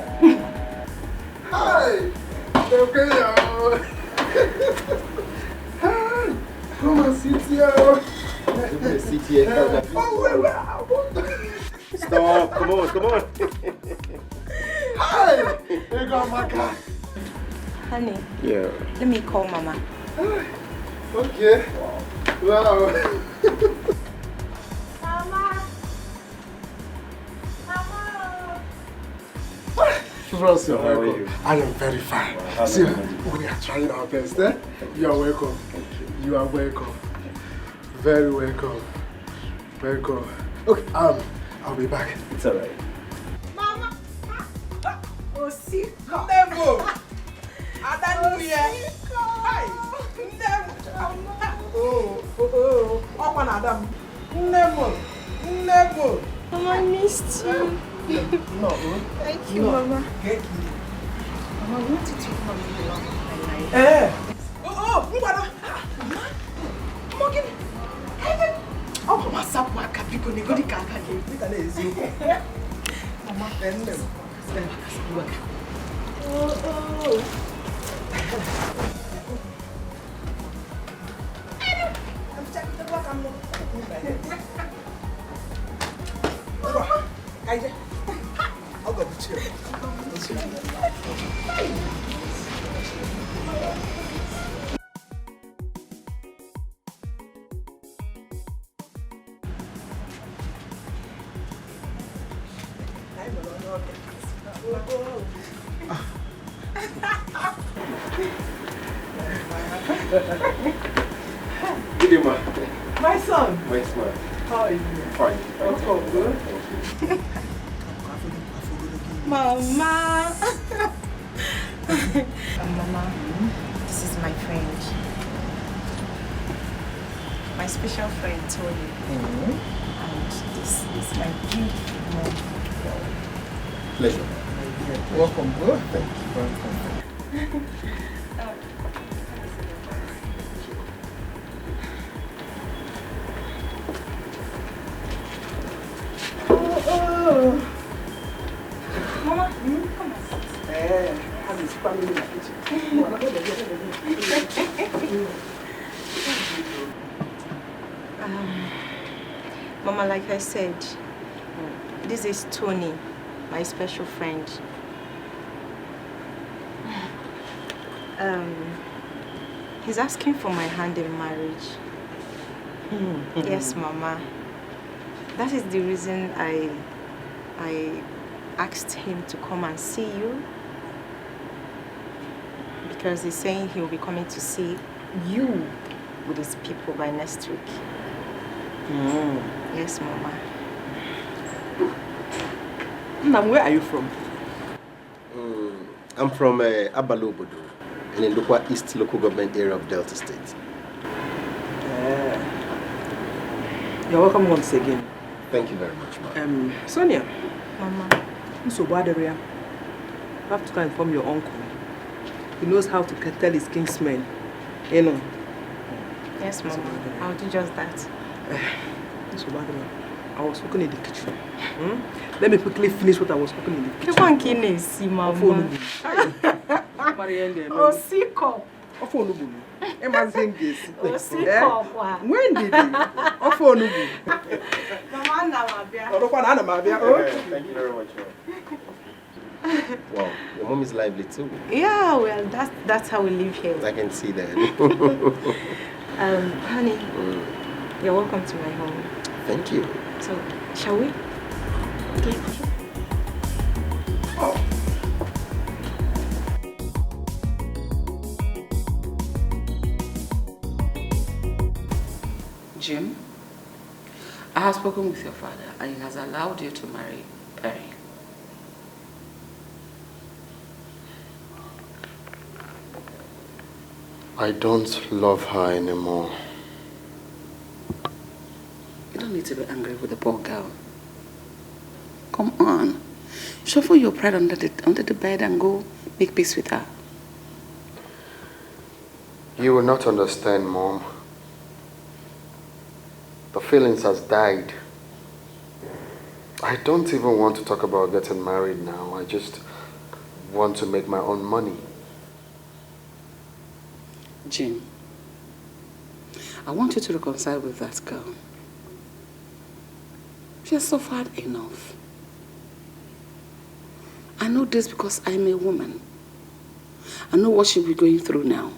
Hi! Okay, Hi! Come and sit here. Sit here, elder. Stop, come on. Hi! Here go Maka. Honey, Yeah. let me call Mama. Okay. Wow. Russell, How are welcome. you? I am very fine. See, we are trying our best, eh? You are welcome. You are welcome. Very welcome. Welcome. Okay, I'll be back. It's alright. Mama! Oh, see? Ndemo! Adanuye! Hi! Ndemo! Oh, Open Adam. Ndemo! Mama, I missed you. No. Thank you, Mama. Mama, I wanted to come and belong in my life. Ngwana! Mogin! Oh, Mama, sapwa kapiko negodi kaka ke. Mama, Ndemo. I'll go with you. Good day, ma. My son, My smile. how are you? Fine. Oh, good. Mama. Mama, this is my friend. My special friend, Tony. And this is my beautiful mom. Pleasure. Welcome, bro. Thank you. Mama, come on. Have his family in the kitchen. Mama, like I said, this is Tony, my special friend. He's asking for my hand in marriage. Yes, Mama. That is the reason I asked him to come and see you. Because he's saying he'll be coming to see you with his people by next week. Yes, Mama. Now, where are you from? I'm from Abalobodo, in the Lukwa East local government area of Delta State. You're welcome once again. Thank you very much, ma'am. Sonia. Mama. So bad area. You have to go and inform your uncle. He knows how to tell his kingsmen. You know. Yes, Mama. I'll do just that. So bad area. I was cooking in the kitchen. Let me quickly finish what I was cooking in the kitchen. You want to Mama? Oh, sick up. When did he? Thank you very much, wow, your mom is lively too. Yeah, well, that's how we live here. I can see that. Honey, you're welcome to my home. Thank you. So, shall we? Okay. Jim, I have spoken with your father and he has allowed you to marry Perry. I don't love her anymore. You don't need to be angry with the poor girl. Come on. Shuffle your pride under the bed and go make peace with her. You will not understand, Mom. The feelings has died. I don't even want to talk about getting married now. I just want to make my own money. Jim, I want you to reconcile with that girl. She has suffered enough. I know this because I'm a woman. I know what she'll be going through now.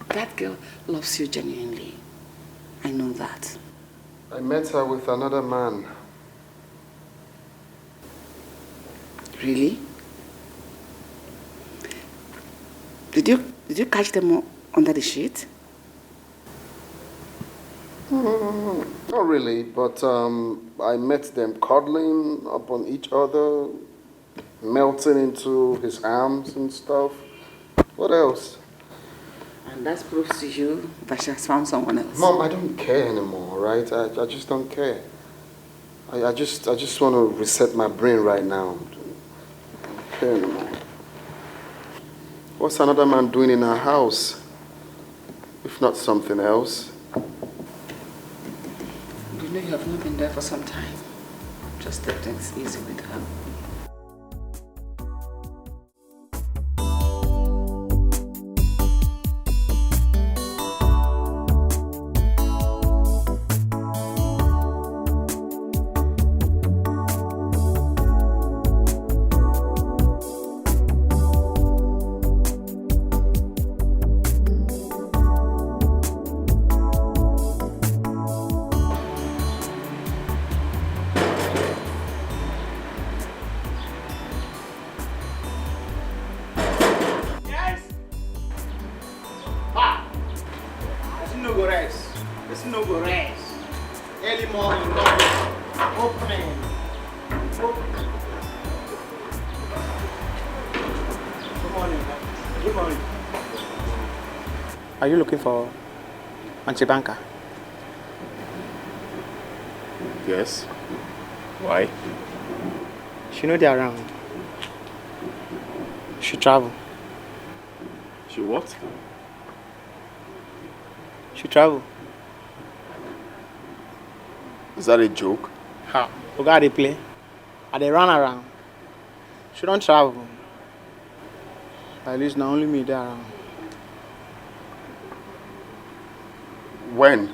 That girl loves you genuinely. I know that. I met her with another man. Really? Did you catch them under the sheet? Not really, but I met them cuddling upon each other, melting into his arms and stuff. What else? And that proves to you that she has found someone else. Mom, I don't care anymore, right? I just don't care. I just want to reset my brain right now. I don't care anymore. What's another man doing in our house? If not something else. You know you have not been there for some time. Just take things easy with her. Are you looking for Auntie Banker? Yes. Why? She know they're around. She travel. She what? She travel. Is that a joke? How? You got to play. And they run around. She don't travel. At least not only me there around. When?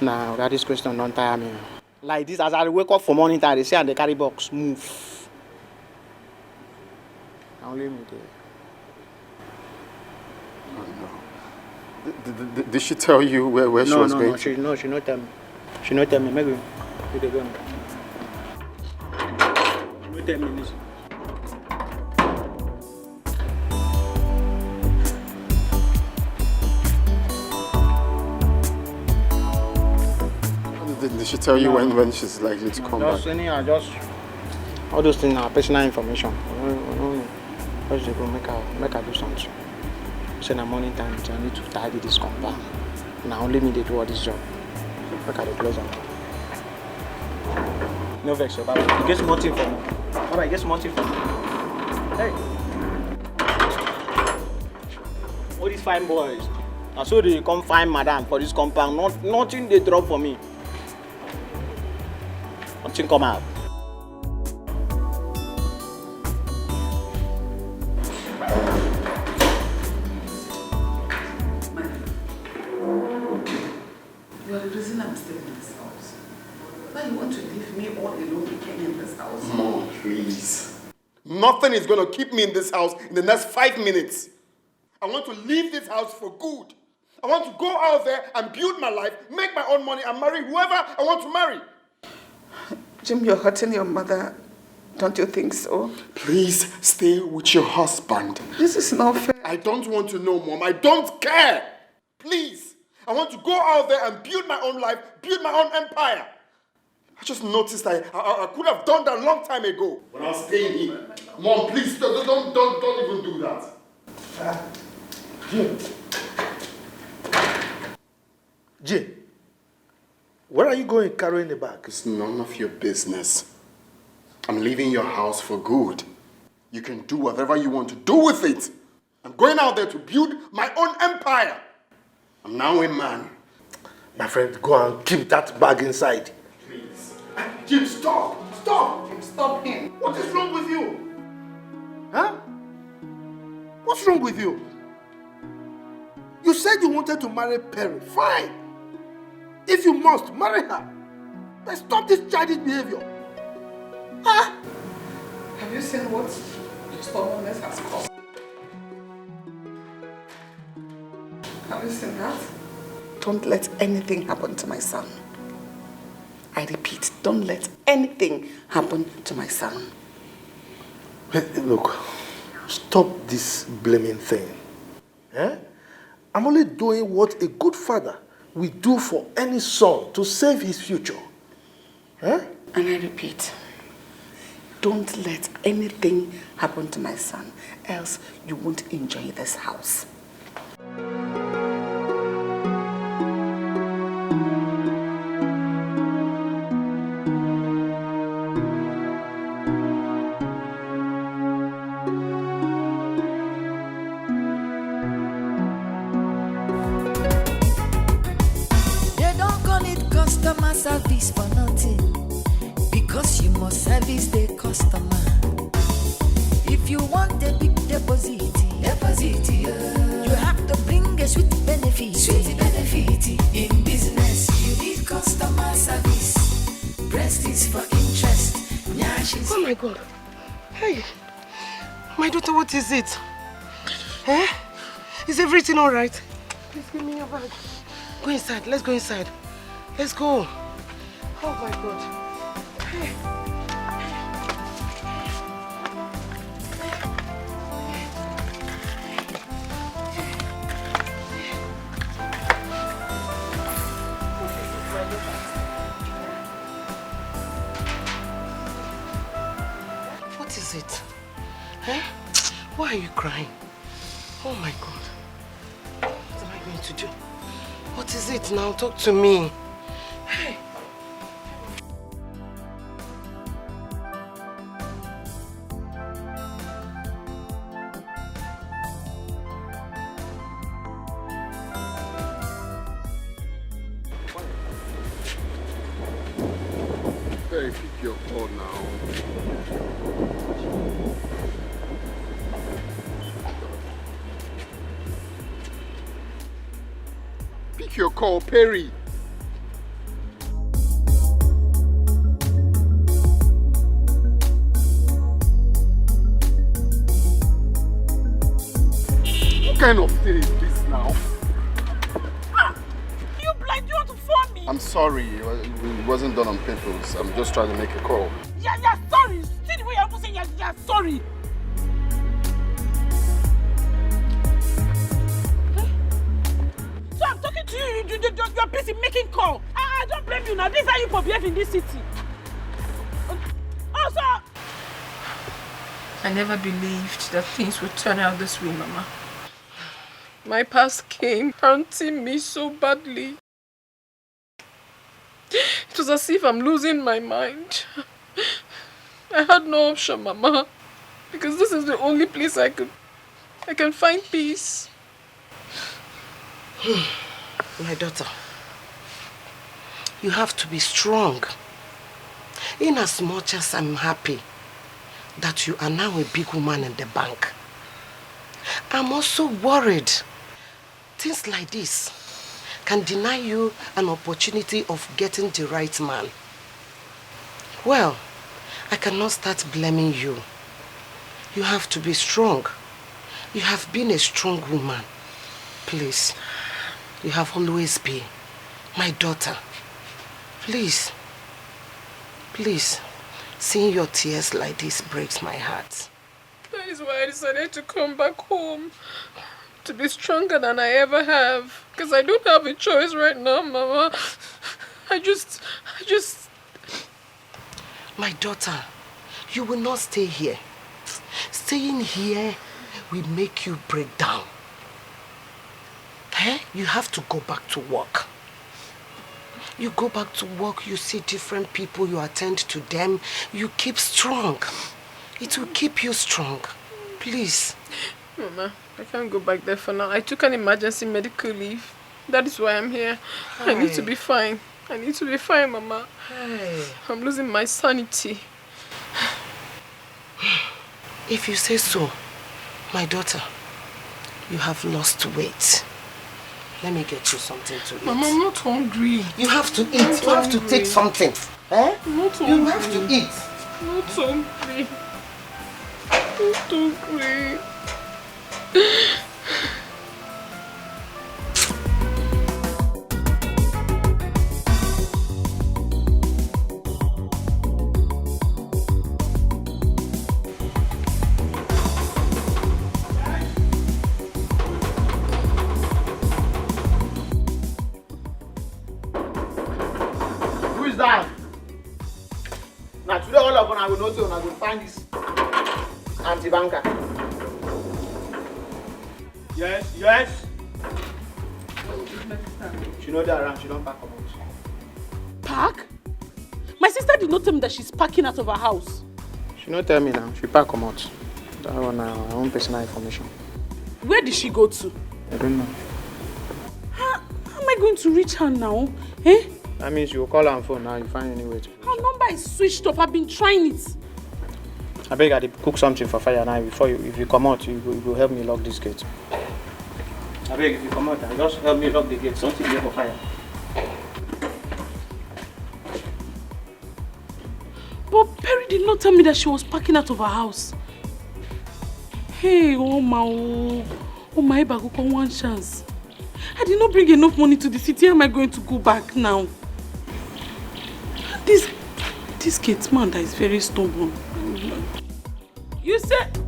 Nah, that this question don't tire me. Like this, as I wake up for morning time, they say and they carry box, move. Now only me there. Did she tell you where she was going? No, she not tell me. She not tell me. Maybe they go. She not tell me this. Did she tell you when she's likely to come back? Just all those things are personal information. Just go make her do something. Say na morning time, I need to tidy this compound. Now only me they do all this job. Make her close up. No vex, Baba. You get small thing for me. Baba, you get small thing for me. Hey. All these fine boys. I saw they come find madam for this compound. Nothing they drop for me. Nothing come out. You are the reason I'm staying in this house. Why you want to leave me all alone again in this house? Mom, please. Nothing is going to keep me in this house in the next 5 minutes. I want to leave this house for good. I want to go out there and build my life, make my own money, and marry whoever I want to marry. Jim, you're hurting your mother. Don't you think so? Please stay with your husband. This is not fair. I don't want to know, Mom. I don't care. Please. I want to go out there and build my own life, build my own empire. I just noticed I could have done that a long time ago when I was staying here. Mom, please, don't even do that. Jay, where are you going carrying the bag? It's none of your business. I'm leaving your house for good. You can do whatever you want to do with it. I'm going out there to build my own empire. I'm now a man. My friend, go and keep that bag inside. Please. Jim, stop! Stop! Stop him. What is wrong with you? Huh? What's wrong with you? You said you wanted to marry Perry. Fine. If you must, marry her. But stop this childish behavior. Huh? Have you seen what your stubbornness has caused? Have you seen that? Don't let anything happen to my son. I repeat, don't let anything happen to my son. Hey, look, stop this blaming thing. Eh? I'm only doing what a good father will do for any son to save his future. Eh? And I repeat, don't let anything happen to my son, else you won't enjoy this house. Service for nothing, because you must service the customer. If you want a big deposit, you have to bring a sweet benefit. In business, you need customer service. Breast is for interest. Oh my God. Hey, my daughter, what is it? Eh? Is everything all right? Please give me your bag. Go inside. Let's go inside. Let's go. Oh my God. Hey. What is it? Eh? Why are you crying? Oh my God. What am I going to do? What is it now? Talk to me. Hey. Hey, pick your call now. Pick your call, Perry. What kind of thing is this now? You blind, you want to phone me? I'm sorry, it wasn't done on purpose. I'm just trying to make a call. Yeah, sorry. See the way you're saying you're sorry. So I'm talking to you, you're busy making call. I don't blame you now. This is how you behave in this city. Also, I never believed that things would turn out this way, Mama. My past came haunting me so badly. It was as if I'm losing my mind. I had no option, Mama, because this is the only place I can find peace. My daughter, you have to be strong. In as much as I'm happy that you are now a big woman in the bank, I'm also worried. Things like this can deny you an opportunity of getting the right man. Well, I cannot start blaming you. You have to be strong. You have been a strong woman. Please, you have always been. My daughter, please, seeing your tears like this breaks my heart. That is why I decided to come back home. To be stronger than I ever have. Because I don't have a choice right now, Mama. I just... My daughter, you will not stay here. Staying here will make you break down. Eh? You have to go back to work. You go back to work, you see different people, you attend to them, you keep strong. It will keep you strong. Please. Mama, I can't go back there for now. I took an emergency medical leave. That is why I'm here. I need to be fine. I need to be fine, Mama. I'm losing my sanity. If you say so, my daughter, you have lost weight. Let me get you something to eat. Mama, I'm not hungry. You have to eat. You have to take something. Eh? I'm not hungry. You have to eat. I'm not hungry. I'm not hungry. Who is that? Now today all of us will know so I will find this anti-banker. Yes, yes. She know that around, she don't pack come out. Pack? My sister did not tell me that she's packing out of her house. She not tell me now, she pack come out. That one her own personal information. Where did she go to? I don't know. How am I going to reach her now? Eh? That means you will call her on phone now, you find any way to. Her number is switched off. I've been trying it. I beg I cook something for fire now before you, if you come out, you go help me lock this gate. I beg if you come out, just help me lock the gate, something there for fire. But Perry did not tell me that she was packing out of her house. Hey, oh my Baguko, one chance. I did not bring enough money to the city. How am I going to go back now? This gate man that is very stubborn. You said...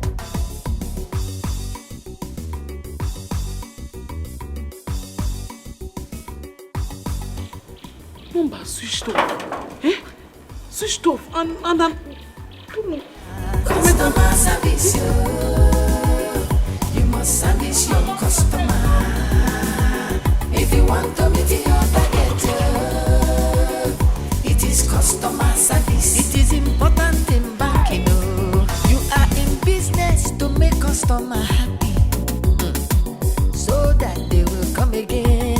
Number switched off. Eh? Switched off and I don't know. Customer service, you must service your customer. If you want to meet your target, it is customer service. It is important in banking. You are in business to make customer happy, so that they will come again.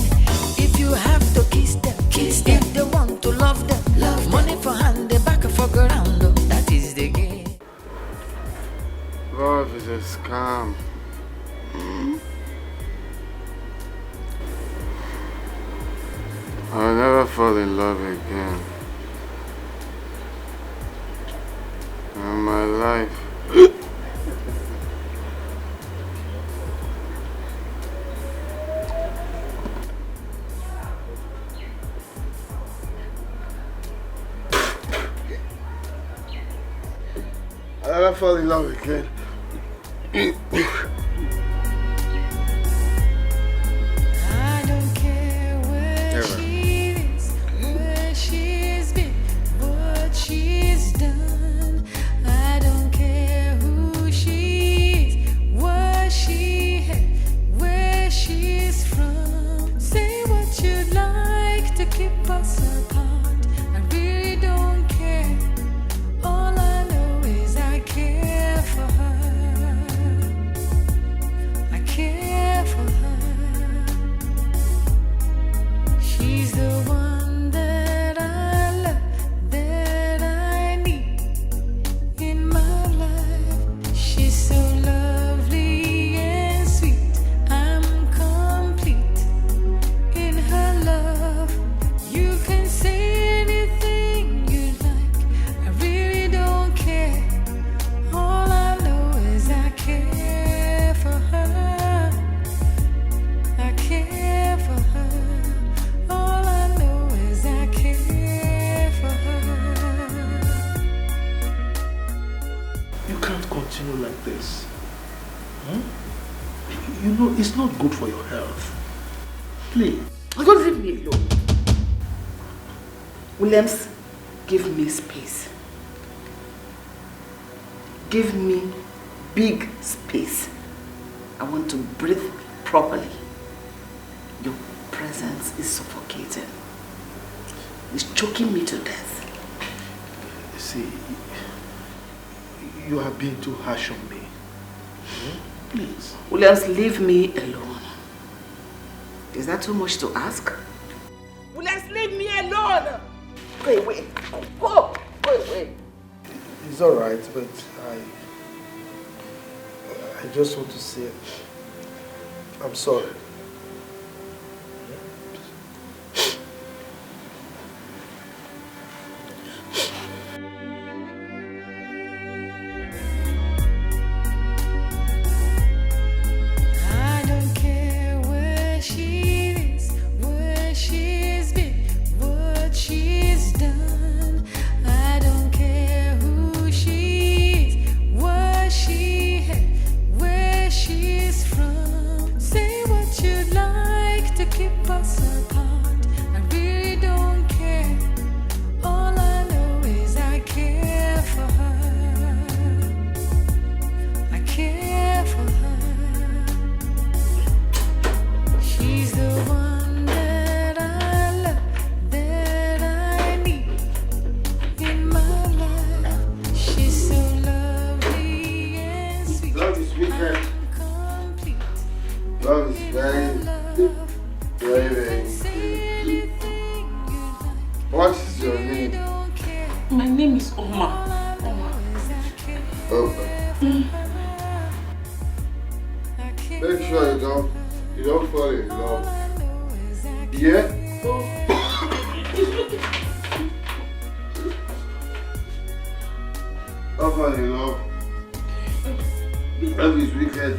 If you have to kiss them. If they want to love them, money for hand, they back for ground. That is the game. Love is a scam. I'll never fall in love again. In my life. I'll never fall in love again. I don't care where she is, where she's been, what she's done. I don't care who she is, what she had, where she's from. Say what you'd like to keep us apart. I really don't care. All I know is I care for her. I care for her. She's the one that I love, that I need in my life. She's so lovely and sweet. I'm complete in her love. You can say anything you like. I really don't care. All I know is I care for her. I care for her. All I know is I care for her. You can't continue like this. You know, it's not good for your health. Please. Don't leave me alone. Williams, give me space. Give me big space. I want to breathe properly. Your presence is suffocating. It's choking me to death. See, you have been too harsh on me. Please. Williams, leave me alone. Is that too much to ask? Williams, leave me alone! Go away. Go away. It's alright, but I just want to say I'm sorry. I don't care where she is, where she's been, what she's done. I don't care who she is, what she had, where she's from. Say what you'd like to keep us apart. I really don't care. All I know is I care for her. I care for her. She's the one that I love, that I need in my life. She's so lovely and sweet. Love is wicked. Complete. Love is very, very good. What is your name? My name is Oma. Okay. Make sure you don't fall in love. Yeah? Don't fall in love. Love is wicked.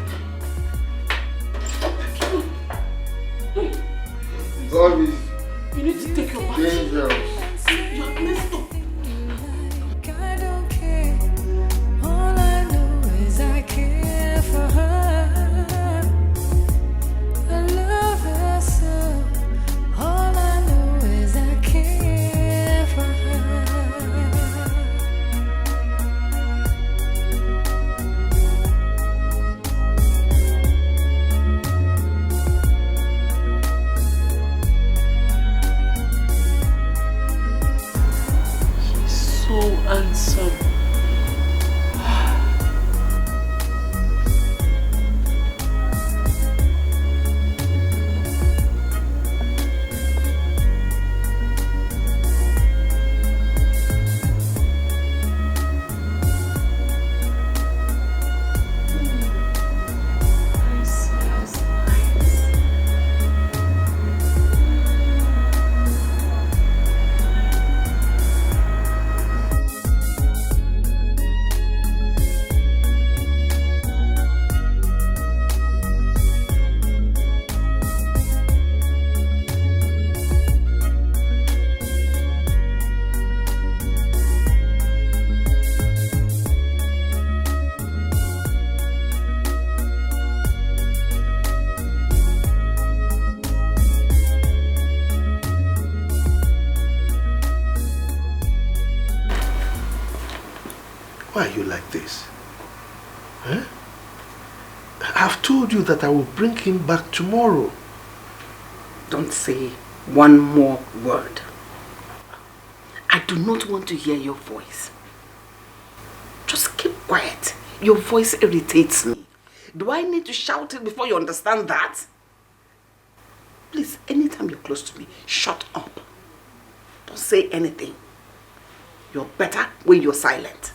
Love is You need to take your bath. dangerous. You are messed up. I don't care. All I know is I care for her. I love her so. All I know is I care for her. So handsome. Why are you like this? Huh? I've told you that I will bring him back tomorrow. Don't say one more word. I do not want to hear your voice. Just keep quiet. Your voice irritates me. Do I need to shout it before you understand that? Please, anytime you're close to me, shut up. Don't say anything. You're better when you're silent.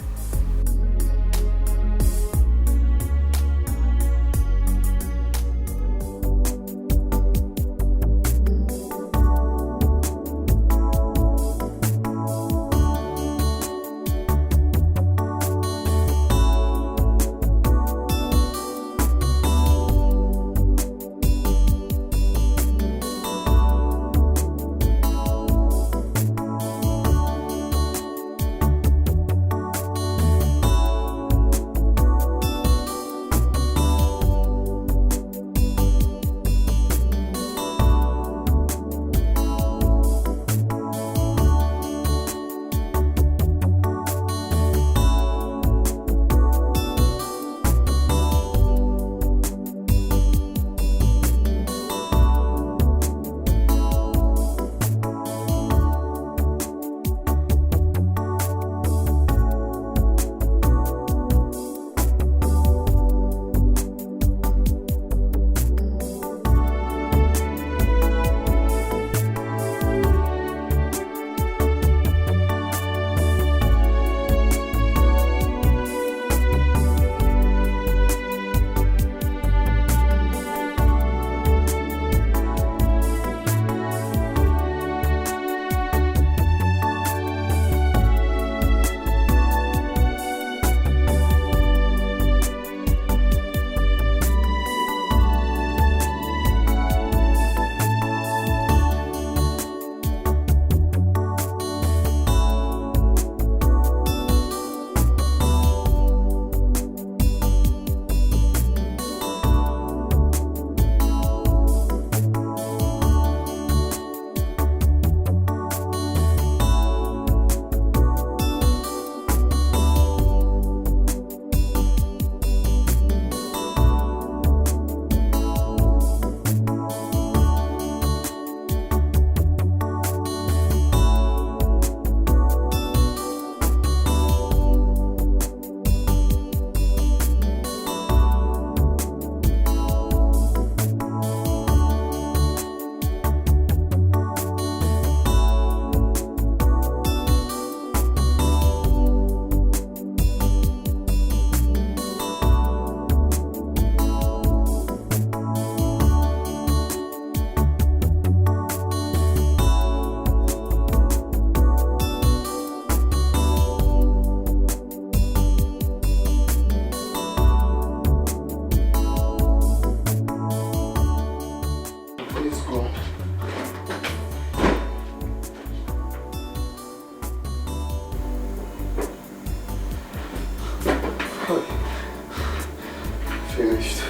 finished.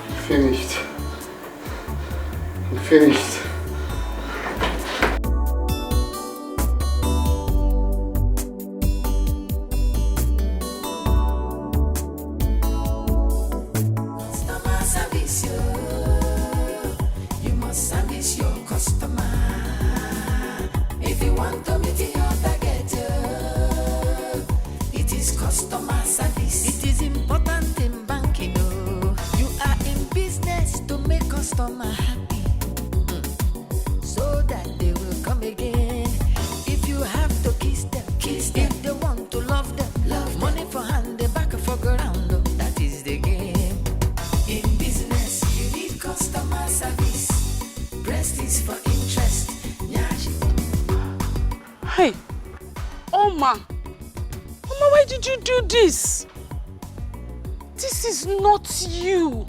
I'm finished. I'm finished. Customer service, you must service your customer. If you want to meet your target, it is customer service. It is important in banking. You are in business to make customer happy, so that they will come again. If you have to kiss them. If they want to love them, money for hand, they back for ground. That is the game. In business, you need customer service. Breast is for interest. Hey, Oma, why did you do this? This is not you.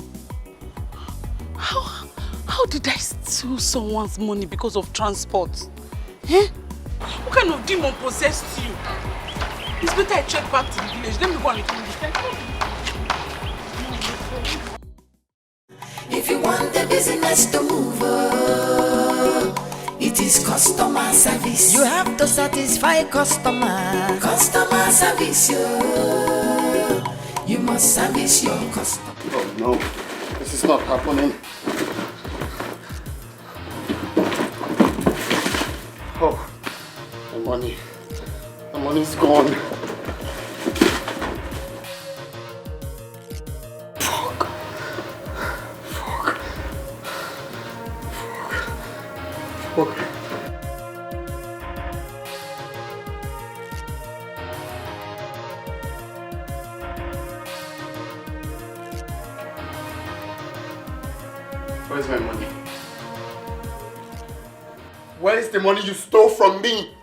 How did I steal someone's money because of transport? Eh? What kind of demon possessed you? It's better I check back to the village. Let me go and return this. If you want the business to move, it is customer service. You have to satisfy customer. Customer service, you must service your customer. Oh no, this is not happening. Oh, the money's gone. Fuck. Where's my money? Where is the money you stole from me?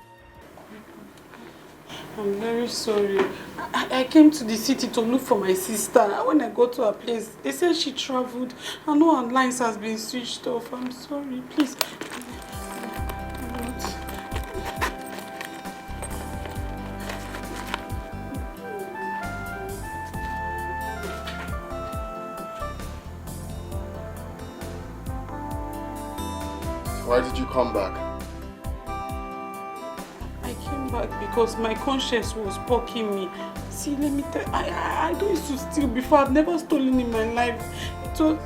I'm very sorry. I came to the city to look for my sister. When I got to her place, they said she traveled and no her lines has been switched off. I'm sorry, please. Why did you come back? I came back because my conscience was poking me. See, let me tell you, I don't used to steal before. I've never stolen in my life. It's the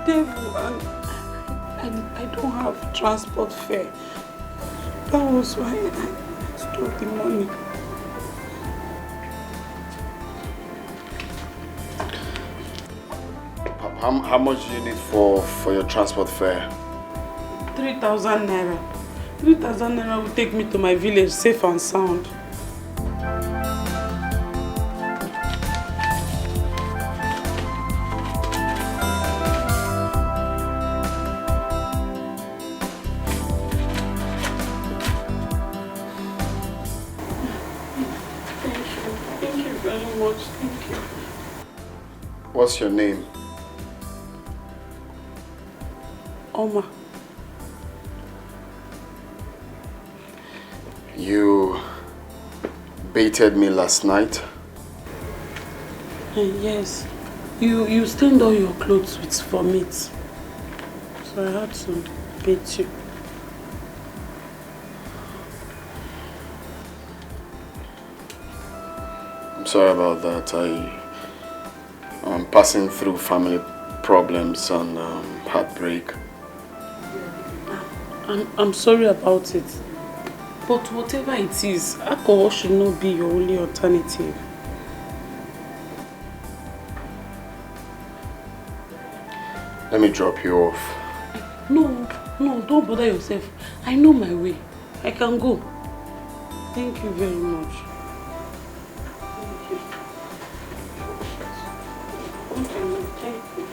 devil, and I don't have transport fare. That was why I stole the money. How much do you need for your transport fare? 3,000 naira. 3,000 naira will take me to my village safe and sound. Thank you very much. Thank you. What's your name? Oma. You baited me last night? Yes. You stained all your clothes with vomit. So I had to bait you. I'm sorry about that. I'm passing through family problems and heartbreak. I'm sorry about it. But whatever it is, alcohol should not be your only alternative. Let me drop you off. No, don't bother yourself. I know my way. I can go. Thank you very much. Thank you. Thank you.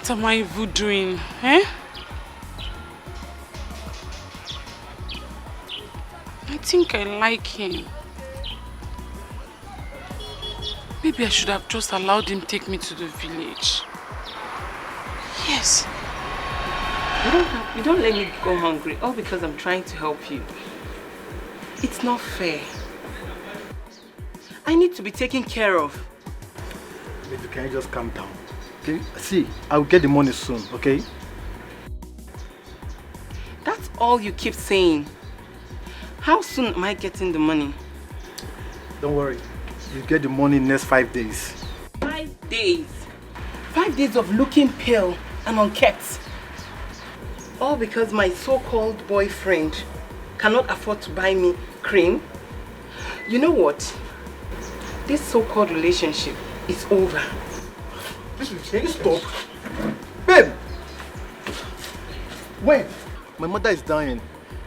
What am I even doing? Eh? I think I like him. Maybe I should have just allowed him take me to the village. Yes. You don't let me go hungry, all because I'm trying to help you. It's not fair. I need to be taken care of. Baby, can you just calm down? Okay? See, I'll get the money soon, okay? That's all you keep saying. How soon am I getting the money? Don't worry. You get the money in the next 5 days. 5 days? 5 days of looking pale and unkept. All because my so-called boyfriend cannot afford to buy me cream. You know what? This so-called relationship is over. Can you stop? Babe! Wait! My mother is dying.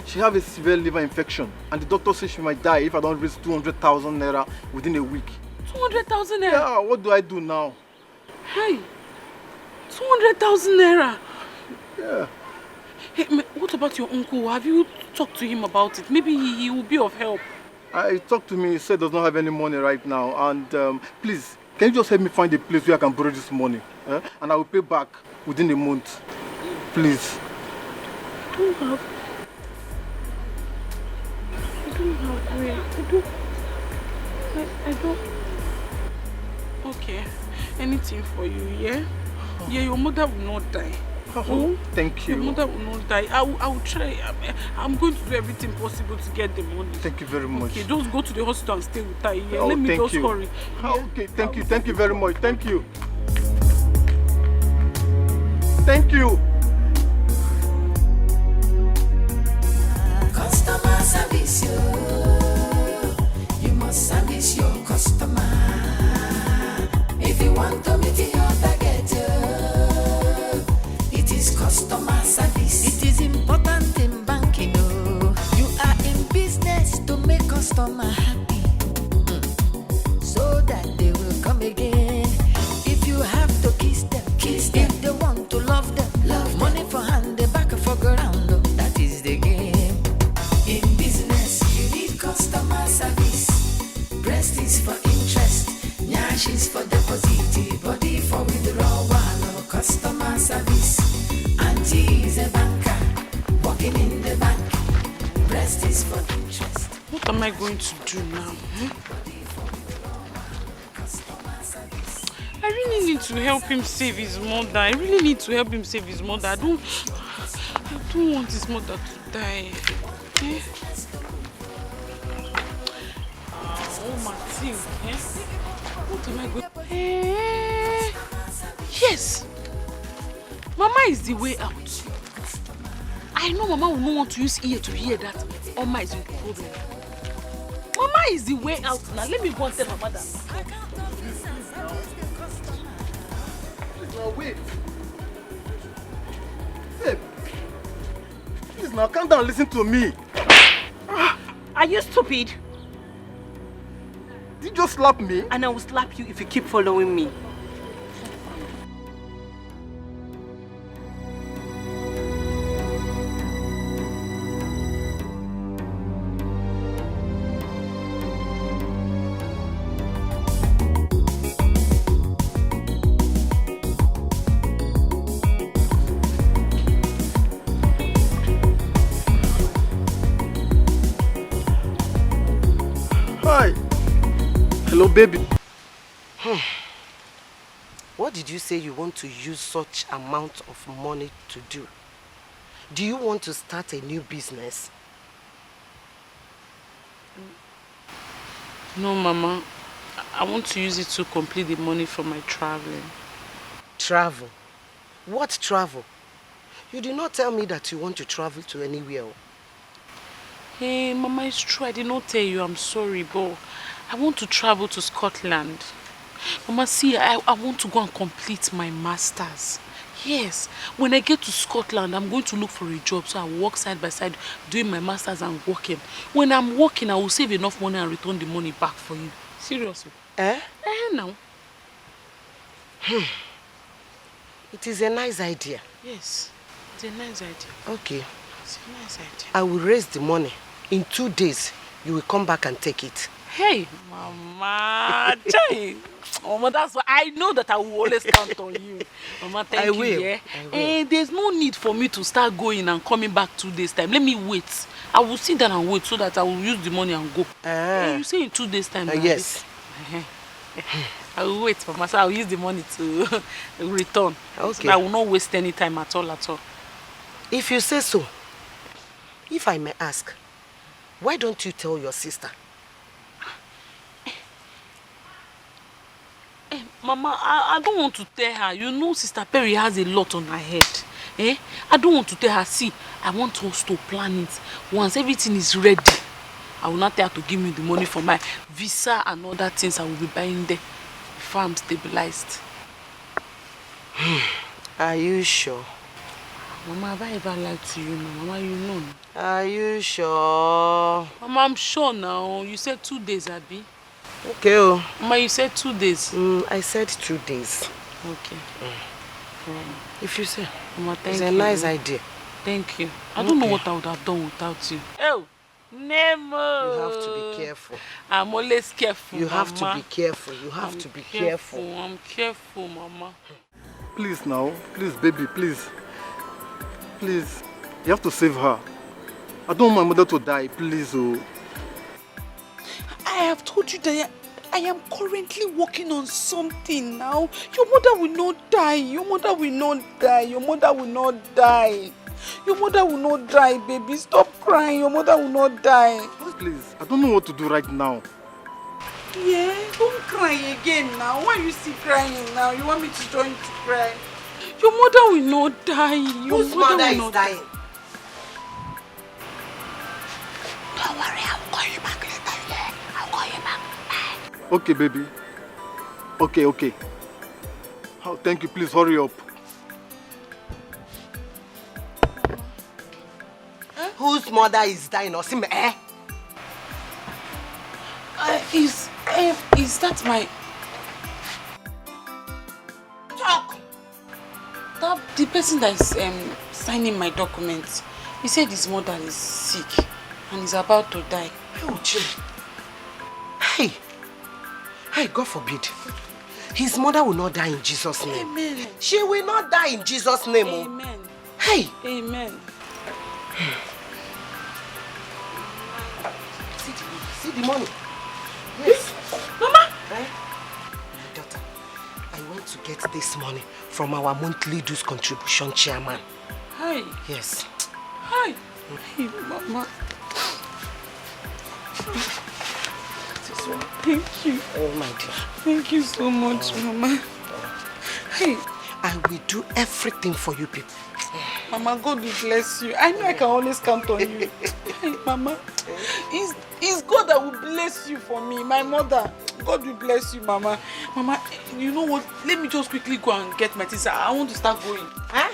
She has a severe liver infection and the doctor says she might die if I don't raise 200,000 naira within a week. 200,000 naira? Yeah, what do I do now? Hey! 200,000 naira? Yeah. Hey, what about your uncle? Have you talked to him about it? Maybe he will be of help. He talked to me, he said he does not have any money right now and please, can you just help me find a place where I can borrow this money? And I will pay back within a month. Please. I don't have... I don't... Okay, anything for you, yeah? Yeah, your mother will not die. Oh, thank you. Your mother will not die. I will try. I'm going to do everything possible to get the money. Thank you very much. Okay, just go to the hospital and stay with her. Yeah? Oh, Let me just you. hurry. Oh, okay, thank you very much. Thank you. Thank you. Customer service, you must service your customer. If you want to meet your target, it is customer service. It is important in banking. You are in business to make customer happy, so that they will come again. If you have to kiss them. If they want to love them, money for hand, they back for ground. That is the game. In business, you need customer service. Breast is for interest, nyash is for deposit, body for withdrawal. Customer service. Auntie is a banker, working in the bank. Breast is for interest. What am I going to do now? I really need to help him save his mother. I really need to help him save his mother. I don't want his mother to die. Eh? Oh, Martin. Eh? What am I going to... Yes! Mama is the way out. I know Mama will not want to use ear to hear that Oma is in problem. Mama is the way out now. Let me go and tell Mama that. Now wait. Babe. Please now calm down and listen to me. Are you stupid? Did you just slap me? And I will slap you if you keep following me. Hi. Hello, baby. What did you say you want to use such amount of money to do? Do you want to start a new business? No, Mama. I want to use it to complete the money for my traveling. Travel? What travel? You did not tell me that you want to travel to anywhere. Hey, Mama, it's true. I did not tell you. I'm sorry, but I want to travel to Scotland. Mama, see, I want to go and complete my master's. Yes, when I get to Scotland, I'm going to look for a job, so I work side by side doing my master's and working. When I'm working, I will save enough money and return the money back for you. Seriously. Eh? Now. It is a nice idea. Yes, it's a nice idea. Okay. It's a nice idea. I will raise the money. In 2 days, you will come back and take it. Hey, Mama, Chai. Mama, that's why I know that I will always count on you. Mama, thank you. Yeah? I will. And there's no need for me to start going and coming back 2 days time. Let me wait. I will sit down and wait so that I will use the money and go. You say in 2 days time? Yes. I will wait, Mama. So I will use the money to return. Okay. So I will not waste any time at all. If you say so, if I may ask, why don't you tell your sister? Mama, I don't want to tell her. You know Sister Perry has a lot on her head. I don't want to tell her. See, I want us to plan it. Once everything is ready, I will not tell her to give me the money for my visa and other things I will be buying there before I'm stabilized. Are you sure? Mama, have I ever lied to you, Mama? You know. Are you sure? Mama, I'm sure now. You said 2 days, Abby. Okay. Oh. Mama, you said 2 days. I said 2 days. Okay. If you say. Mama, thank it's you. It's a nice idea. Thank you. I don't know what I would have done without you. Oh, Nemo! You have to be careful. I'm always careful, You Mama. have to be careful. You have to be careful. I'm careful, Mama. Please now. Please, baby, please. Please. You have to save her. I don't want my mother to die, please. Oh. I have told you that I am currently working on something now. Your mother will not die. Your mother will not die. Your mother will not die. Your mother will not die, baby. Stop crying. Your mother will not die. Please, I don't know what to do right now. Yeah, don't cry again now. Why are you still crying now? You want me to join you to cry? Your mother will not die. Whose mother is dying? Don't worry, I will call you back later. Yeah, I'll call you back. Bye. Okay, baby. Okay. Oh, thank you. Please hurry up. Whose mother is dying? Osime, eh? Is that my... Talk! The person that is signing my documents, he said his mother is sick and is about to die. Oh, Jim. Hey, God forbid. His mother will not die in Jesus' name. Amen. She will not die in Jesus' name. Amen. Hey. Amen. See the money. Yes. Mama. My daughter, I went to get this money from our monthly dues contribution chairman. Hi. Yes. Hi. Hey, Mama. Thank you. Oh, my dear. Thank you so much, Mama. Hey. I will do everything for you people. Mama, God will bless you. I know I can always count on you. Hey, Mama. It's God that will bless you for me, my mother. God will bless you, Mama. Mama, you know what? Let me just quickly go and get my things. I want to start going. Huh?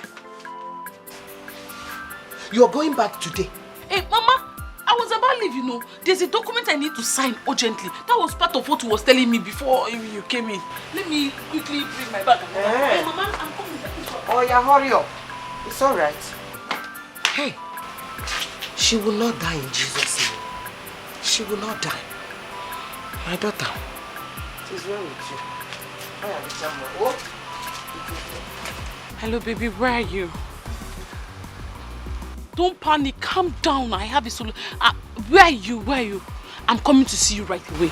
You're going back today? Hey, Mama. I was about to leave, you know. There's a document I need to sign urgently. That was part of what you was telling me before you came in. Let me quickly bring my bag. Hey, Mama, I'm coming. Oh, yeah, hurry up. It's all right. Hey, she will not die in Jesus' name. She will not die. My daughter, it is well with you. I am the chamber. Oh. Hello, baby. Where are you? Don't panic. Calm down. I have a solution. Where are you? Where are you? I'm coming to see you right away.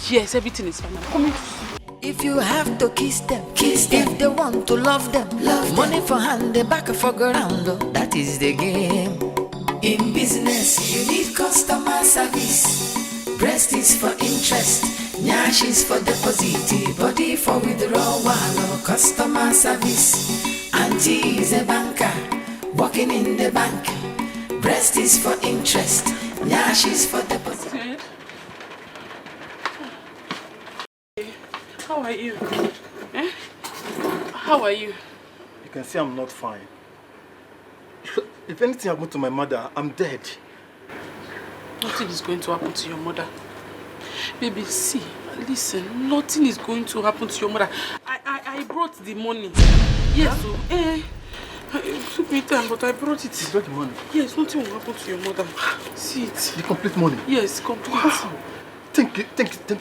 Yes, everything is fine. I'm coming to see you. If you have to kiss them. If they want to love them. Money for hand, they back for ground. That is the game. In business, you need customer service. Breast is for interest. Nyash is for deposit. Body for withdrawal. Customer service. Auntie is a banker. Working in the bank. Breast is for interest. Nyash is for deposit. How are you? Eh? How are you? You can see I'm not fine. If anything happened to my mother, I'm dead. Nothing is going to happen to your mother. Baby, see, listen, nothing is going to happen to your mother. I brought the money. Yes, so, it took me time, but I brought it. You got the money? Yes, nothing will happen to your mother. See it. The complete money? Yes, complete. Wow. Thank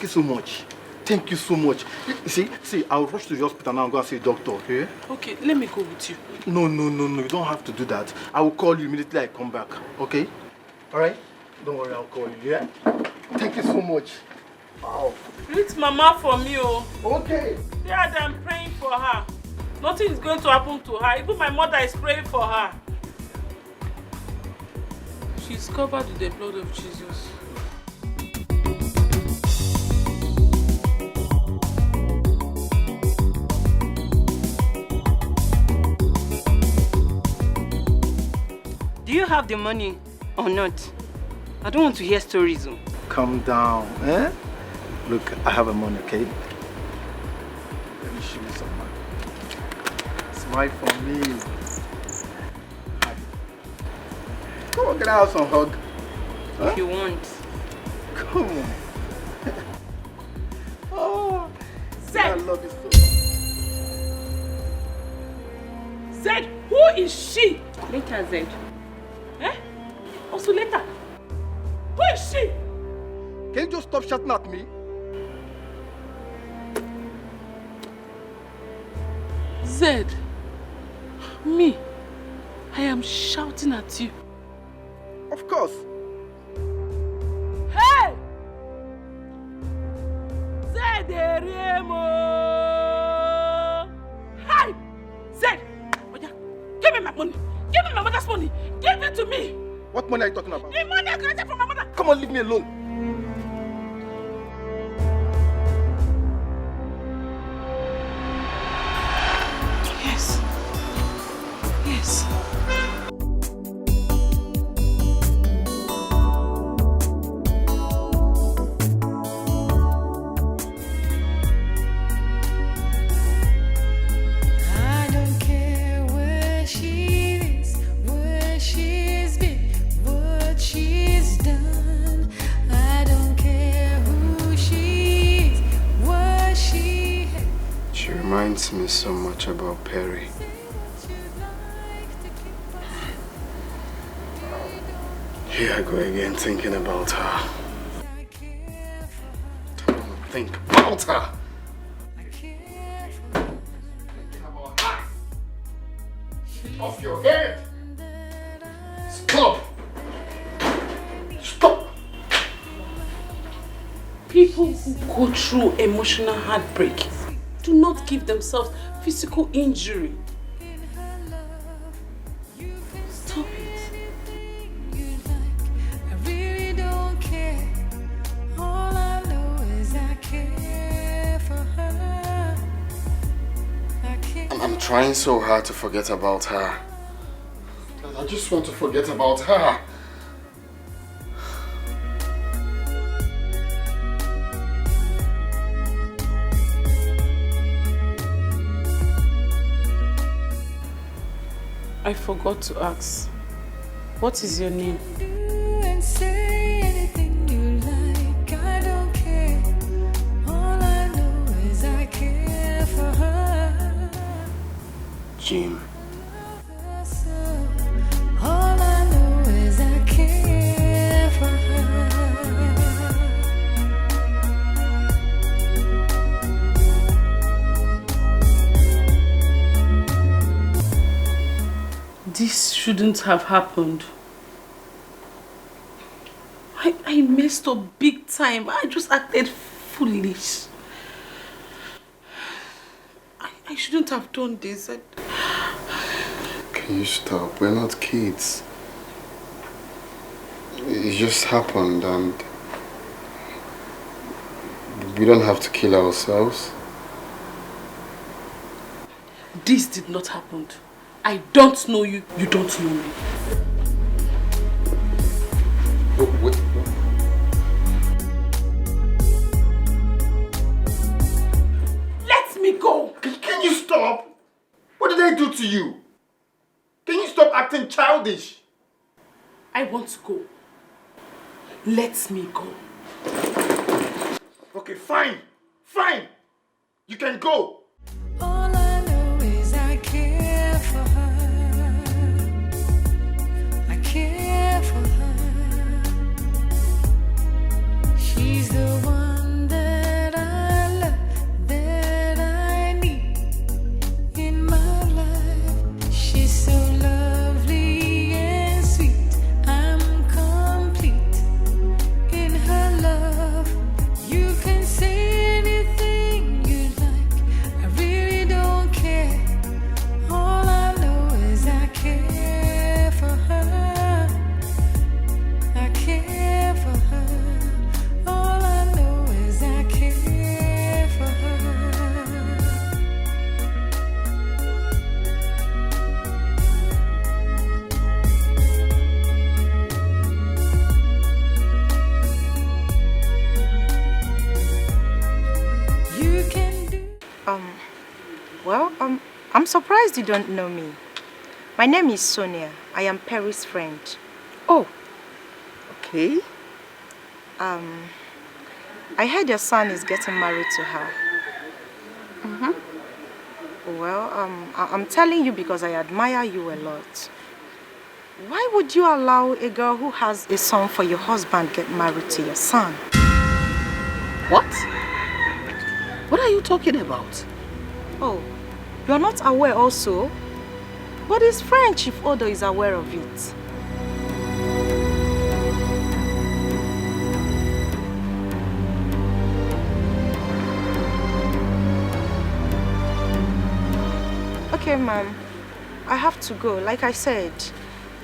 you so much. Thank you so much. See, I'll rush to the hospital now and go and see a doctor, okay? Okay, let me go with you. No, you don't have to do that. I will call you immediately I come back, okay? Alright? Don't worry, I'll call you, yeah? Thank you so much. Wow. Greet Mama for me, oh. Okay. Dad, I'm praying for her. Nothing is going to happen to her. Even my mother is praying for her. She's covered with the blood of Jesus. Do you have the money or not? I don't want to hear stories. Oh. Calm down, eh? Look, I have a money, okay? Let me show you some money. Smile for me. Come on, can I have some hug? Huh? If you want. Come on. Oh, Zed! I love you so much. Zed, who is she? Later, Zed. Eh? Also later. Who is she? Can you just stop shouting at me? Zed, me, I am shouting at you. Of course. Hey! Zed Eremo! Hi! Zed! Oya, give me my money! Give me my mother's money! Give it to me! What money are you talking about? The money I collected from my mother! Come on, leave me alone. Yes. Yes. I don't care where she is, where she's been, what she's done. I don't care who she is, what she has. She reminds me so much about Perry. Here I go again thinking about her. Don't want to think about her. Off your head! Stop! Stop! People who go through emotional heartbreak do not give themselves physical injury. Stop it. I really don't care. All I know is I care for her. I care. I'm trying so hard to forget about her. I just want to forget about her. I forgot to ask. What is your name? And say anything you like. I don't care. All I know is I care for her. Jim. All I know is I care for her. This shouldn't have happened. I messed up big time. I just acted foolish. I shouldn't have done this. Can you stop? We're not kids. It just happened and we don't have to kill ourselves. This did not happen. I don't know you, you don't know me. Wait. Let me go! Can you stop? What did I do to you? Can you stop acting childish? I want to go. Let me go. Okay, fine. Fine. You can go. All I know is I care. Well, I'm surprised you don't know me. My name is Sonia. I am Perry's friend. Oh, okay. I heard your son is getting married to her. Well, I'm telling you because I admire you a lot. Why would you allow a girl who has a son for your husband get married to your son? What? What are you talking about? Oh, you're not aware also? But his friend Chief Odo is aware of it. Okay, ma'am. I have to go. Like I said,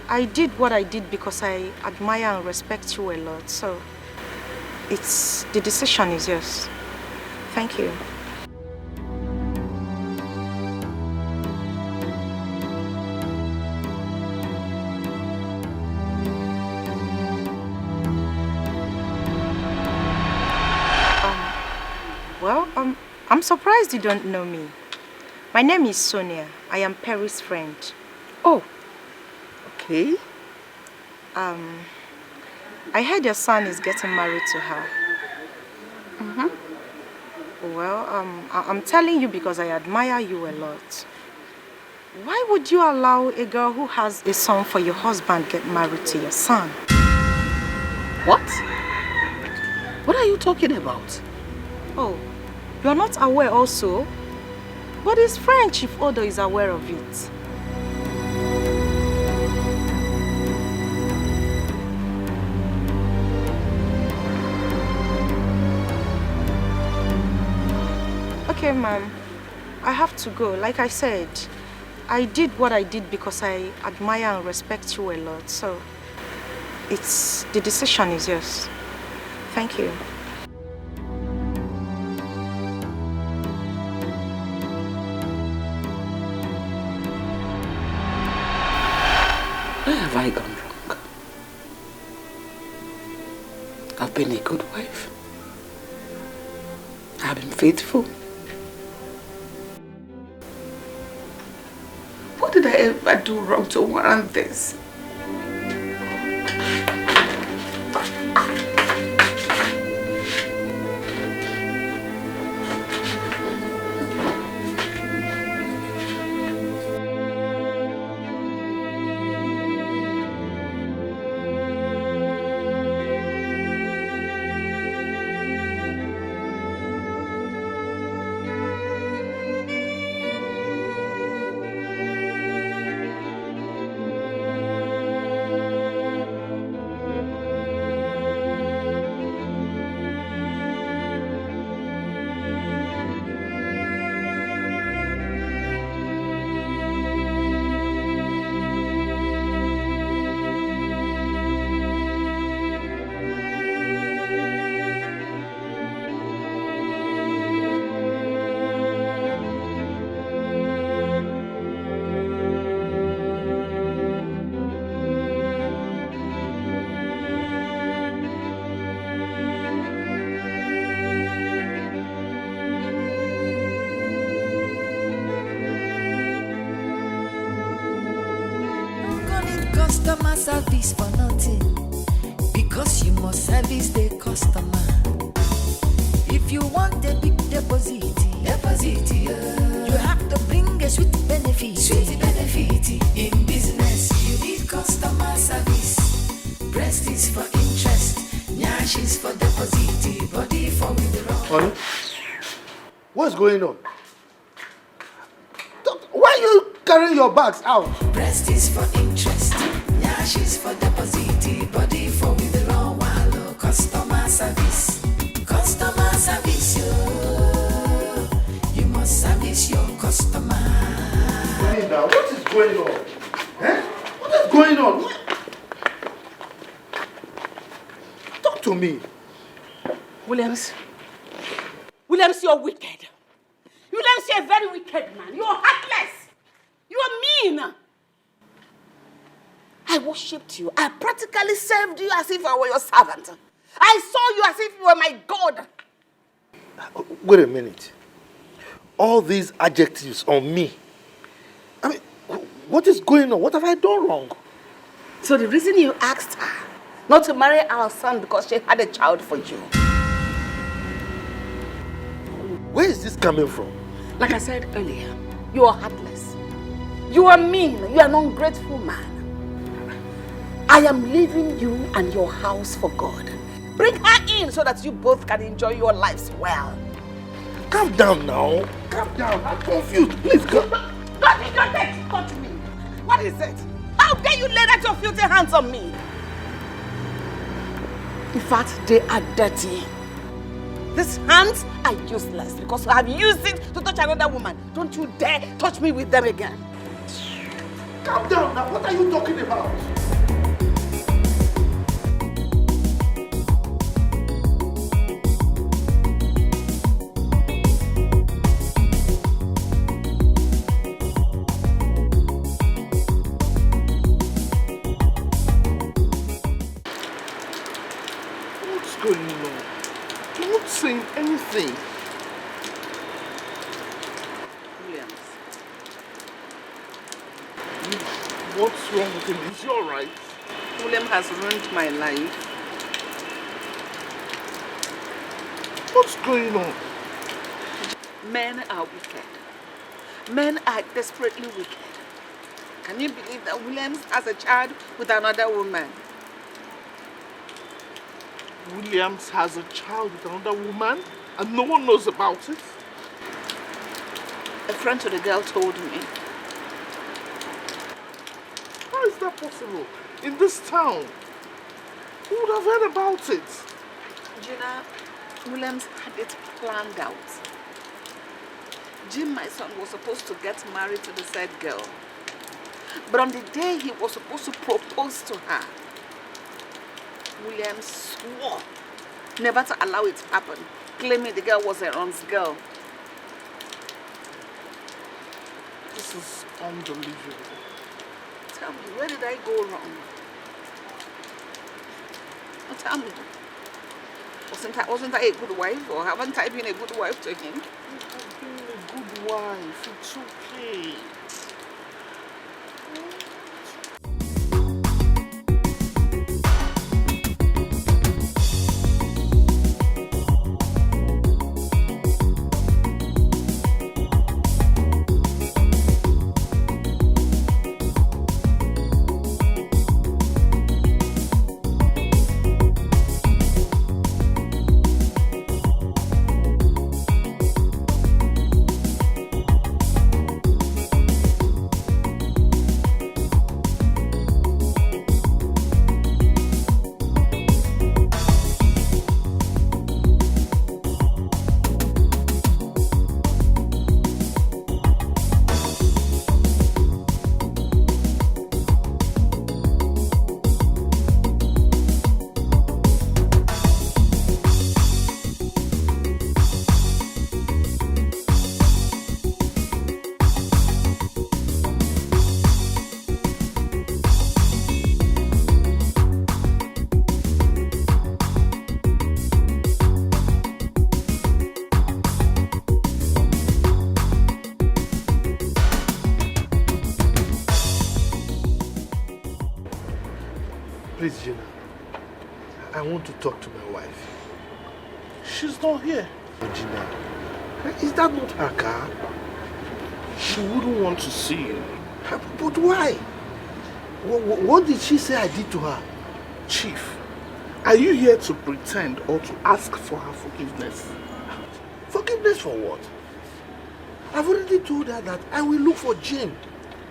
I did what I did because I admire and respect you a lot. So, the decision is yours. Thank you. Well, I'm surprised you don't know me. My name is Sonia. I am Perry's friend. Oh, okay. I heard your son is getting married to her. Well, I'm telling you because I admire you a lot. Why would you allow a girl who has a son for your husband get married to your son? What? What are you talking about? Oh, you're not aware also? But his friend Chief Odo is aware of it. Okay, ma'am. I have to go. Like I said, I did what I did because I admire and respect you a lot. So, the decision is yours. Thank you. Where have I gone wrong? I've been a good wife. I've been faithful. What did I ever do wrong to warrant this? Customer service for nothing, because you must service the customer. If you want a big deposit, you have to bring a sweet benefit. In business, you need customer service. Breast is for interest, nyash is for deposit, body for withdrawal. Honey, what's going on? Why are you carrying your bags out? Breast is for interest, nyash is for deposit, body for withdrawal. Customer service, you must service your customer. Hey, now, what is going on? What is going on? Talk to me. Williams, you're wicked. Williams, you're a very wicked man. You're heartless. You're mean. I worshipped you. I practically served you as if I were your servant. I saw you as if you were my God. Wait a minute. all these adjectives on me? I mean, what is going on? What have I done wrong? So the reason you asked her not to marry our son because she had a child for you. Where is this coming from? Like I said earlier, you are heartless. You are mean. You are an ungrateful man. I am leaving you and your house for God. Bring her in so that you both can enjoy your lives well. Calm down now. Calm down. I'm confused. Please come. Don't touch me. What is it? How dare you lay that your filthy hands on me? In fact, they are dirty. These hands are useless because I have used it to touch another woman. Don't you dare touch me with them again. Calm down now. What are you talking about? What's going on? You're not saying anything. Williams. What's wrong with him? Is he alright? William has ruined my life. What's going on? Men are wicked. Men are desperately wicked. Can you believe that Williams has a child with another woman? Williams has a child with another woman and no one knows about it? A friend to the girl told me. How is that possible? In this town? Who would have heard about it? Gina, Williams had it planned out. Jim, my son, was supposed to get married to the said girl. But on the day he was supposed to propose to her, Williams swore never to allow it to happen, claiming the girl was Aaron's girl. This is unbelievable. Tell me, where did I go wrong? Now tell me, wasn't I a good wife, or haven't I been a good wife to him? You've been a good wife. It's okay. Please, Gina. I want to talk to my wife. She's not here. Gina, is that not her car? She wouldn't want to see you. But why? What did she say I did to her? Chief, are you here to pretend or to ask for her forgiveness? Forgiveness for what? I've already told her that I will look for Jim.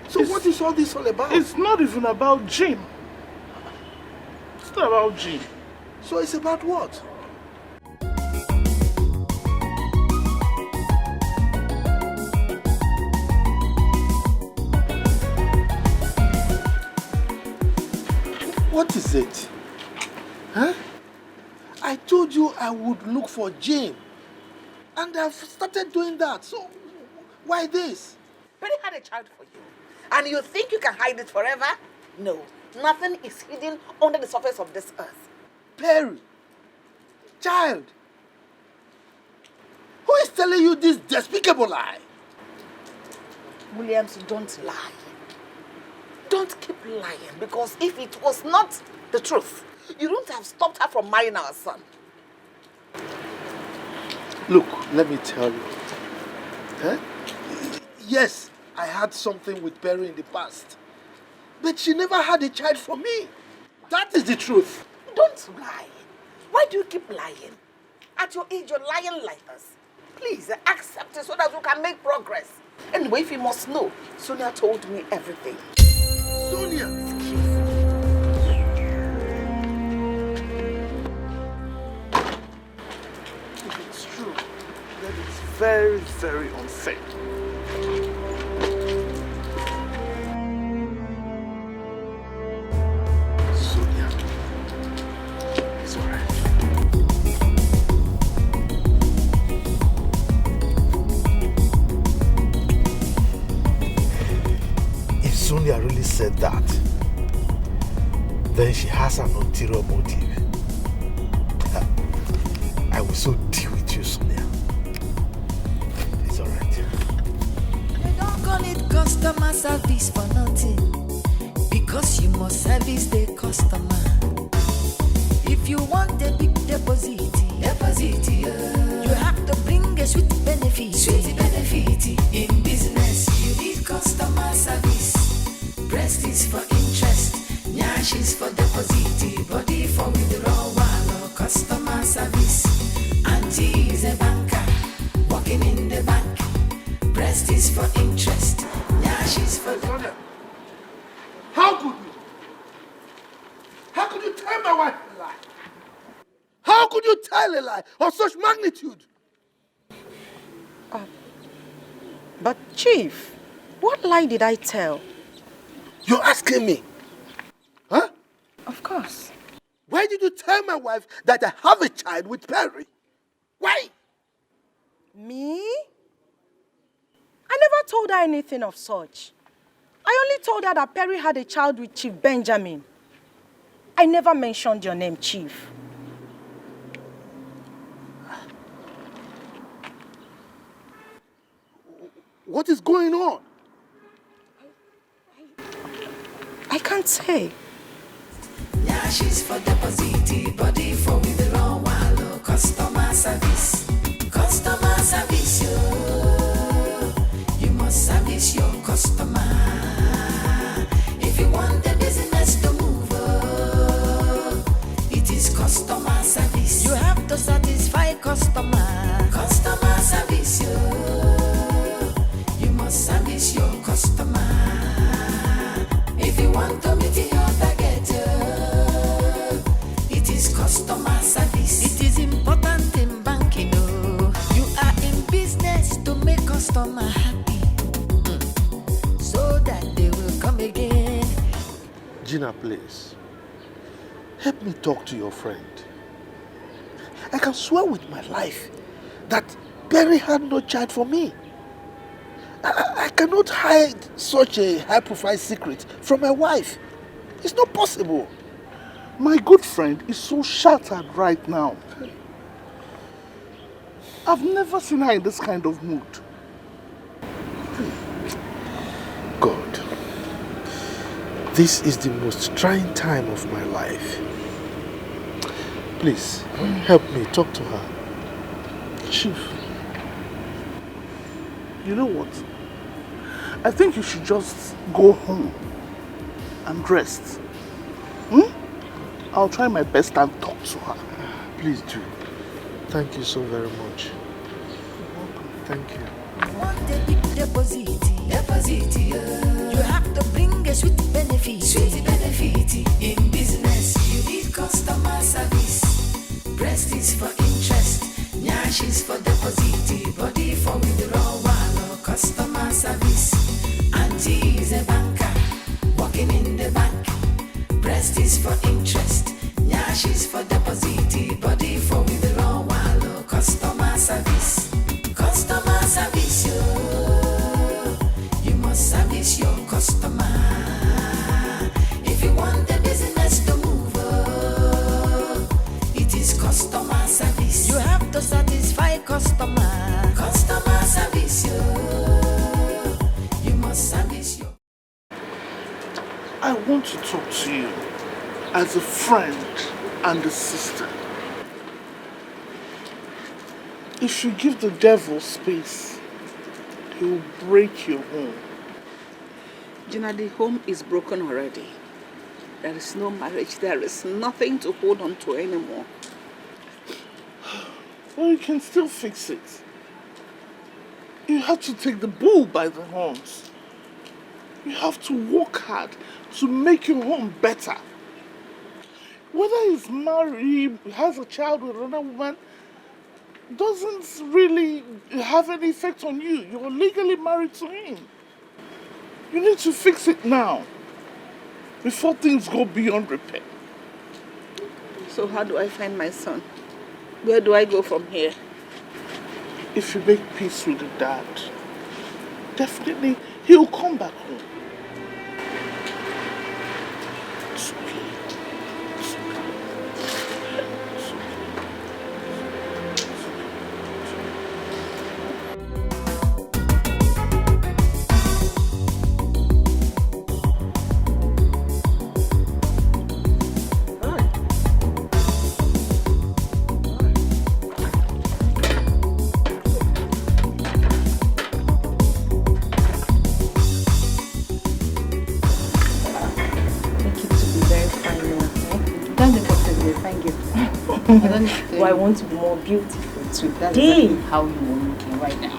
So what is all this all about? It's not even about Jim. It's not about Jim. So it's about what? What is it? Huh? I told you I would look for Jane. And I've started doing that. So why this? Perry had a child for you. And you think you can hide it forever? No. Nothing is hidden under the surface of this earth. Perry. Child. Who is telling you this despicable lie. Williams, don't lie. Don't keep lying, because if it was not the truth, you wouldn't have stopped her from marrying our son. Look, let me tell you. Yes, I had something with Perry in the past. But she never had a child for me. That is the truth. Don't lie. Why do you keep lying? At your age, you're lying like this. Please, accept it so that we can make progress. Anyway, if you must know, Sonia told me everything. Sonia! If it's true, then it's very, very unfair. Sonia. It's all right. If Sonia really said that, then she has an ulterior motive. I will so deal with you, Sonia. It's all right. They don't call it customer service for nothing, because you must service the customer. If you want a big deposit, you have to bring a sweet benefit. In business, you need customer service. Breast is for interest, nyash is for deposit, body for withdrawal, customer service. Auntie is a banker, working in the bank. Breast is for interest, nyash is for Sonia, how could you? How could you tell my wife a lie? How could you tell a lie of such magnitude? But Chief, what lie did I tell? You're asking me? Huh? Of course. Why did you tell my wife that I have a child with Perry? Why? Me? I never told her anything of such. I only told her that Perry had a child with Chief Benjamin. I never mentioned your name, Chief. What is going on? I can't say. nyash is for deposit, body for withdrawal, customer service. Customer service, you must service your customer. If you want the business to move, it is customer service. You have to satisfy customer. Customer service, you must service your customer. If you want to meet your target, it is customer service. It is important in banking, you are in business to make customer happy, so that they will come again. Gina, please. Help me talk to your friend. I can swear with my life that Perry had no child for me. I cannot hide such a high-profile secret from my wife. It's not possible. My good friend is so shattered right now. I've never seen her in this kind of mood. God, this is the most trying time of my life. Please, help me talk to her. Chief, you know what? I think you should just go home and rest. I'll try my best and talk to her. Please do. Thank you so very much. Thank you. Want a big deposit, you have to bring a sweet benefit. In business, you need customer service. Breast is for interest, nyash is for deposit, body for withdrawal, customer service. Auntie is a banker, working in the bank. Breast is for interest, nyash is for deposit, body for withdrawal, customer service. Customer service, you must service your customer. If you want the business to move, it is customer service. You have to satisfy customer. you as a friend and a sister. If you give the devil space, he will break your home. Gina, the home is broken already. There is no marriage. There is nothing to hold on to anymore. Well, you can still fix it. You have to take the bull by the horns. You have to work hard to make your home better. Whether he's married, has a child with another woman, doesn't really have any effect on you. You're legally married to him. You need to fix it now, before things go beyond repair. So how do I find my son? Where do I go from here? If you make peace with the dad, definitely he'll come back home. It's okay. It's okay. It's okay. Well, I want to be more beautiful today. That's exactly how you are looking right now.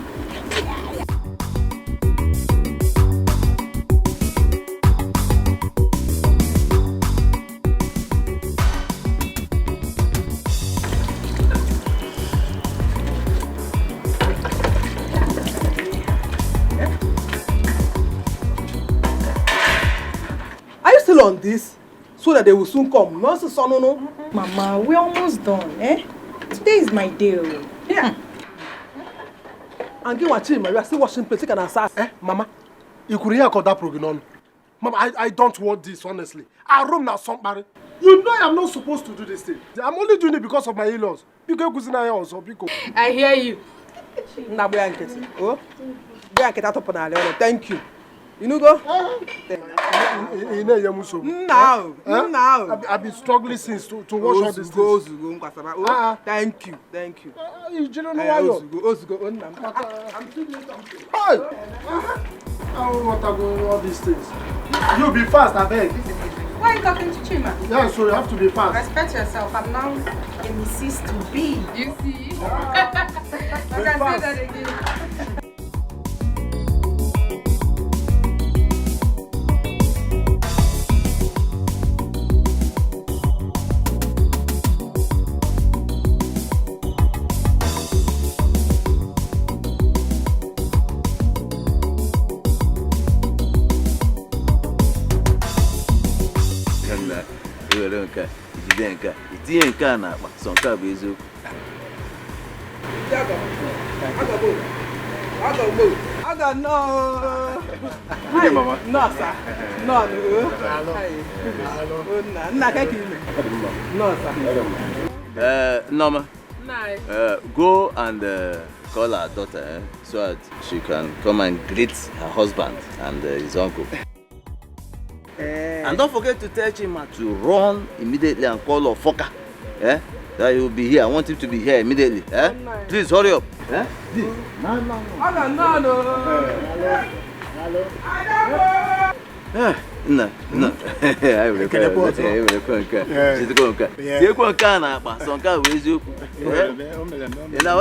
Are you still on this? So that they will soon come. No, no. Mama, we're almost done, eh? Today is my day. Yeah. And get watching, we are still washing plates. Can assess, eh, Mama? You could hear that program. Mama, I don't want this, honestly. I room now somebody. You know I'm not supposed to do this thing. I'm only doing it because of my in-laws. I hear you. Thank you. You know go? Now. I've been struggling since to wash all these things. Thank you. You don't know why you're... I'm still doing something. Hey! I don't want to go all these things. You be fast, I beg. Why are you talking to Chima? Yeah, so you have to be fast. Respect yourself. I'm now a Mrs. to be. You see? I can say that again. Itinye nke a na-akpa sọ nke a bụ eziokwu. Aga no. Hi, Mama. No, sir. No. No, sir. Norma. Go and call her daughter so that she can come and greet her husband and his uncle. And don't forget to tell Chima to run immediately and call Ofoka. That he will be here. I want him to be here immediately. Please hurry up. No. No. I will go.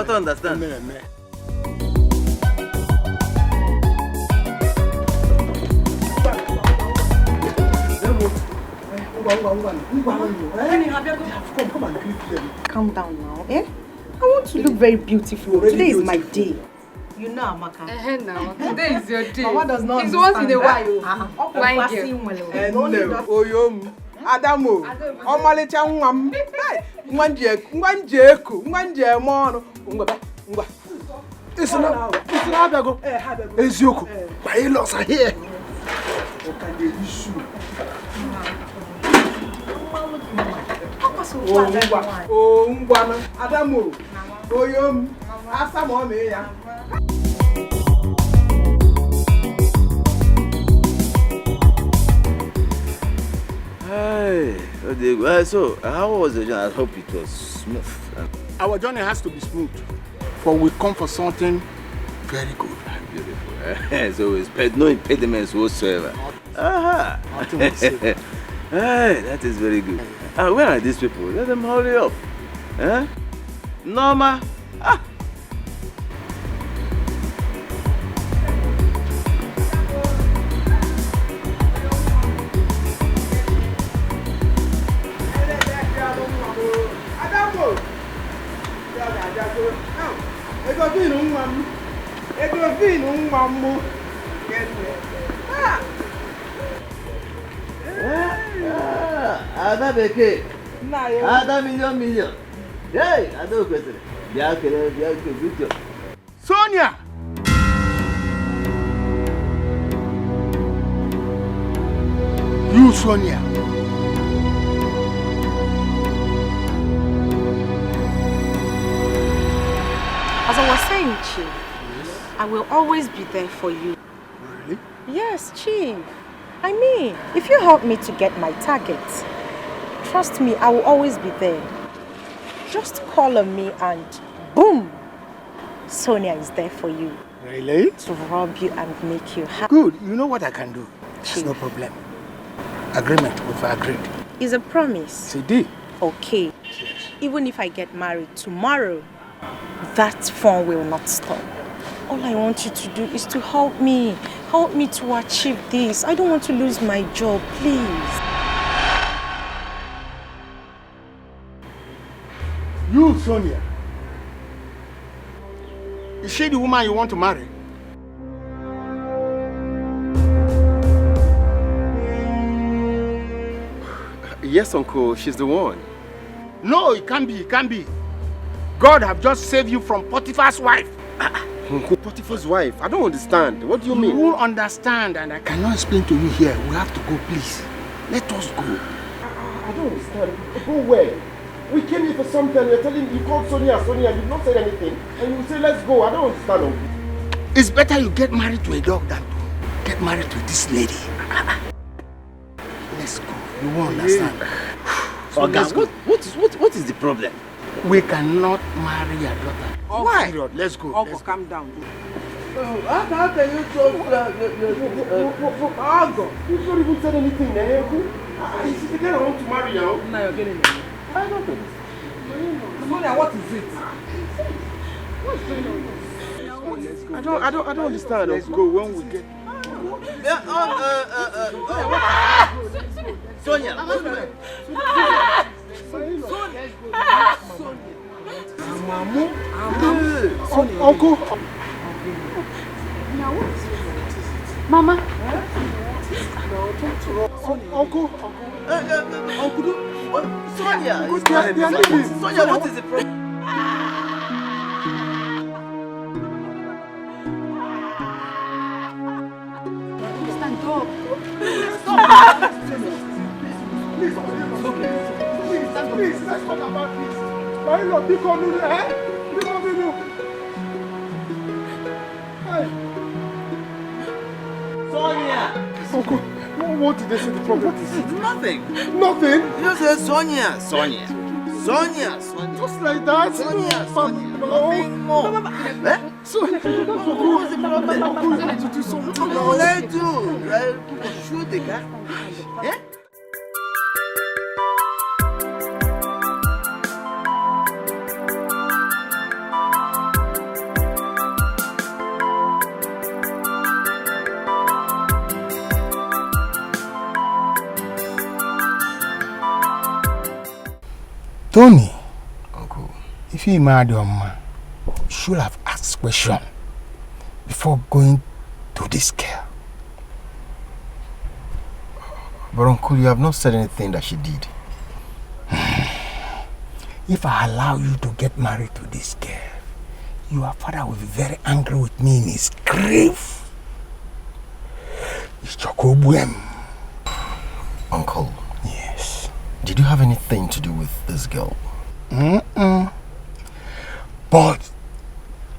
I understand. Calm down now, eh? I want to look very beautiful. Today is my day. You know, Amaka. Now, today is your day. Mama does not It's once in a while. Oyom, Adamo, Omalecha Nwam. Mwanje mono. It's not Habago. Ezioku. My in-laws are here. Oh, Ngwana, Adamo, Oyom, Asamo, ya. Hey, Odimgbe. So, how was the journey? I hope it was smooth. Our journey has to be smooth, for we come for something very good. Beautiful. So we paid no impediments whatsoever. Aha. Hey, that is very good. Where are these people? Let them hurry up. Huh? Norma. Ah. Ada beke. Ada million. Hey, Ada okwetere. Bia kele. Sonia! You, Sonia. As I was saying, Chief, I will always be there for you. Really? Yes, Chief. I mean, if you help me to get my targets, trust me, I will always be there. Just call on me and boom, Sonia is there for you. Really? To rob you and make you happy. Good. You know what I can do? There's no problem. Agreement, we've agreed. Is a promise. CD. Okay. Even if I get married tomorrow, that fun will not stop. All I want you to do is to help me. Help me to achieve this. I don't want to lose my job, please. You, Sonia. Is she the woman you want to marry? Yes, Uncle, she's the one. No, it can't be, it can't be. God have just saved you from Potiphar's wife. Uncle, Potiphar's wife? I don't understand. What do you mean? You will understand, and I cannot explain to you here. We have to go, please. Let us go. I don't understand. Go where? We came here for something. You're telling you called Sonia, you've not said anything. And you say, let's go. I don't understand, Uncle. It's better you get married to a dog than to get married to this lady. Let's go. You won't understand. So what is the problem? We cannot marry your daughter. Oh, why? Period. Let's go. Uncle, calm down. How can you talk? Uncle, you've not even said anything, She's the girl I want to marry now. Now you're getting married. I don't know. Sonia, what is it? What's going on? I don't understand. Let's go when we get. Sonia. Uncle. Mama. Uncle. Sonia. Sonia, what is the problem? Stand up. Please, let's talk about this. My lord, pick on me, Pick on me, Hey. Sonia! Uncle, what did they say the problem is? Nothing. Nothing? You just said Sonia. Just like that? Nothing more. Sonia, what's the problem? Uncle, you have to do something. What will I do? Shoot the guy. Eh? Tony, Uncle, if you married your mama, you should have asked question before going to this girl. But Uncle, you have not said anything that she did. If I allow you to get married to this girl, your father will be very angry with me in his grave. It's Chokobwem. Uncle. Yes. Did you have anything to do with this girl? But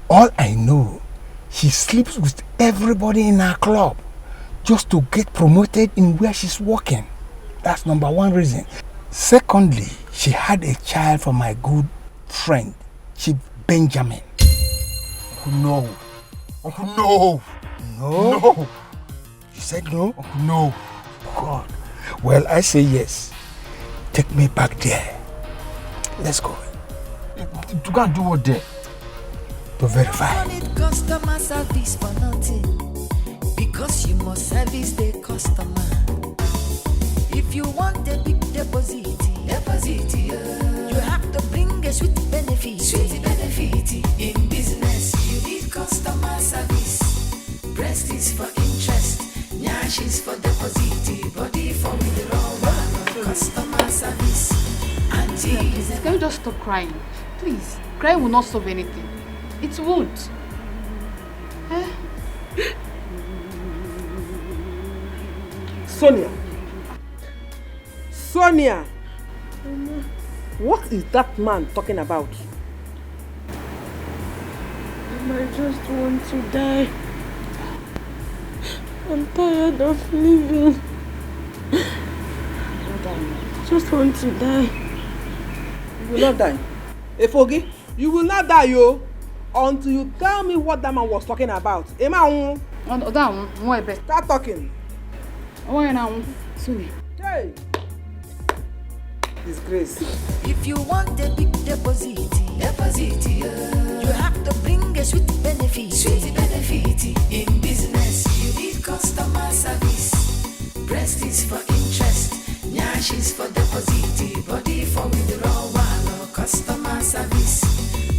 all I know, she sleeps with everybody in her club just to get promoted in where she's working. That's number one reason. Secondly, she had a child from my good friend, Chief Benjamin. No. Uncle, no. No. You said no? No. God. Well, I say yes. Take me back there. Let's go. You can't do what there? To verify. Need customer service for nothing, because you must service the customer. If you want a big deposit, you have to bring a sweet benefit. In business, you need customer service. Breast is for interest, nyash is for deposit, body for withdrawal. Customer service. Auntie, can you just stop crying? Please. Crying will not solve anything. It would. Sonia. Sonia. What is that man talking about? I just want to die. I'm tired of living. I just want to die. You will not die. Efogi, you will not die, yo. Until you tell me what that man was talking about. Emma, start talking. Hey. Disgrace. if you want a big deposit, you have to bring a sweet benefit. In business, you need customer service. Breast is for interest, nyash is for deposit, body for withdrawal. Customer service.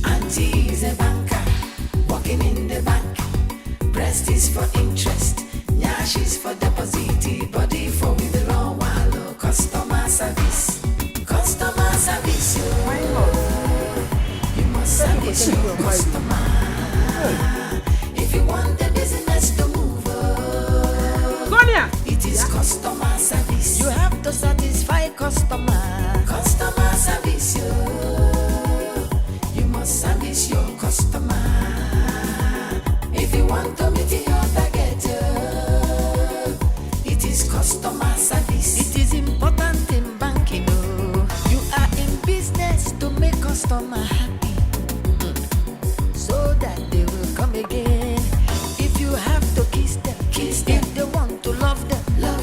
Auntie is a banker, working in the bank. Breast is for interest, nyash is for deposit, body for withdrawal. Customer service. Customer service, you must service your customer. If you want the business to move, Sonia, it is customer service. You have to satisfy customer. Customer service, you must service your customer. If you want to meet your target, it is customer service. It is important in banking. You are in business to make customer happy, so that they will come again. If you have to kiss them. If they want to love them,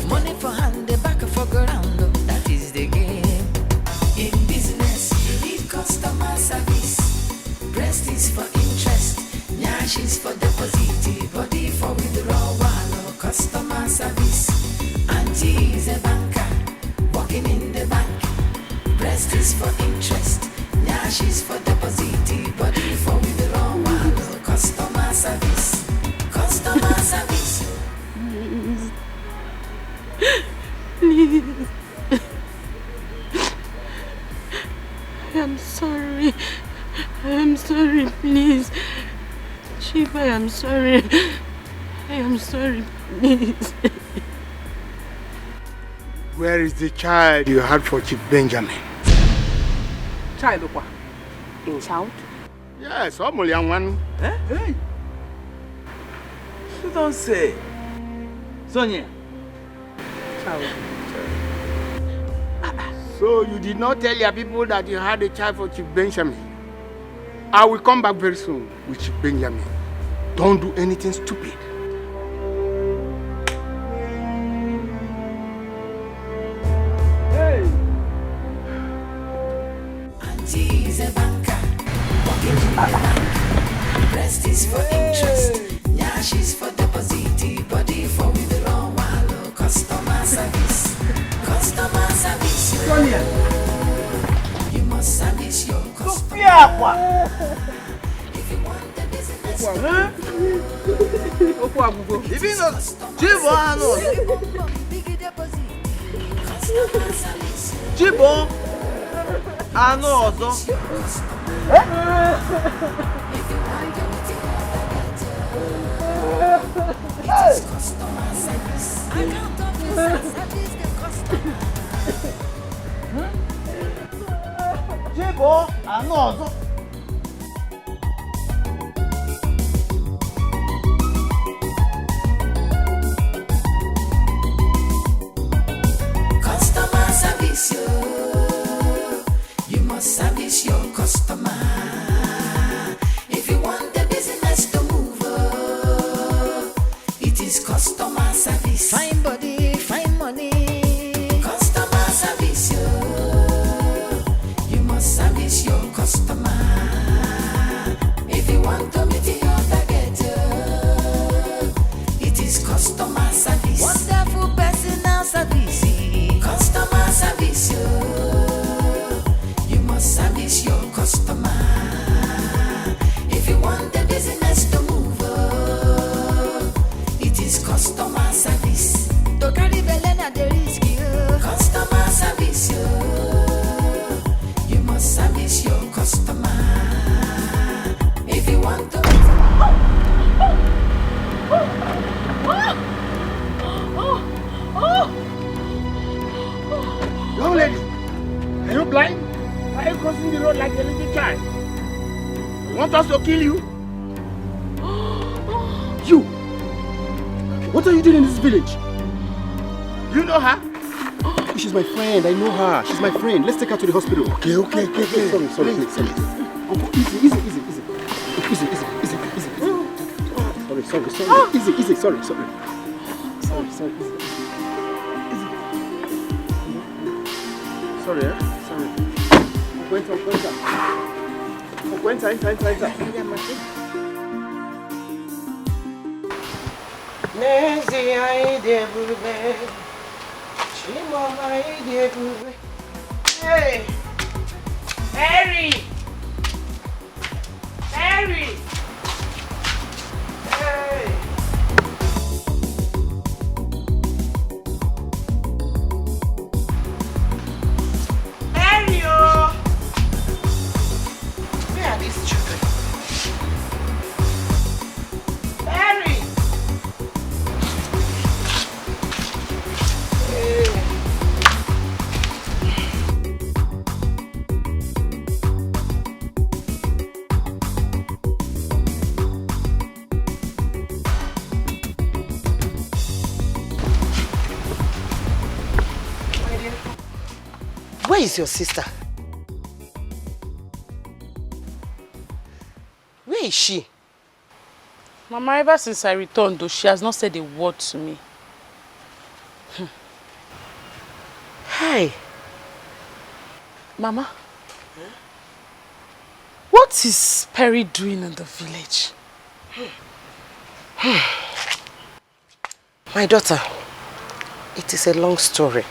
money for hand, the back for ground. That is the game. In business, you need customer service. Breast is for interest, nyash is for deposit, body for withdrawal. Customer service. Auntie is a banker, working in the bank. Breast is for interest, nyash is for deposit, body for withdrawal. Customer service. Customer service. Please. I am sorry. I am sorry, please. Chief, I am sorry. I am sorry, please. Where is the child you had for Chief Benjamin? Child, what? In child? Yes, almost young one. Eh? Hey. You don't say. Sonia. Child. So you did not tell your people that you had a child for Chief Benjamin? I will come back very soon with Chief Benjamin. Don't do anything stupid. Hey. Auntie is a banker, working in the bank. Breast is for interest, nyash is for deposit, body for withdrawal. Customer service. Customer service. Sonia. You must service your customer. If you want the business, Even though Jibo customer service. Jibo also. It is customer service. I can't talk to service the customer. Jibo also. Customer Want us to kill you? You! What are you doing in this village? You know her? She's my friend. I know her. She's my friend. Let's take her to the hospital. Okay. Sorry. Uncle, easy. Sorry. Easy. Sorry. Easy. Sorry, Sorry. Enter. Nezi aide bube, Chimama aide bube. Hey, Harry! Hey. Mario! Where are these children? Harry! Where is your sister? Where is she? Mama, ever since I returned, though, she has not said a word to me. Hey. Mama, what is Perry doing in the village? My daughter, it is a long story.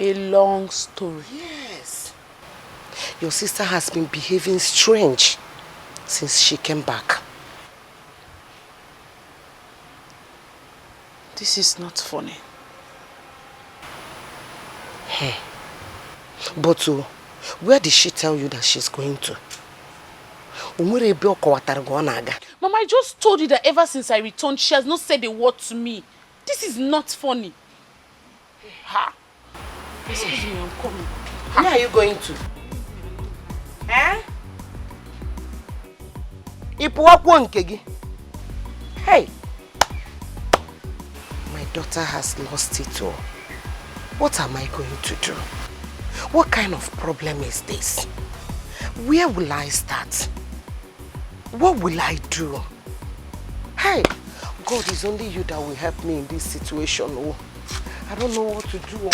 A long story? Yes. Your sister has been behaving strange since she came back. This is not funny. But where did she tell you that she's going to? Mama, I just told you that ever since I returned, she has not said a word to me. This is not funny. Ha! Excuse me, I'm coming. Where are you going to? Hey! My daughter has lost it all. What am I going to do? What kind of problem is this? Where will I start? What will I do? Hey! God, it's only you that will help me in this situation. Oh, I don't know what to do.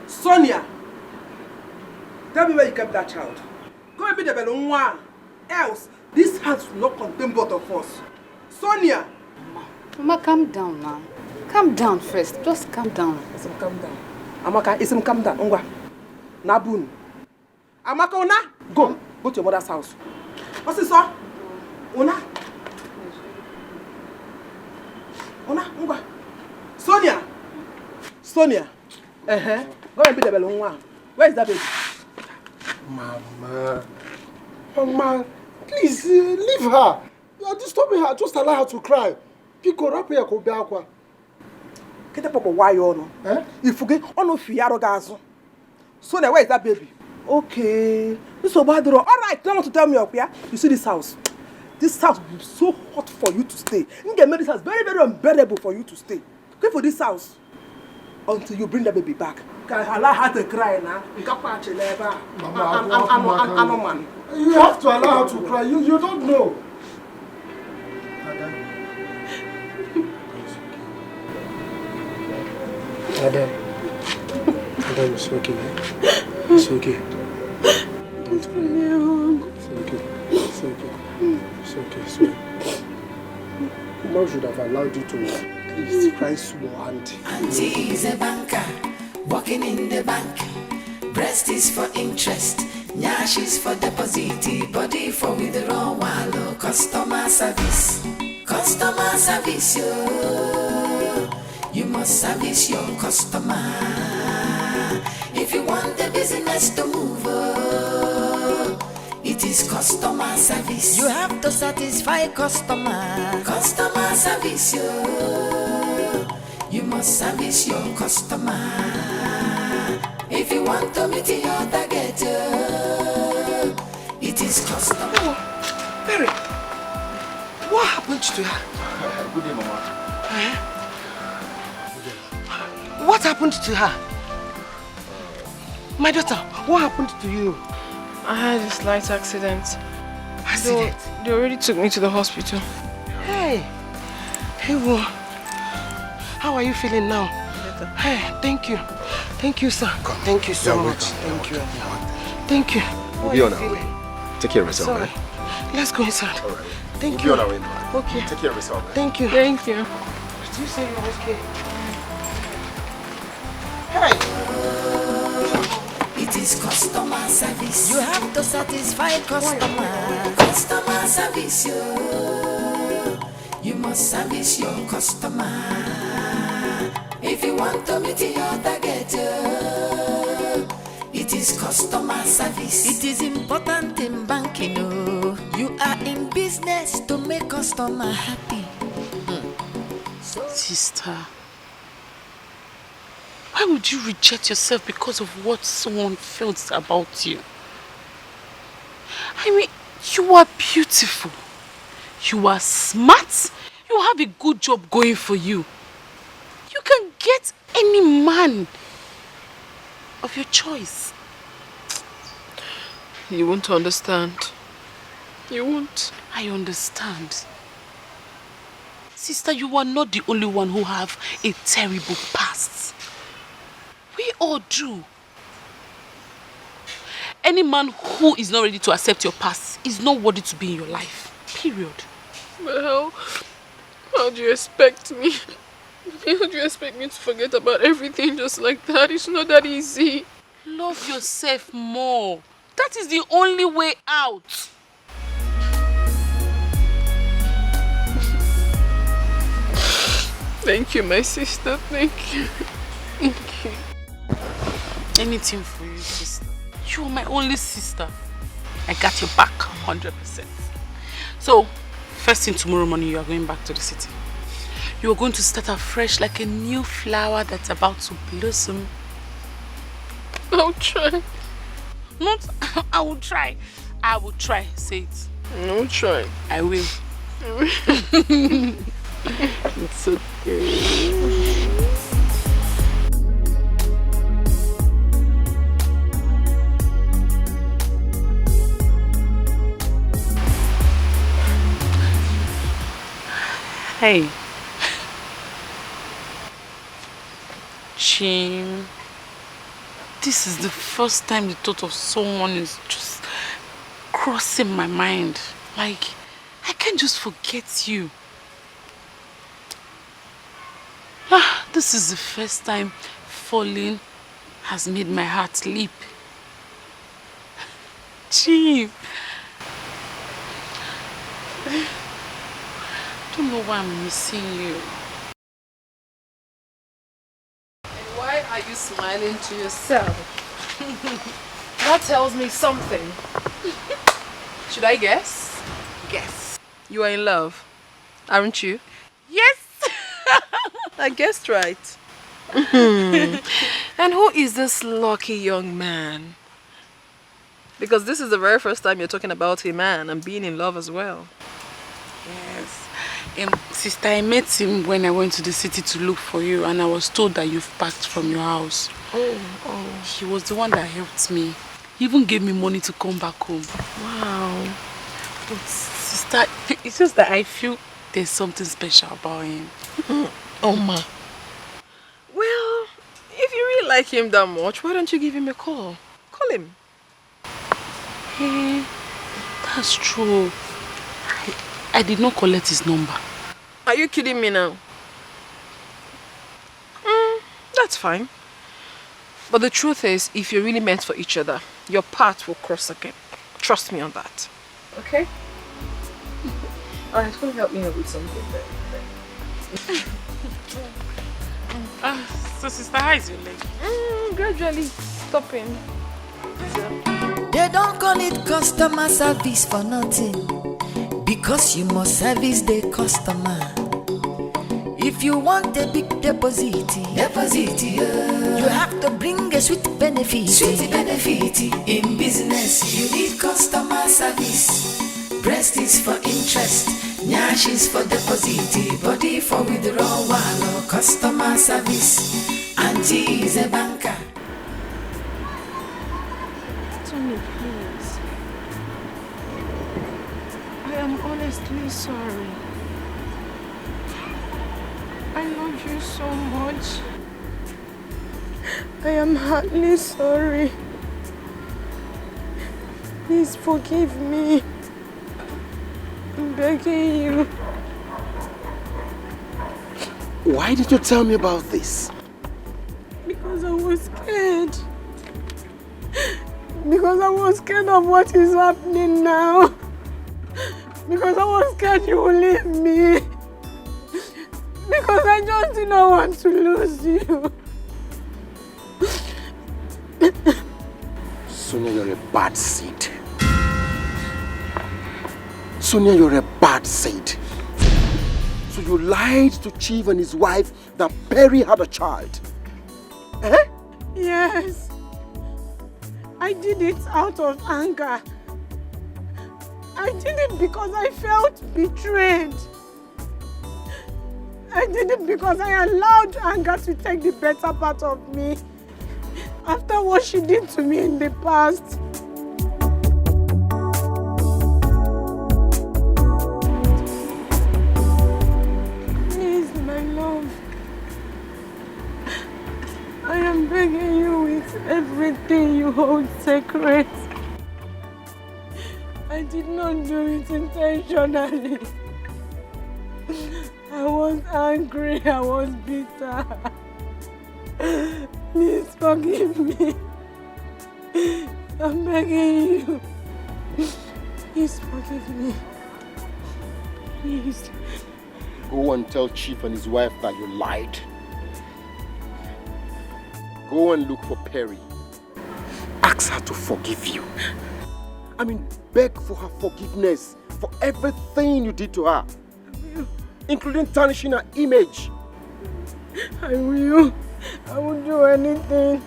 Sonia! Tell me where you kept that child. Go and be the Belonwa. Else, this house will not contain both of us. Sonia! Mama, calm down now. Calm down first. Just calm down. Isim, calm down. Amaka, Isim, calm down. Ongwa. Nabun. Amaka, Ona, go. Go to your mother's house. What's this, sir? Ona. Ona, Ongwa. Sonia! Sonia! Go and be the Belonwa. Where is that baby? Mama, please leave her. You are disturbing her. Just allow her to cry. Pico rap here ko biakwa. Kete papa why you no? If you get ono fiaro gazo. Sonia, where is that baby? Okay. This is bad. All right, don't want to tell me up here. You see this house? This house will be so hot for you to stay. You get made this house very, very unbearable for you to stay. Go for this house until you bring the baby back. Allow her to cry now. Mama, you have to allow her to cry. You don't know. Adam, it's okay. It's okay. Don't cry. It's okay. It's okay. Mom should have allowed you to at least cry small, Auntie. Auntie is a banker, working in the bank. Breast is for interest, nyash is for deposit, body for withdrawal. Customer service, yo. You must service your customer. If you want the business to move, it is is customer service. You have to satisfy customer. Customer service, you must service your customer. If you want to meet your target, it is customer. Oh, Perry, what happened to her? Good day, Mama. What happened to her? My daughter, what happened to you? I had a slight accident. Accident? They already took me to the hospital. Hey, well, how are you feeling now? Better. Hey, thank you. Thank you, sir. Thank you so much. Thank you. Thank you. We'll be on our way. Take care of yourself, Sorry. man. Let's go inside. All right. Thank We'll you. be on our way, man. Okay. Take care of yourself, man. Thank you. Thank you. Did you say you're okay? It is customer service. You have to satisfy customer. Customer service, you must service your customer. If you want to meet your target, it is customer service. It is important in banking, you are in business to make customer happy. Sister, why would you reject yourself because of what someone felt about you? I mean, you are beautiful. You are smart. You have a good job going for you. You can get any man of your choice. You won't understand. You won't. I understand. Sister, you are not the only one who have a terrible past. We all do. Any man who is not ready to accept your past is not worthy to be in your life. Period. But how do you expect me? How do you expect me to forget about everything just like that? It's not that easy. Love yourself more. That is the only way out. Thank you, my sister. Thank you. Thank you. Anything for you, sister. You are my only sister. I got your back 100%. So, first thing tomorrow morning, you are going back to the city. You are going to start afresh like a new flower that's about to blossom. I'll try. Not, I will try. I will try. Say it. I'll try. I will. It's okay. Hey. Jim. This is the first time the thought of someone is just crossing my mind. Like, I can't just forget you. This is the first time falling has made my heart leap. Jim. I don't know why I'm missing you. Why are you smiling to yourself? That tells me something. Should I guess? Guess. You are in love, aren't you? Yes! I guessed right. And who is this lucky young man? Because this is the very first time you're talking about a man and being in love as well. Yes. Sister, I met him when I went to the city to look for you, and I was told that you've packed from your house. Oh. He was the one that helped me. He even gave me money to come back home. Wow. But sister, it's just that I feel there's something special about him. Oh, ma. Well, if you really like him that much, why don't you give him a call? Call him. Hey, that's true. I did not collect his number. Are you kidding me now? That's fine. But the truth is, if you're really meant for each other, your path will cross again. Trust me on that. Okay? Alright, come help me out with something then. So sister, how is your leg? Gradually stopping. They They don't call it customer service for nothing, because you must service the customer. If you want a big deposit, you have to bring a sweet benefit. In business, you need customer service. Breast is for interest, nyash is for deposit, body for withdrawal or customer service. Auntie is a banker. Tony, please. I am honestly sorry. I love you so much. I am heartily sorry. Please forgive me. I'm begging you. Why did you tell me about this? Because I was scared. Because I was scared of what is happening now. Because I was scared you will leave me. Because I just did not want to lose you. Sonia, you're a bad seed. Sonia, you're a bad seed. So you lied to Chief and his wife that Perry had a child. Eh? Yes. I did it out of anger. I did it because I felt betrayed. I did it because I allowed anger to take the better part of me after what she did to me in the past. Please, my love, I am begging you with everything you hold sacred. I did not do it intentionally. I was angry, I was bitter. Please forgive me. I'm begging you. Please forgive me. Please. Go and tell Chief and his wife that you lied. Go and look for Perry. Ask her to forgive you. I mean, beg for her forgiveness for everything you did to her, including tarnishing her image. I will. I will do anything.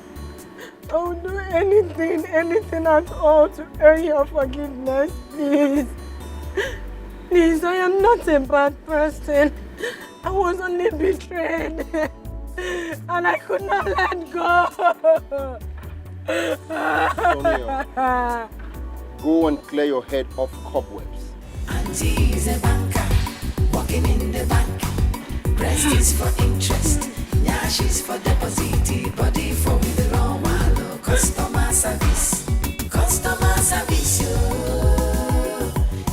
I will do anything at all to earn your forgiveness, please. Please, I am not a bad person. I was only betrayed. And I could not let go. Sonia, go and clear your head of cobwebs. Auntie is a banker, working in the bank. Breast is for interest, nyash is for deposit, body for withdrawal, customer service. Customer service,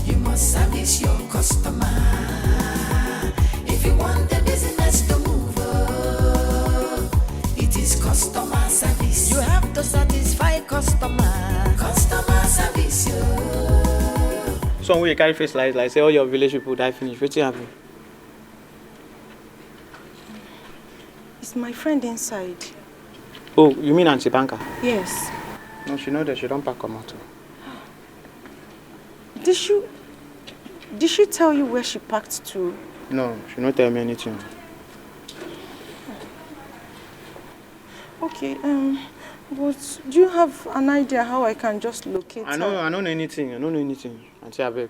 you must service your customer. If you want the business to move, it is customer service. You have to satisfy customer. Customer service, So when you carry face like say all your village people die finish, what's happening? It's my friend inside. Oh, you mean Auntie Banker? Yes. No, she know that she don't pack come out. Did she tell you where she packed to? No, she don't tell me anything. Okay, but do you have an idea how I can just locate her? I don't know anything. Auntie Abeg.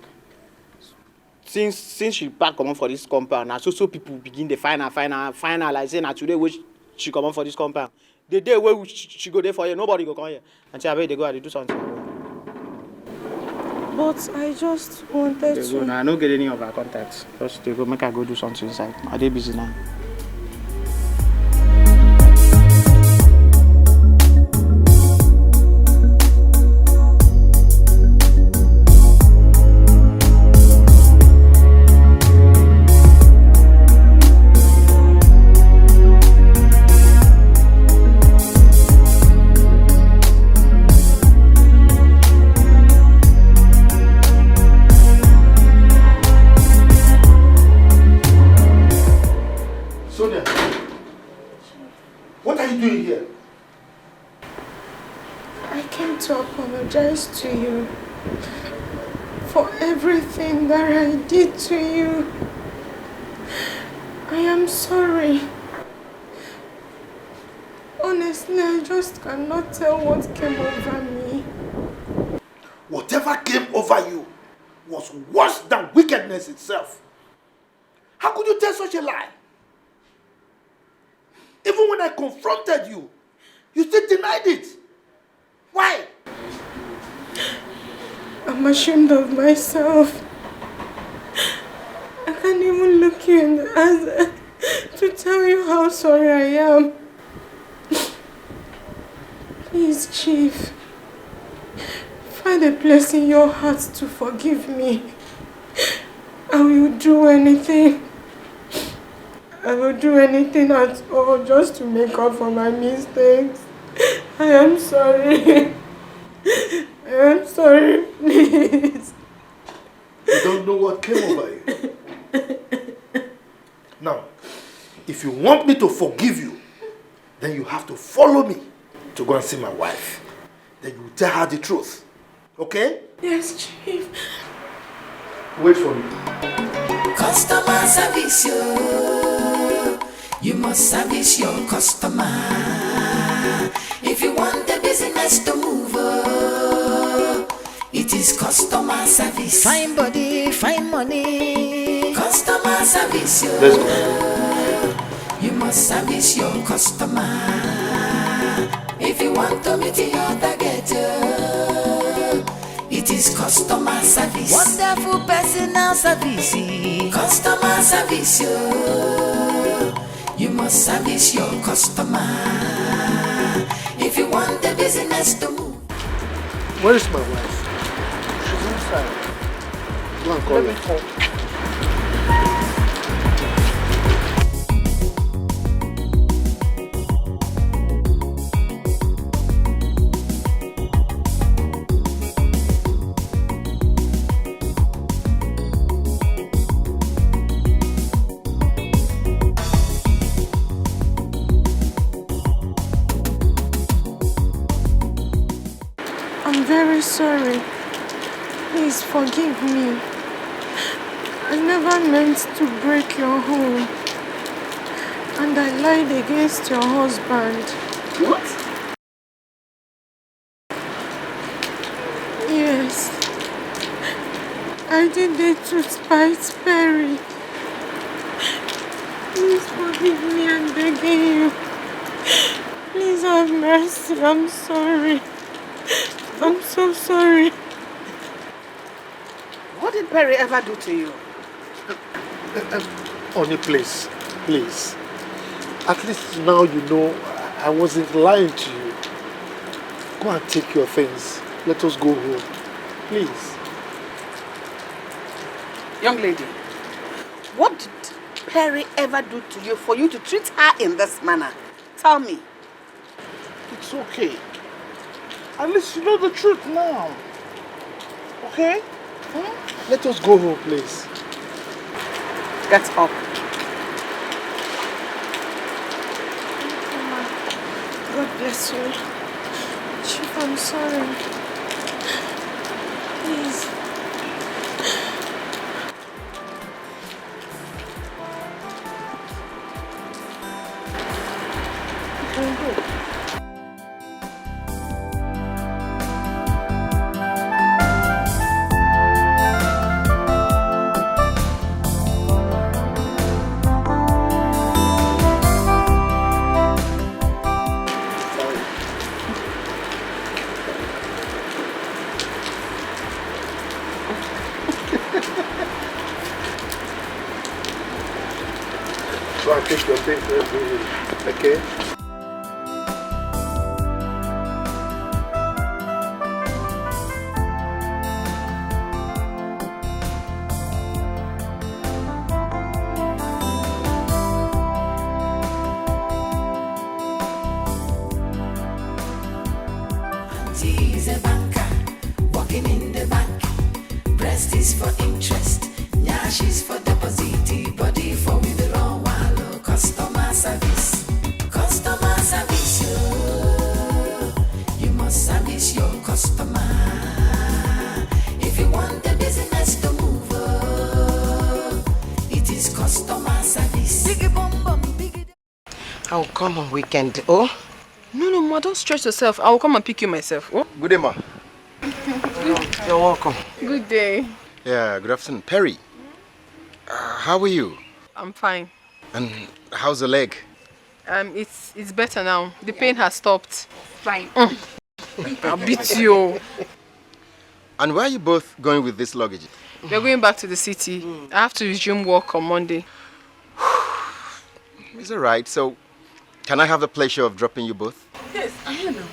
Since she pack come on for this compound, now so people begin to find her like say now today where she come on for this compound. The day where she go there for you, nobody go come here. Auntie Abeg, they go and do something. But I just wanted They go now. I don't get any of her contacts. Just they go make her go do something inside. Are they busy now? want to apologize to you for everything that I did to you. I am sorry. Honestly, I just cannot tell what came over me. Whatever came over you was worse than wickedness itself. How could you tell such a lie? Even when I confronted you, you still denied it. Why? I'm ashamed of myself. I can't even look you in the eyes to tell you how sorry I am. Please, Chief, find a place in your heart to forgive me. I will do anything. I will do anything at all just to make up for my mistakes. I am sorry. I am sorry, please. You don't know what came over you. Now, if you want me to forgive you, then you have to follow me to go and see my wife. Then you tell her the truth. Okay? Yes, Chief. Wait for me. Customer service, you must service your customer. If you want the business to move, it is customer service. Fine body, fine money. Customer service, Let's go. you must service your customer. If you want to meet your target, it is customer service. Wonderful personal service. Customer service, you must service your customer. If you want the business to move. Where is my wife? She's inside. Go and call her. I'm very sorry. Please forgive me. I never meant to break your home. And I lied against your husband. What? Yes. I did it to spite Perry. Please forgive me, I'm begging you. Please have mercy, I'm sorry. I'm so sorry. What did Perry ever do to you? Honey, please. Please. At least now you know I wasn't lying to you. Go and take your things. Let us go home. Please. Young lady, what did Perry ever do to you for you to treat her in this manner? Tell me. It's okay. At least you know the truth now. Okay? Let us go home, please. Get up. God bless you. Chief, I'm sorry. Please. You can go. Go and take your things. Let's go home. Okay? She's a banker, working in the bank. Breast is for interest, nyash is for deposit, body for withdrawal. Customer service, customer I'll come on weekend, oh? No, Ma, don't stress yourself. I will come and pick you myself, oh? Good day, ma. You're welcome. Good day. Yeah, good afternoon. Perry, how are you? I'm fine. And how's the leg? It's better now. The pain has stopped. Fine. I'll beat you. And where are you both going with this luggage? We're going back to the city. I have to resume work on Monday. It's all right. So, can I have the pleasure of dropping you both? Yes, I know.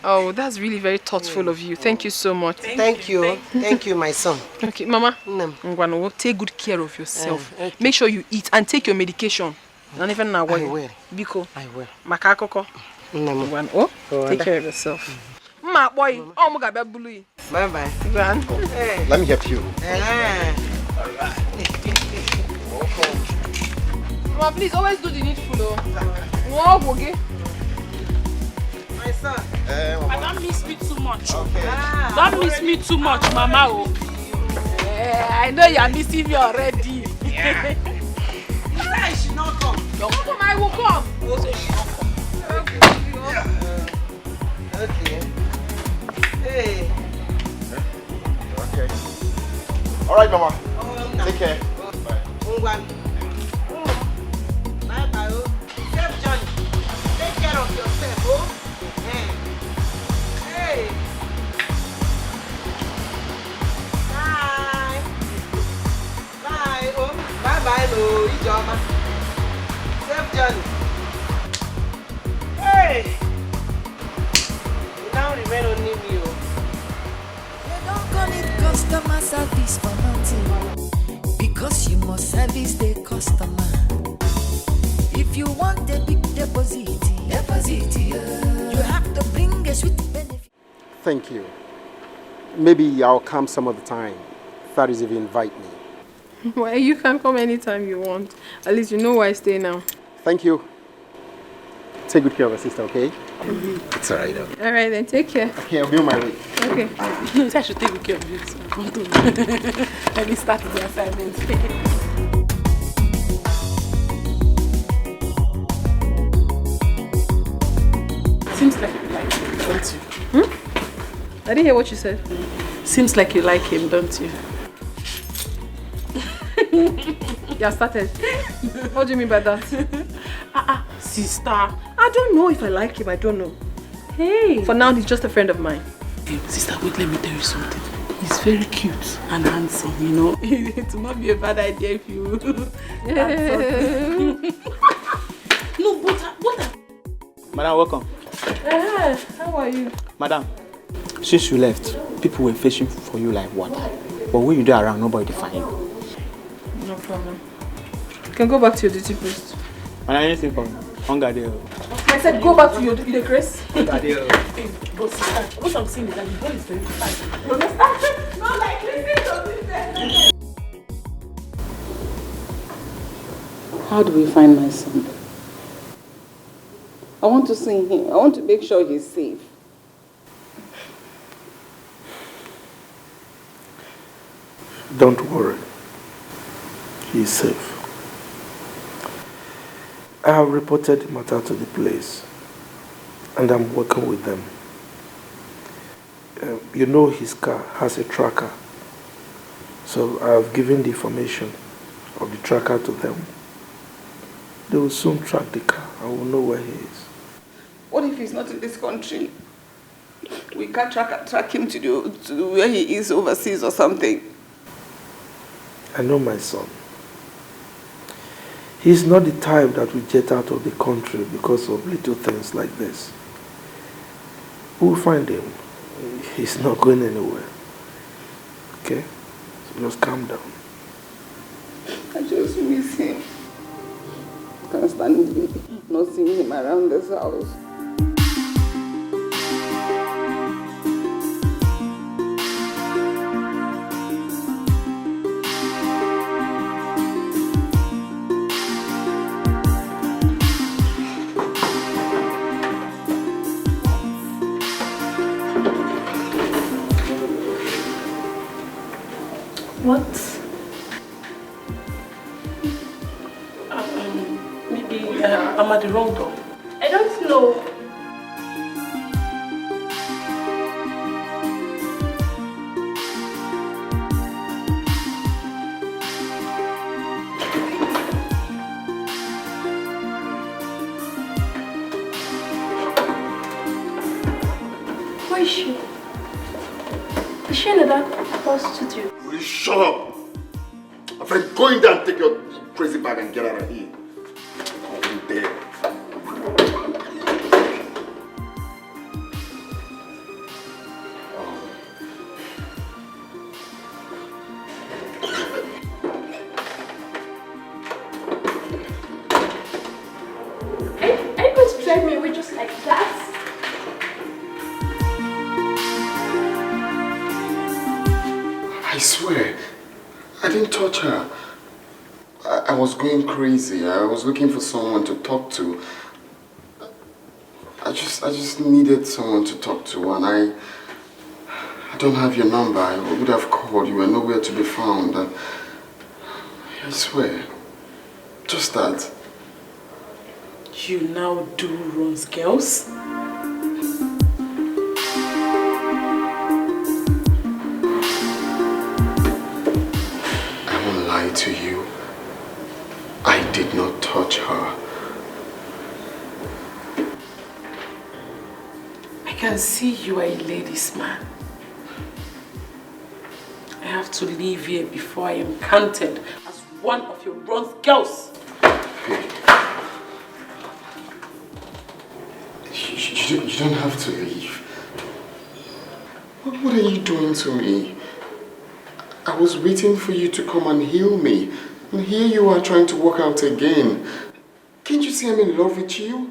Oh, that's really very thoughtful of you. Thank you so much. Thank you. Thank you, my son. Okay, Mama. Ngwano, take good care of yourself. Okay. Make sure you eat and take your medication. Not even now. I will. Biko. I will. Makakoko. Ngwano, take care of yourself. Ma boy, oh my God, blue. Bye bye. Hey. Let me help you. Mama, please always do the needful, though. Walk, okay? My son. Don't miss me too much. Okay. Don't miss me too much, Mama. Oh. I know you are missing me already. Yeah. You should not come. Don't come, I will come. Okay. Hey. Okay. All right, Mama. Take care. Bye. Bye bye. Safe journey. Take care of yourself. Oh. Hey. Bye. Bye. Oh. Bye bye. No. Ijoma. Safe journey. Hey. You now remain only me. You don't call it customer service for nothing, because you must service the customer. If you want a big deposit, you have to bring a sweet benefit. Thank you. Maybe I'll come some other time. That is if you invite me. Well, you can come anytime you want. At least you know where I stay now. Thank you. Take good care of your sister, okay? It's all right. All right, then take care. Okay, I'll be on my way. Okay. No, I should take good care of you. So come to let me start the assignment. Seems like you like him, don't you? I didn't hear what you said. Seems like you like him, don't you? You started. What do you mean by that? Sister. I don't know if I like him. I don't know. Hey. For now, he's just a friend of mine. Hey, sister, wait, let me tell you something. He's very cute and handsome, you know. It will not be a bad idea if you... No, but what? Madam, welcome. How are you? Madam, since you left, people were fishing for you like water. But when you do around, nobody find you. No problem. You can go back to your duty post. Madam, anything for me? Hunger there. I said go back to your duty post. Hunger there. Hey, but sister, what I'm saying is that the boy is very fine. You understand? Not like listen to this. How do we find my son? I want to see him. I want to make sure he's safe. Don't worry. He's safe. I have reported the matter to the police, and I'm working with them. You know his car has a tracker, so I have given the information of the tracker to them. They will soon track the car. I will know where he is. What if he's not in this country? We can't track him to where he is overseas or something. I know my son. He's not the type that will jet out of the country because of little things like this. We'll find him. He's not going anywhere. Okay? So just calm down. I just miss him. Can't stand not seeing him around this house. What? Maybe I'm at the wrong door. I don't know. Where is she? Is she in that prostitute? Will you shut up? My friend, go in there and take your crazy bag and get out of here. Go in there. Are you going to drive me away just like that? I swear, I didn't touch her. I was going crazy. I was looking for someone to talk to. I just needed someone to talk to, and I don't have your number. I would have called. You were nowhere to be found. I swear, just that. You now do Ron's girls? I won't lie to you. I did not touch her. I can see you are a ladies' man. I have to leave here before I am counted as one of your Ron's girls. You don't have to leave. What are you doing to me? I was waiting for you to come and heal me. And here you are trying to walk out again. Can't you see I'm in love with you?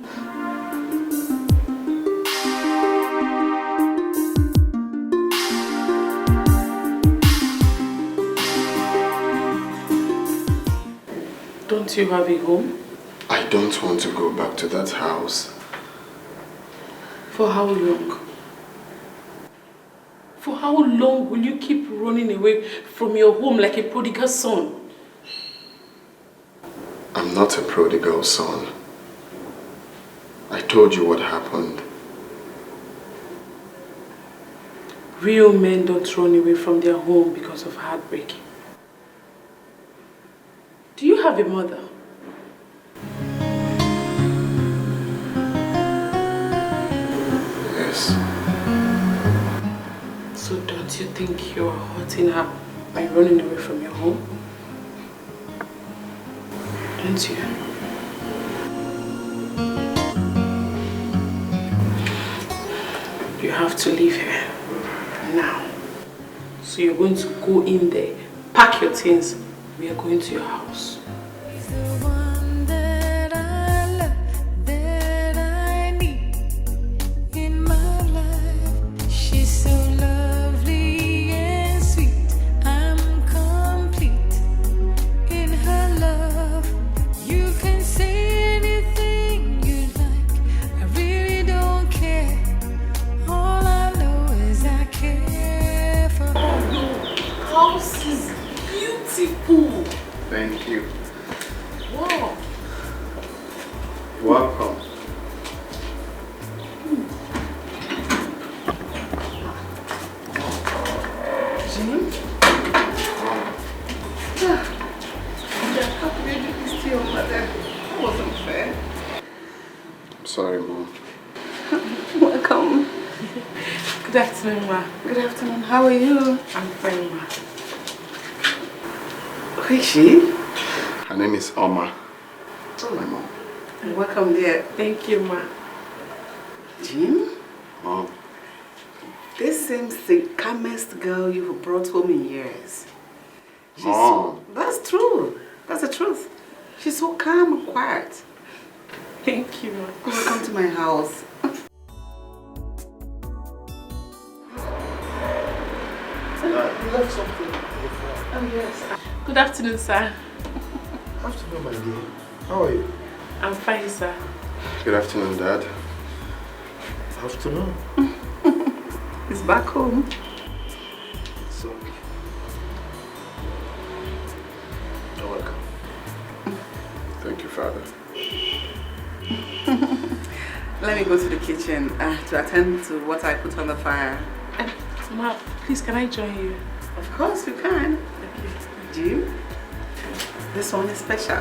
Don't you have a home? I don't want to go back to that house. For how long? For how long will you keep running away from your home like a prodigal son? I'm not a prodigal son. I told you what happened. Real men don't run away from their home because of heartbreak. Do you have a mother? Yes. So don't you think you're hurting her by running away from your home? Don't you? You have to leave here now. So you're going to go in there, pack your things. We are going to your house. Thank you. Wow. Welcome. Jim? How could you do this to your mother? That wasn't fair. I'm sorry, Mom. Welcome. Good afternoon, Ma. Good afternoon. How are you? I'm fine, Ma. Who is she? Her name is Oma. My mom. Welcome there. Thank you, Ma. Jim? Mom. This seems the calmest girl you've brought home in years. Mom. That's true. That's the truth. She's so calm and quiet. Thank you, Ma. Welcome to my house. You left something. Oh, yes. Good afternoon, sir. Afternoon, my dear. How are you? I'm fine, sir. Good afternoon, Dad. Afternoon. He's back home. It's okay. You're welcome. Thank you, Father. Let me go to the kitchen to attend to what I put on the fire. Ma, please, can I join you? Of course you can. Do you? This one is special.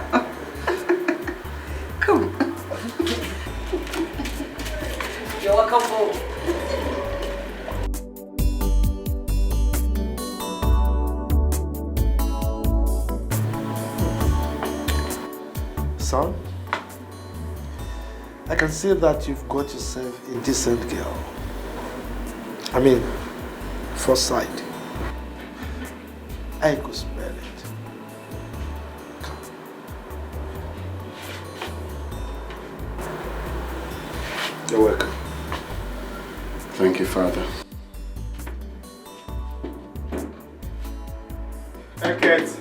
Come. You're welcome home. Son, I can see that you've got yourself a decent girl. I mean, first sight. I could smell it. You're welcome. Thank you, Father. Eket.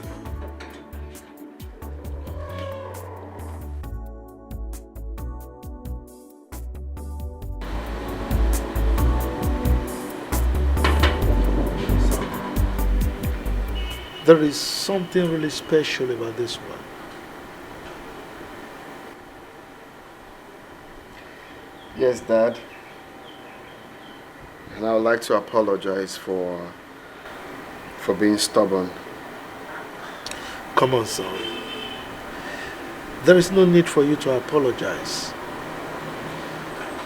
There is something really special about this one. Yes, Dad. And I would like to apologize for being stubborn. Come on, son. There is no need for you to apologize.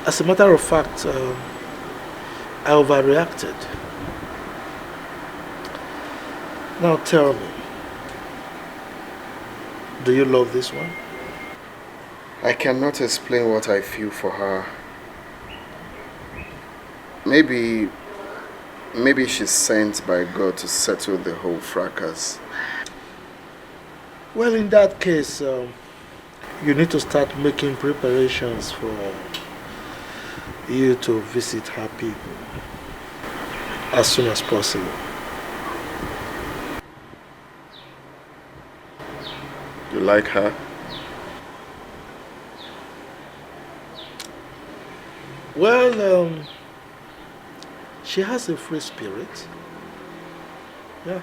As a matter of fact, I overreacted. Now tell me, do you love this one? I cannot explain what I feel for her. Maybe she's sent by God to settle the whole fracas. Well, in that case, you need to start making preparations for you to visit her people as soon as possible. You like her? Well, she has a free spirit. Yeah.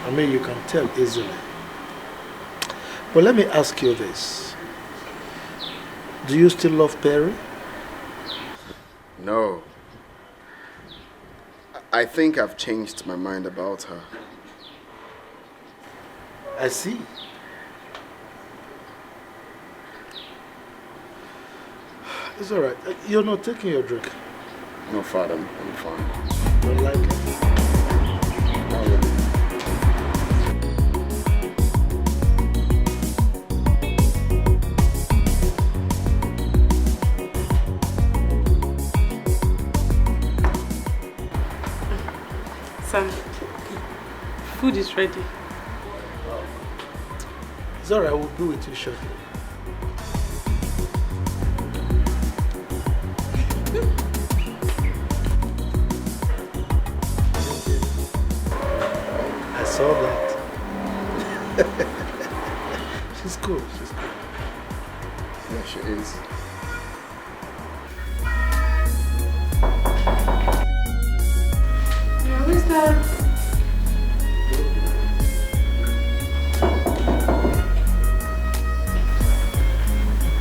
I mean, you can tell easily. But let me ask you this. Do you still love Perry? No. I think I've changed my mind about her. I see. It's all right. You're not taking your drink. No, Father, I'm fine. Don't like it? Not really. Son, food is ready. It's all right. We'll be with you shortly. I saw that. She's cool. She's cool. Yeah, she is. Yeah, who's that?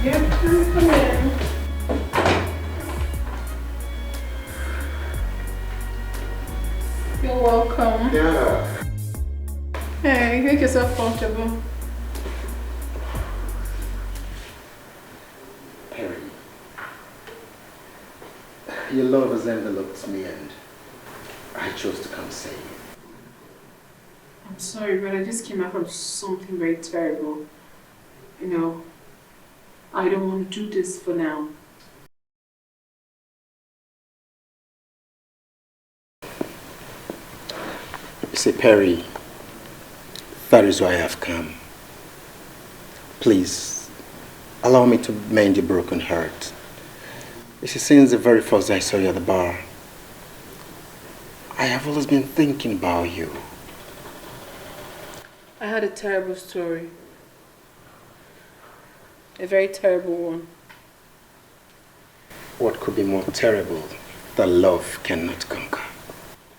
Yeah, come in. You're welcome. Yeah. Hey, make yourself comfortable. Perry, your love has enveloped me and I chose to come say it. I'm sorry, but I just came out from something very terrible. You know, I don't want to do this for now. You see, Perry, that is why I have come. Please, allow me to mend your broken heart. You see, since the very first day I saw you at the bar, I have always been thinking about you. I had a terrible story. A very terrible one. What could be more terrible that love cannot conquer?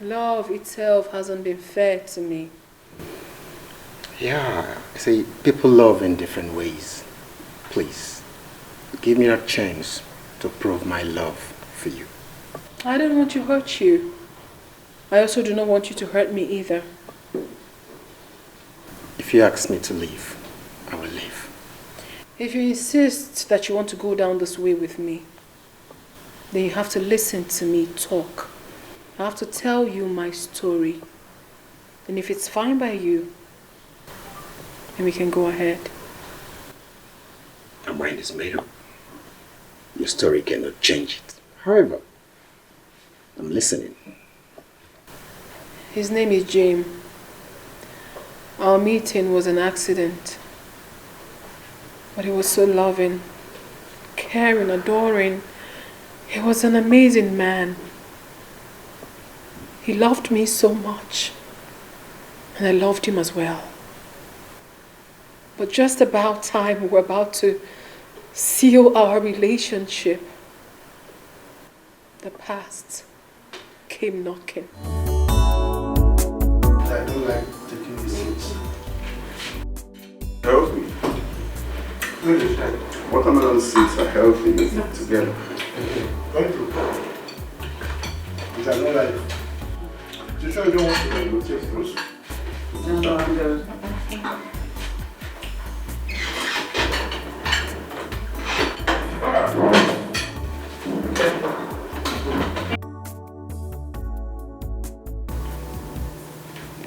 Love itself hasn't been fair to me. Yeah, see, people love in different ways. Please, give me that chance to prove my love for you. I don't want to hurt you. I also do not want you to hurt me either. If you ask me to leave, I will leave. If you insist that you want to go down this way with me, then you have to listen to me talk. I have to tell you my story. And if it's fine by you, then we can go ahead. My mind is made up. Your story cannot change it. However, I'm listening. His name is James. Our meeting was an accident. But he was so loving, caring, adoring. He was an amazing man. He loved me so much. And I loved him as well. But just about time we were about to seal our relationship, the past came knocking. I don't like taking these seats. Healthy. Watermelon seeds are healthy together. Thank you. Which I don't like. You sure you don't want to take fruits? No, I'm good.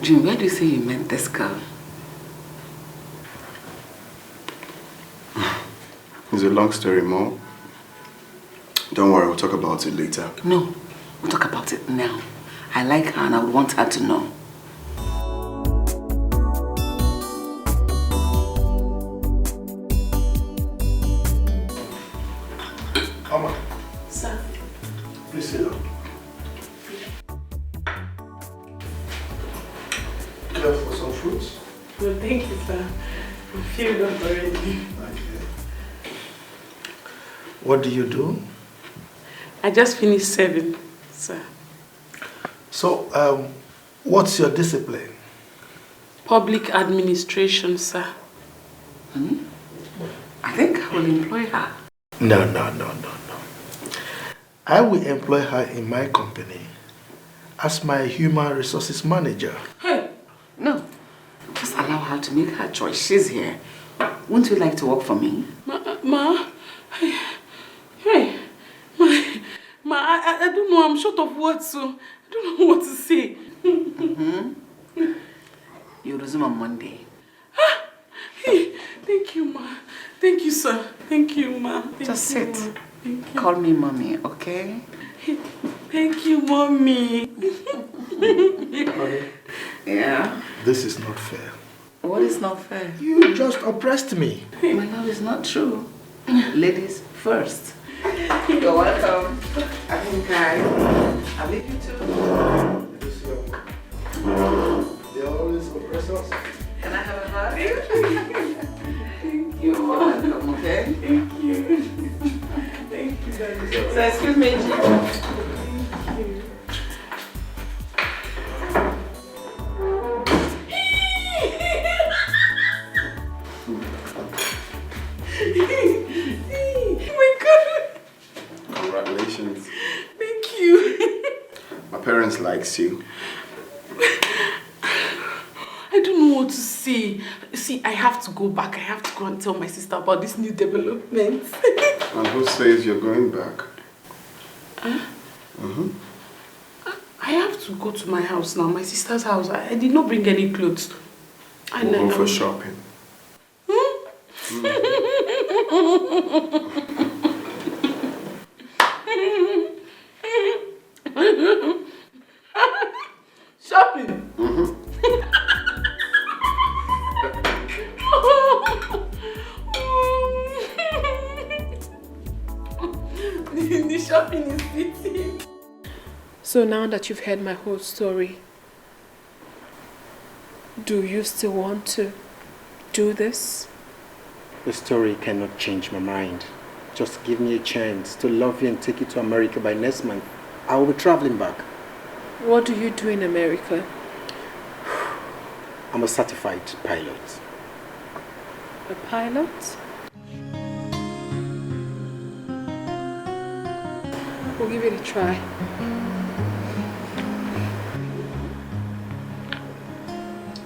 Jim, where do you say you met this girl? It's a long story, Mom. Don't worry, we'll talk about it later. No, we'll talk about it now. I like her and I would want her to know. Come on. Sir. Please sit down. Care for some fruits? No, thank you, sir. I feel them already. What do you do? I just finished serving, sir. So, what's your discipline? Public administration, sir. I think I will employ her. No. I will employ her in my company as my human resources manager. Hey, no. Just allow her to make her choice. She's here. Wouldn't you like to work for me? I don't know. I'm short of words, so I don't know what to say. You resume on Monday. Hey, thank you, Ma. Thank you, sir. Thank you, Ma. Just sit. Call me mommy, okay? Thank you, Mommy. Honey, Yeah. this is not fair. What is not fair? You just oppressed me. My love is not true. Ladies first. You're welcome. I think I leave you too. They always oppress us. Can I have a hug? Thank you, You're welcome, okay? Thank you. Thank you, Daddy. So excuse me, Jim. Thank you. Oh my God. Congratulations. Thank you. My parents likes you. I don't know what to say. See, I have to go back. I have to go and tell my sister about this new development. And who says you're going back? I have to go to my house now, my sister's house. I did not bring any clothes. We'll go for shopping. Shopping? The shopping is easy. So now that you've heard my whole story, do you still want to do this? The story cannot change my mind. Just give me a chance to love you and take you to America by next month. I will be traveling back. What do you do in America? I'm a certified pilot. A pilot? We'll give it a try.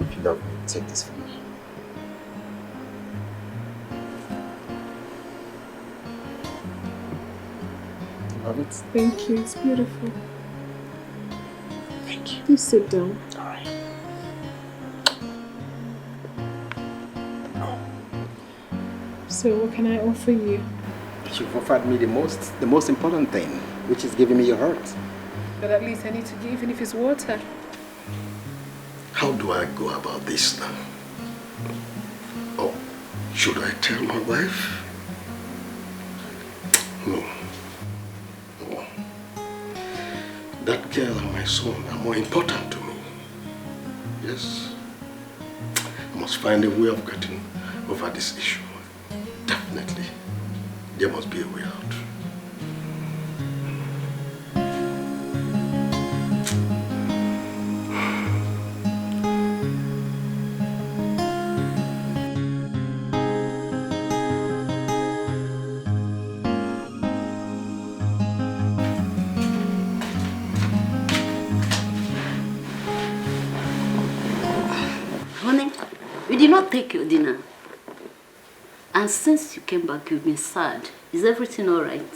If you love me, take this from me. Love it? Thank you. It's beautiful. Thank you. Please sit down. All right. So what can I offer you? You've offered me the most important thing, which is giving me your heart. But at least I need to give, even if it's water. How do I go about this now? Oh, should I tell my wife? No. No. That girl and my son are more important to me. Yes. I must find a way of getting over this issue. Definitely. There must be a way out. Honey, you did not take your dinner. And since you came back, you've been sad. Is everything all right?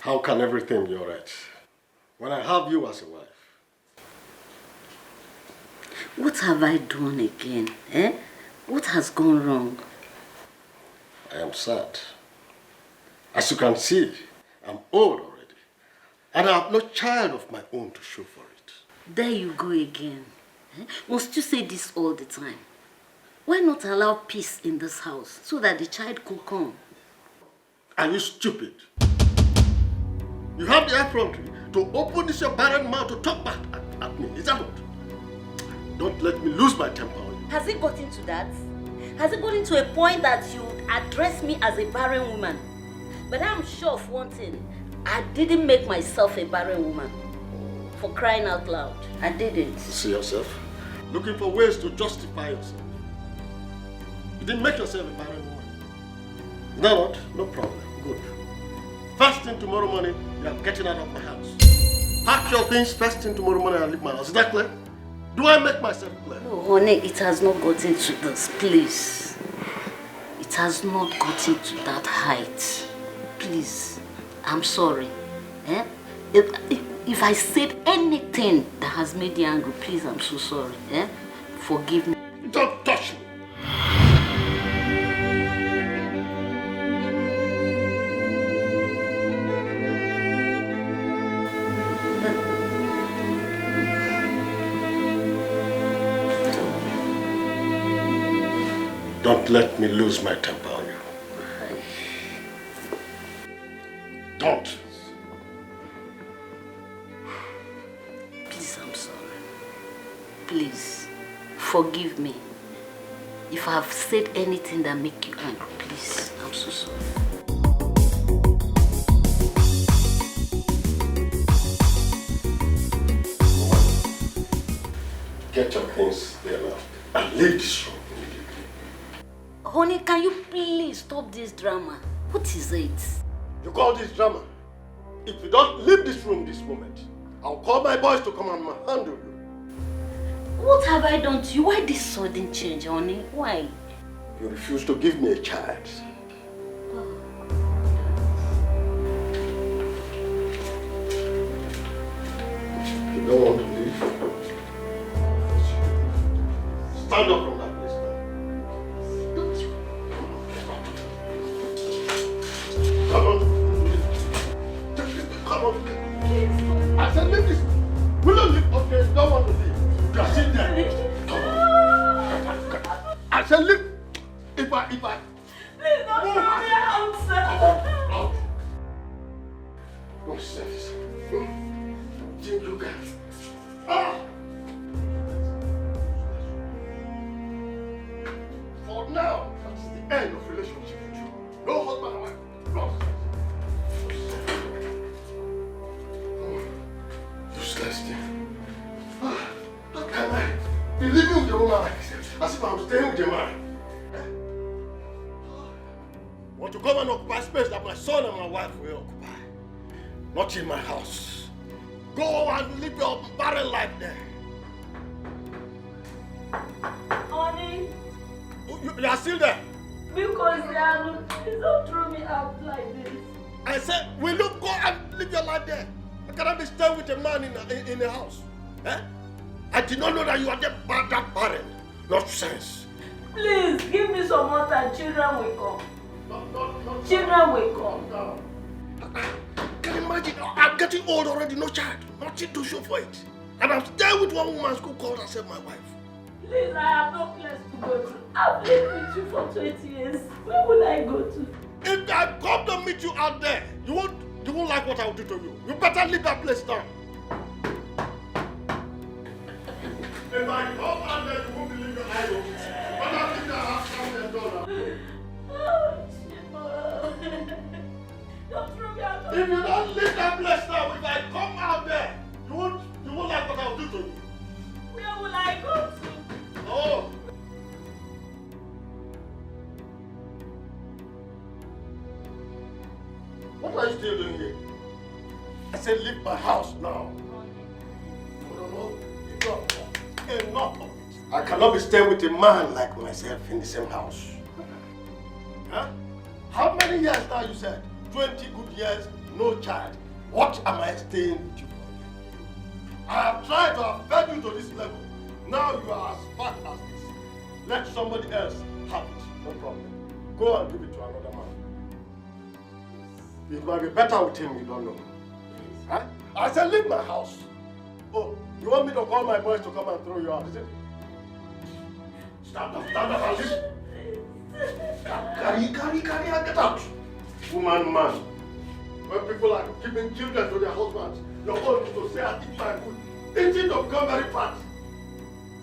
How can everything be all right when I have you as a wife? What have I done again? Eh? What has gone wrong? I am sad. As you can see, I'm old already. And I have no child of my own to show for it. There you go again. Eh? Must you say this all the time? Why not allow peace in this house so that the child could come? Are you stupid? You have the effrontery to open this your barren mouth to talk back at me. Is that what? Don't let me lose my temper on you. Has it gotten to that? Has it gotten to a point that you address me as a barren woman? But I'm sure of one thing. I didn't make myself a barren woman. For crying out loud. I didn't. See yourself? Looking for ways to justify yourself. You didn't make yourself a barren woman. Is that what? No problem. Good. First thing tomorrow morning, you are getting out of my house. Pack your things first thing tomorrow morning and leave my house. Is that clear? Do I make myself clear? No, honey, it has not gotten to this. Please. It has not gotten to that height. Please. I'm sorry. Eh? If I said anything that has made you angry, please, I'm so sorry. Eh? Forgive me. Don't touch me. Don't let me lose my temper on you. Don't. Please, I'm sorry. Please, forgive me. If I have said anything that make you angry, please, I'm so sorry. Get your things there now and leave this room. Honey, can you please stop this drama? What is it? You call this drama? If you don't leave this room this moment, I'll call my boys to come and handle you. What have I done to you? Why this sudden change, honey? Why? You refuse to give me a child. You don't want to leave? Stand up from that place now. Don't you? Come on. Come on. I said leave this. Will you leave? Okay, you don't want to leave. You are sitting there. Come on. I said leave. If I... Please don't throw me out, sir. Out. Nonsense. Think you can. For now, that's the end of relationship with you. No husband and wife. Nonsense. Useless thing. How can I be living with a woman like this? As if I'm staying with a man. Want to come and occupy space that my son and my wife will occupy. Not in my house. Go and live your barren life there. Honey, You are still there? because please don't throw me out like this. I said, will you go and live your life there? I cannot be staying with a man in a house. Eh? I did not know that you are that barren. Nonsense. Please, give me some more time. Children will come. Children will come. Can you imagine? I'm getting old already, no child. Nothing to show for it. And I'm staying with one woman who called herself my wife. Please, I have no place to go to. I've lived with you for 20 years. Where will I go to? If I come to meet you out there, you won't like what I will do to you. You better leave that place now. If I come out there, you won't believe your eyes open. But I think I have something done. Oh, don't throw me out. If you don't leave that place now, if I come out there, you won't like what I will do to you. Where will I go to? Oh. What are you still doing here? I said leave my house now. No. Enough of it. I cannot be staying with a man like myself in the same house. Huh? How many years now you said? 20 good years, no child. What am I staying with you for? I have tried to have fed you to this level. Now you are as fat as this. Let somebody else have it. No problem. Go and give it to another man. It might be better with him, you don't know. Huh? I said leave my house. Oh, you want me to call my boys to come and throw you out, is it? Stand up and listen. Carry, and get out. Man. When people are giving children to their husbands, your own is to say, I eat my food. Eating to become very fat.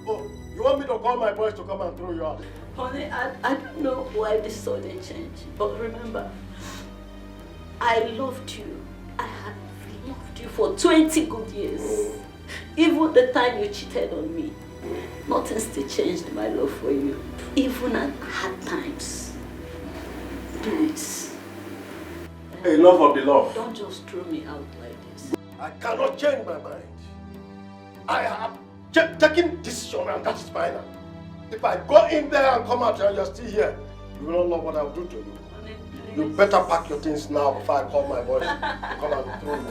Oh, you want me to call my boys to come and throw you out? Honey, I don't know why this sudden change, but remember, I loved you. I had loved you for 20 good years. Even the time you cheated on me, nothing still changed my love for you. Even at hard times. Please. Enough of the love. Don't just throw me out like this. I cannot change my mind. I have taken decision and that is final. If I go in there and come out and you're still here, you will not know what I will do to you. Honey, you better pack your things now before I call my boys to come and throw you.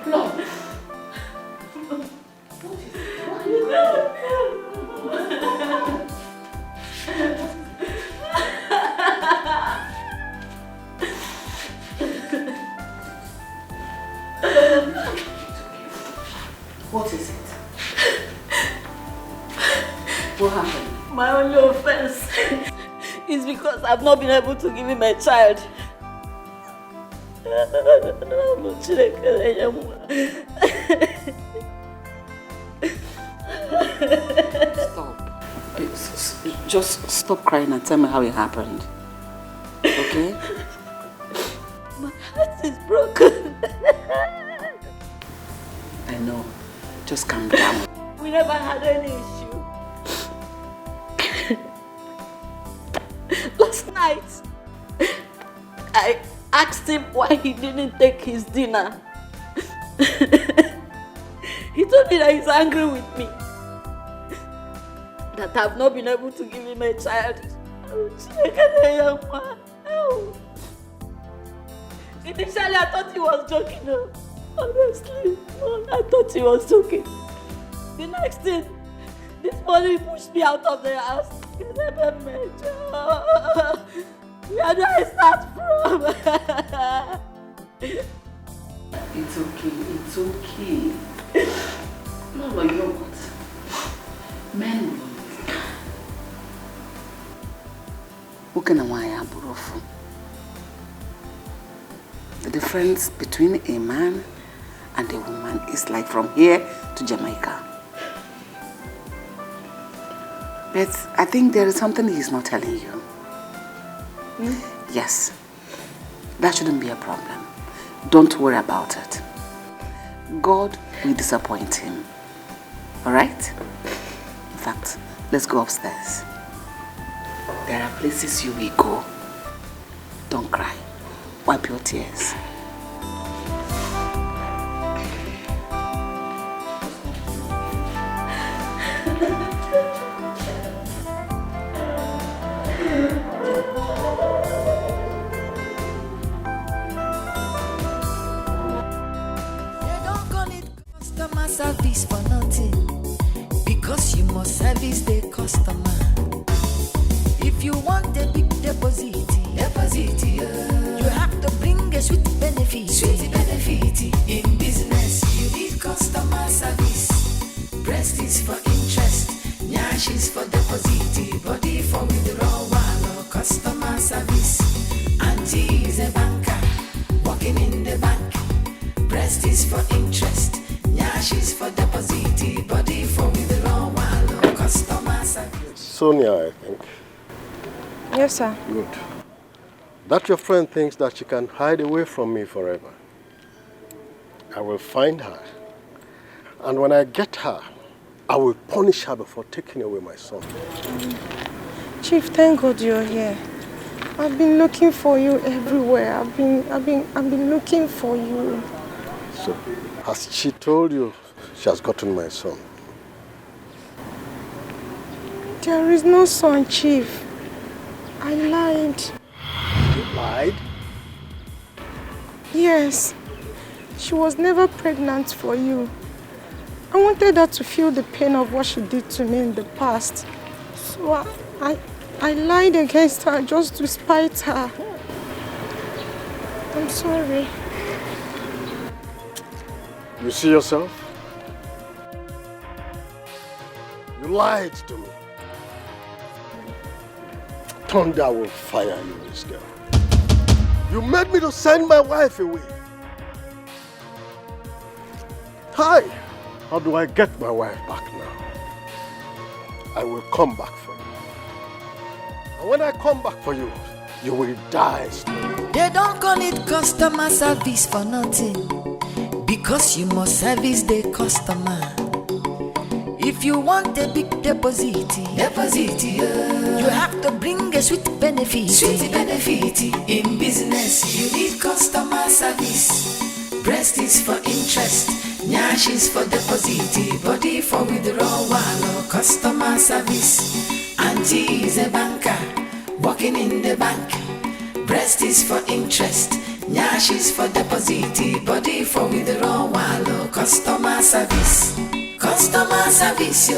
No. What is it? What happened? My only offense is because I've not been able to give him a child. Stop. Just stop crying and tell me how it happened. Okay? My heart is broken. I know. Just calm down. We never had any issue. Last night, I asked him why he didn't take his dinner. He told me that he's angry with me. That I've not been able to give him a child. Initially, I thought he was joking. Honestly, I thought he was joking. The next thing, this morning he pushed me out of the house. Where do I start from? It's okay. No, you know what? Men will understand. The difference between a man and a woman is like from here to Jamaica. But I think there is something he's not telling you. Yes, that shouldn't be a problem. Don't worry about it. God will disappoint him. Alright? In fact, Let's go upstairs. There are places you will go. Don't cry. Wipe your tears. Customer service for nothing, because you must service the customer. If you want a big deposit, you have to bring a sweet benefit. In business, you need customer service. Breast is for interest, nyash is for deposit, body for withdrawal or customer service. Auntie is a banker, working in the bank. Breast is for interest. Nyash is for deposit, body for withdrawal or customer service. Sonia, I think. Yes, sir. Good. That your friend thinks that she can hide away from me forever. I will find her. And when I get her, I will punish her before taking away my son. Chief, thank God you're here. I've been looking for you everywhere. I've been looking for you. So, has she told you she has gotten my son? There is no son, Chief. I lied. You lied? Yes. She was never pregnant for you. I wanted her to feel the pain of what she did to me in the past. So I lied against her just to spite her. I'm sorry. You see yourself? You lied to me. Thunder will fire you, this girl. You made me to send my wife away. Hi! How do I get my wife back now? I will come back for you. And when I come back for you, you will die slowly. They don't call it customer service for nothing, because you must service the customer. If you want a big deposit, you have to bring a sweet benefit. In business, you need customer service. Breast is for interest, nyash is for deposit, body for withdrawal or customer service. Auntie is a banker, working in the bank. Breast is for interest, nyash is for deposit, body for withdrawal or customer service. Customer service,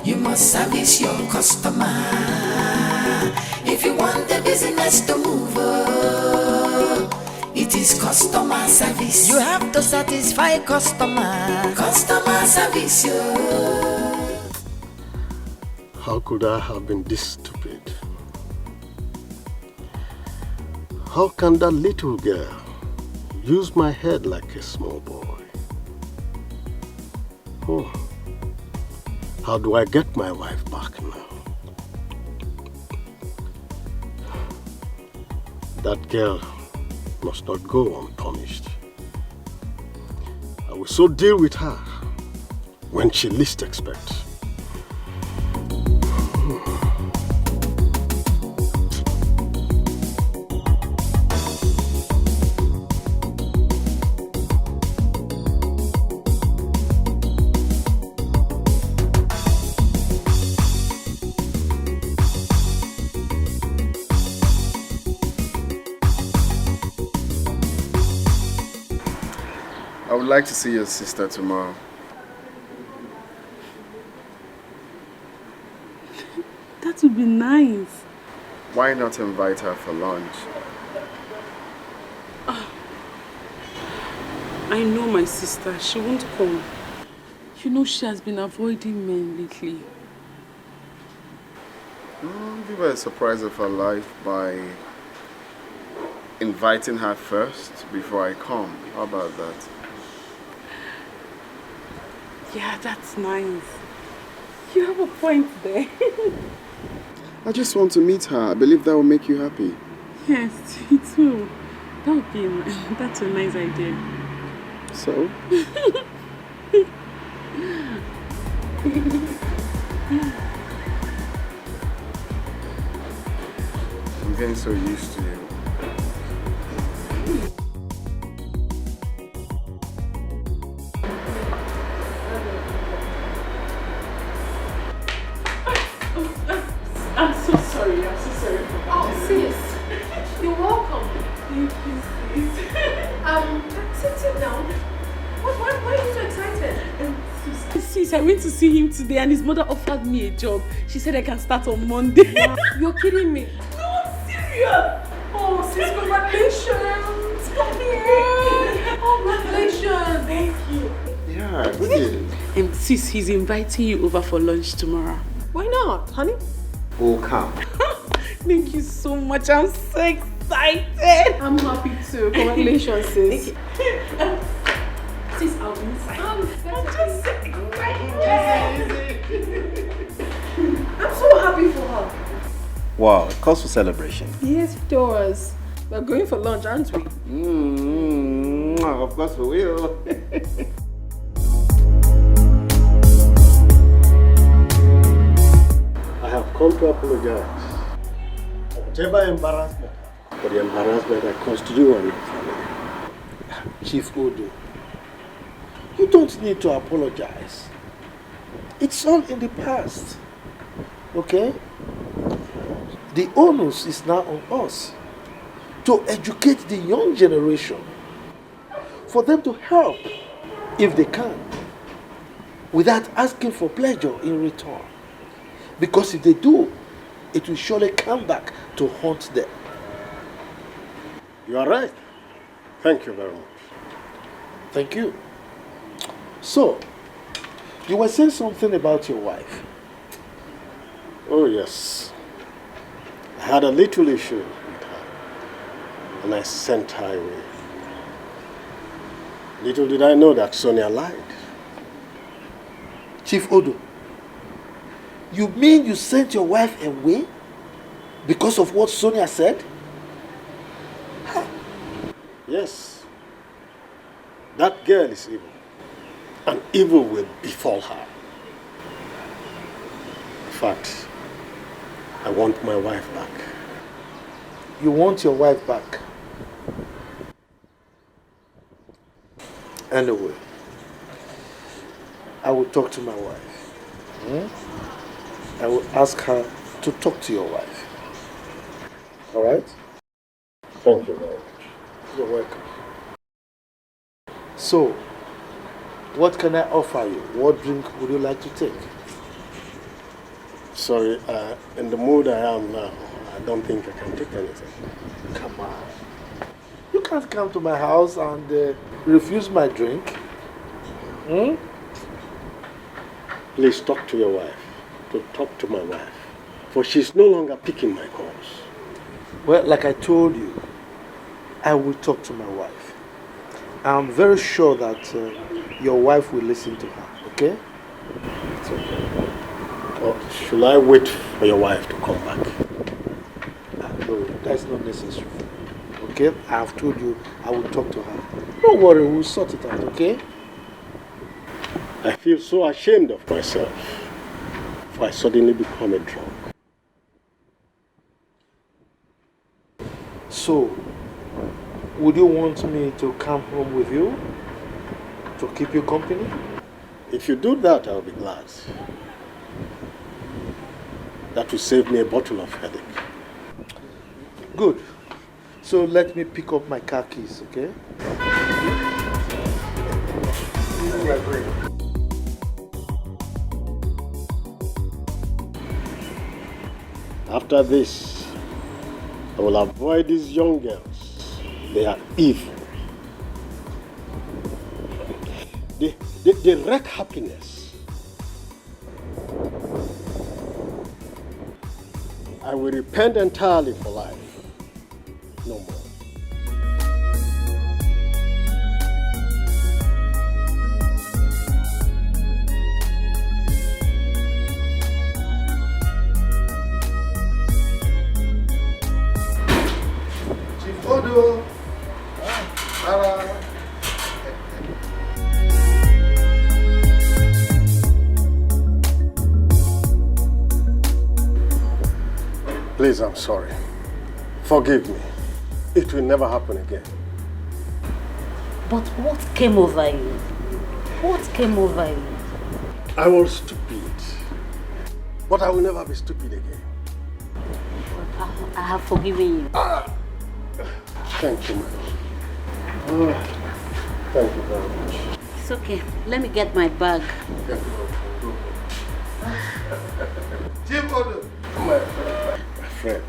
you must service your customer. If you want the business to move, it is customer service. You have to satisfy customer. Customer service, How could I have been this stupid? How can that little girl use my head like a small boy? Oh, how do I get my wife back now? That girl must not go unpunished. I will so deal with her when she least expects. I would like to see your sister tomorrow. That would be nice. Why not invite her for lunch? I know my sister. She won't come. You know she has been avoiding men lately. Give her a surprise of her life by inviting her first before I come. How about that? Yeah, that's nice. You have a point there. I just want to meet her. I believe that will make you happy. Yes, me too. That would be that's a nice idea. So? getting so used to you. I'm so sorry for that. Oh, sis. You're welcome. Thank you, sis. Sit down. Why are you so excited? Sis, I went to see him today and his mother offered me a job. She said I can start on Monday. Wow. You're kidding me. No, I'm serious. Oh, sis, congratulations. Come here. Congratulations. Thank you. Yeah, good. Sis, he's inviting you over for lunch tomorrow. Why not, honey? Oh, come. Thank you so much. I'm so excited. I'm happy too. Congratulations, sis. Sis, I'll be inside. I'm just so excited. I'm so happy for her. Wow, cause for celebration. Yes, it does. We're going for lunch, aren't we? Of course we will. I have come to apologize. Whatever embarrassment, for the embarrassment I caused you and your family. Chief Odo, you don't need to apologize. It's all in the past. Okay? The onus is now on us to educate the young generation, for them to help if they can, without asking for pleasure in return. Because if they do, it will surely come back to haunt them. You are right. Thank you very much. Thank you. So, you were saying something about your wife. Oh, yes. I had a little issue with her, and I sent her away. Little did I know that Sonia lied. Chief Odo, you mean you sent your wife away because of what Sonia said? Yes. That girl is evil, and evil will befall her. In fact, I want my wife back. You want your wife back? Anyway, I will talk to my wife. I will ask her to talk to your wife. All right? Thank you very much. You're welcome. So, what can I offer you? What drink would you like to take? Sorry, in the mood I am now, I don't think I can take anything. Come on. You can't come to my house and refuse my drink. Please talk to your wife. To talk to my wife. For she's no longer picking my calls. Well, like I told you, I will talk to my wife. I'm very sure that your wife will listen to her, okay? It's okay. Or should I wait for your wife to come back? No, that's not necessary. Okay? I have told you I will talk to her. Don't worry, we'll sort it out, okay? I feel so ashamed of myself for I suddenly become a drunk. So, would you want me to come home with you? To keep you company? If you do that, I'll be glad. That will save me a bottle of headache. Good. So let me pick up my car keys, okay? After this, I will avoid these young girls. They are evil. They wreck happiness. I will repent entirely for life. No more. Chief Odo. Please, I'm sorry. Forgive me. It will never happen again. But what came over you? What came over you? I was stupid. But I will never be stupid again. I have forgiven you. Thank you, madam. Thank you very much. It's okay. Let me get my bag. Jim Odom. My friend.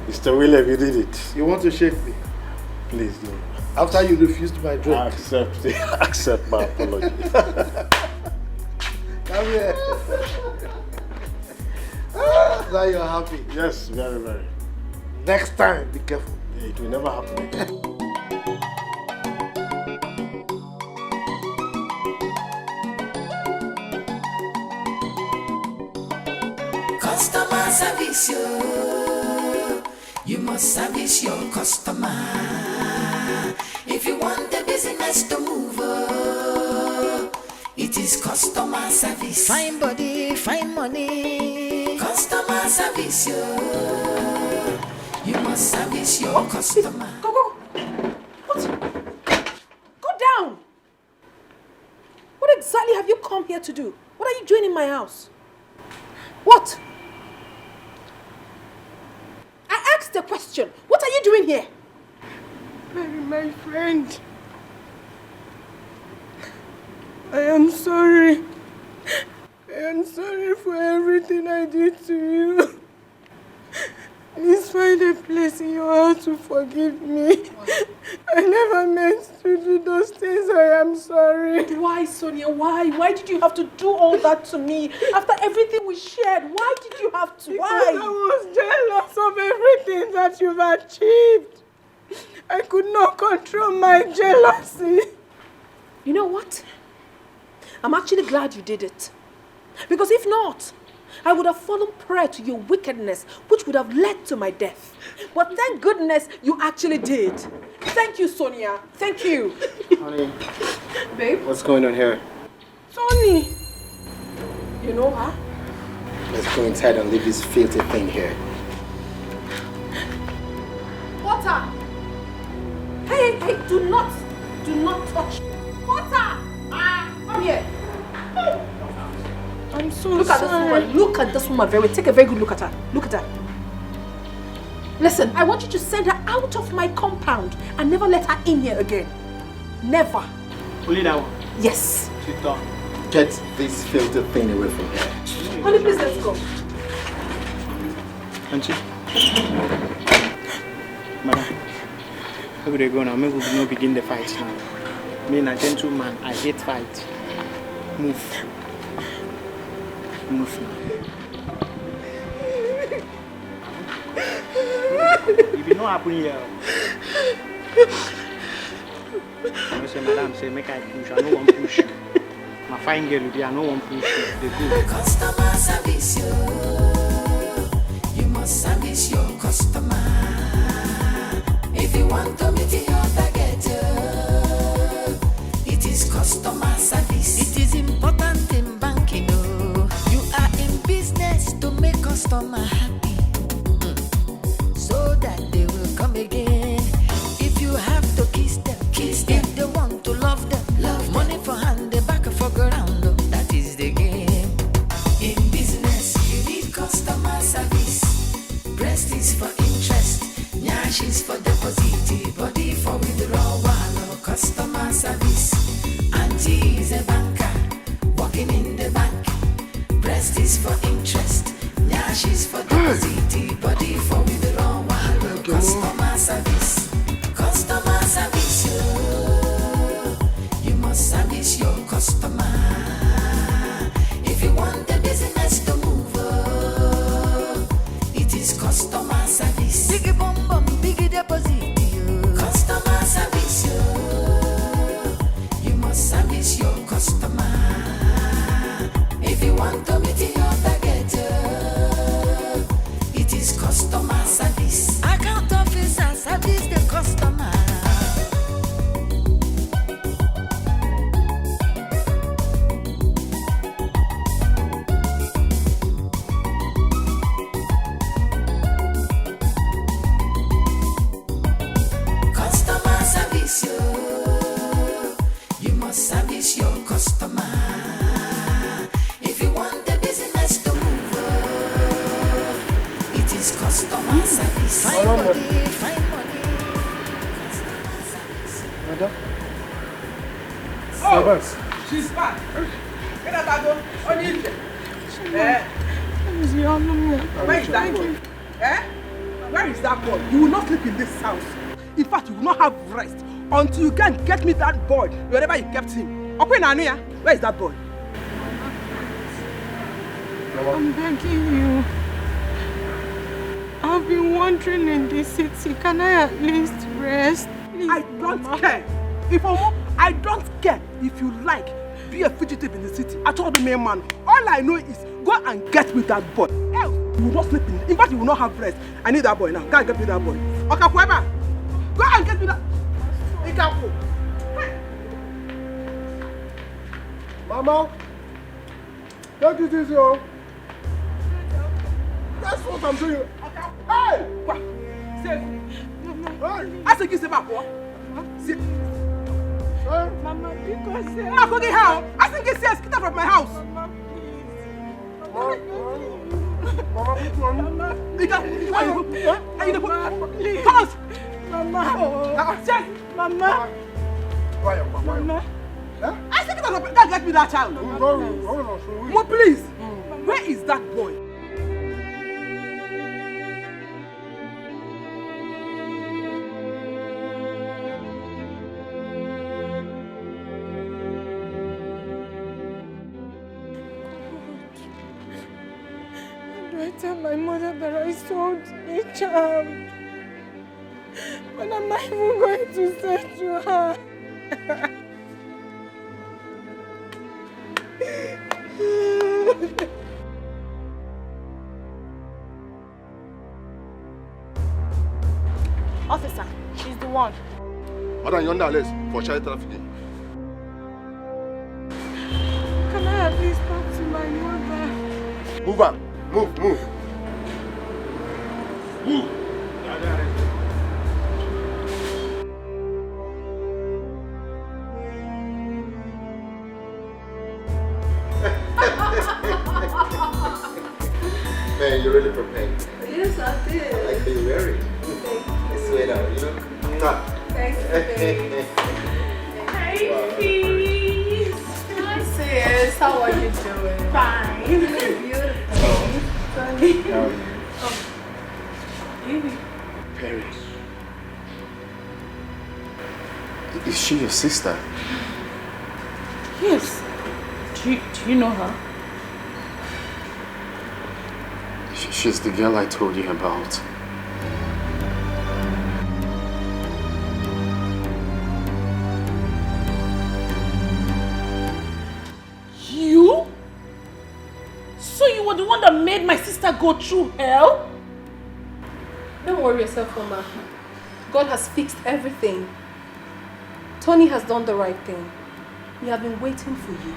Mr. William, you did it. You want to shake me? Please do. After you refused my drink. Accept my apology. Come here. Now you're happy. Yes, very, very. Next time, be careful. It will never happen again. Customer service, you must service your customer. If you want the business to move, it is customer service. Fine body, fine money. Customer service, you must service your customer. Go. What? Go down. What exactly have you come here to do? What are you doing in my house? What? I asked a question. What are you doing here? Mary, my friend. I am sorry. I am sorry for everything I did to you. Please find a place in your heart to forgive me. I never meant to do those things. I am sorry. Why, Sonia? Why? Why did you have to do all that to me? After everything we shared, why did you have to? Why? Because I was jealous of everything that you've achieved. I could not control my jealousy. You know what? I'm actually glad you did it. Because if not, I would have fallen prey to your wickedness, which would have led to my death. But thank goodness you actually did. Thank you, Sonia. Thank you. Honey, babe, what's going on here? Tony. You know her? Let's go inside and leave this filthy thing here. Water. Hey, do not touch. Water. Come here. I'm so Look at this woman. Look at this woman. Take a very good look at her. Look at her. Listen, I want you to send her out of my compound and never let her in here again. Never. Only that one? Yes. Sit down. Get this filthy thing away from here. Honey, please let's go. Auntie. Madam, where would they go now? Maybe we will not begin the fight now. Me, a gentleman, I hate fight. Move. Move now. If you know what happened here, I say, madam, say, make I push. I don't want to push you. My fine girl, I don't want to push you. They go. Customer service, you must service your customer. If you want to meet your target, it is customer service. It is important in banking. You are in business to make customer happy, so that they will come again. If you have to kiss them. If they want to love them, money for hand, the back for ground. That is the game. In business, you need customer service. Breast is for interest, nyash is for deposit, body for withdrawal. Customer service. Auntie is a banker, working in the bank. Breast is for interest, nyash is for deposit, body for withdrawal. Customer service. Customer service, you must service your customer. If you want the business to move, it is customer service. Biggie bum bum, biggie deposit. Customer service, you must service your customer. If you want to meet your target, it is customer service. Account officer service. Madam? Oh, she's back. Get out that door. Odimgbe. Where is that boy? Where is that boy? You will not sleep in this house. In fact, you will not have rest until you can get me that boy wherever you kept him. Okay, Nanuya, where is that boy? I'm begging you. I've been wandering in this city. Can I at least rest? Please, I don't care. I don't care if you like. Be a fugitive in the city. I told the main man. All I know is go and get me that boy. Else, you will not sleep in. In fact, you will not have rest. I need that boy now. Go and get me that boy. Okay, whoever. Go and get me that. Etiko. Mama, take it easy, oh. That's what I'm doing. Hey! What? Say, I said, give back what? Mama, because Mama, forget how? I think it's get out of my house. Mama, please. Mama, Mama. I said, get me that child. Mama, please. Where is that boy? I tell my mother that I sold a child. What am I even going to say to her? Officer, she's the one. Madam, you're under arrest for child trafficking. Can I at least talk to my mother? Move on. Move. Move. Man, you're really prepared. Yes, I did. I like the wearing. I swear now, you know. Thanks, babe. Hey, peace. Hi, sis. How are you doing? Fine. Beautiful. Sunny. How are you? Perry. Is she your sister? Yes. Do you know her? She's the girl I told you about. You? So you were the one that made my sister go through hell? Don't worry yourself, Mama. God has fixed everything. Tony has done the right thing. We have been waiting for you.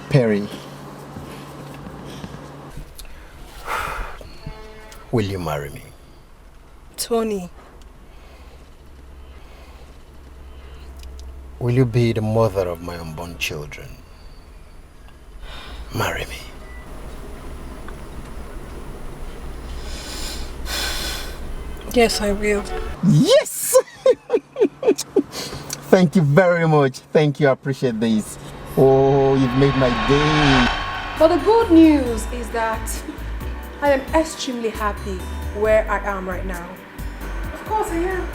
Perry, will you marry me? Tony. Will you be the mother of my unborn children? Marry me. Yes, I will. Yes! Thank you very much. Thank you. I appreciate this. Oh, you've made my day. But the good news is that I am extremely happy where I am right now. Of course I am.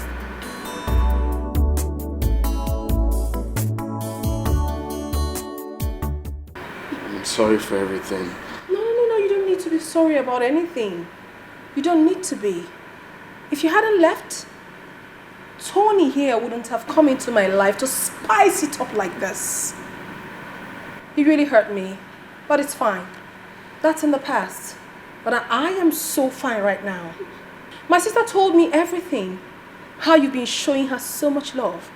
I'm sorry for everything. No, you don't need to be sorry about anything. You don't need to be. If you hadn't left, Tony here wouldn't have come into my life to spice it up like this. He really hurt me, but it's fine. That's in the past. But I am so fine right now. My sister told me everything. How you've been showing her so much love.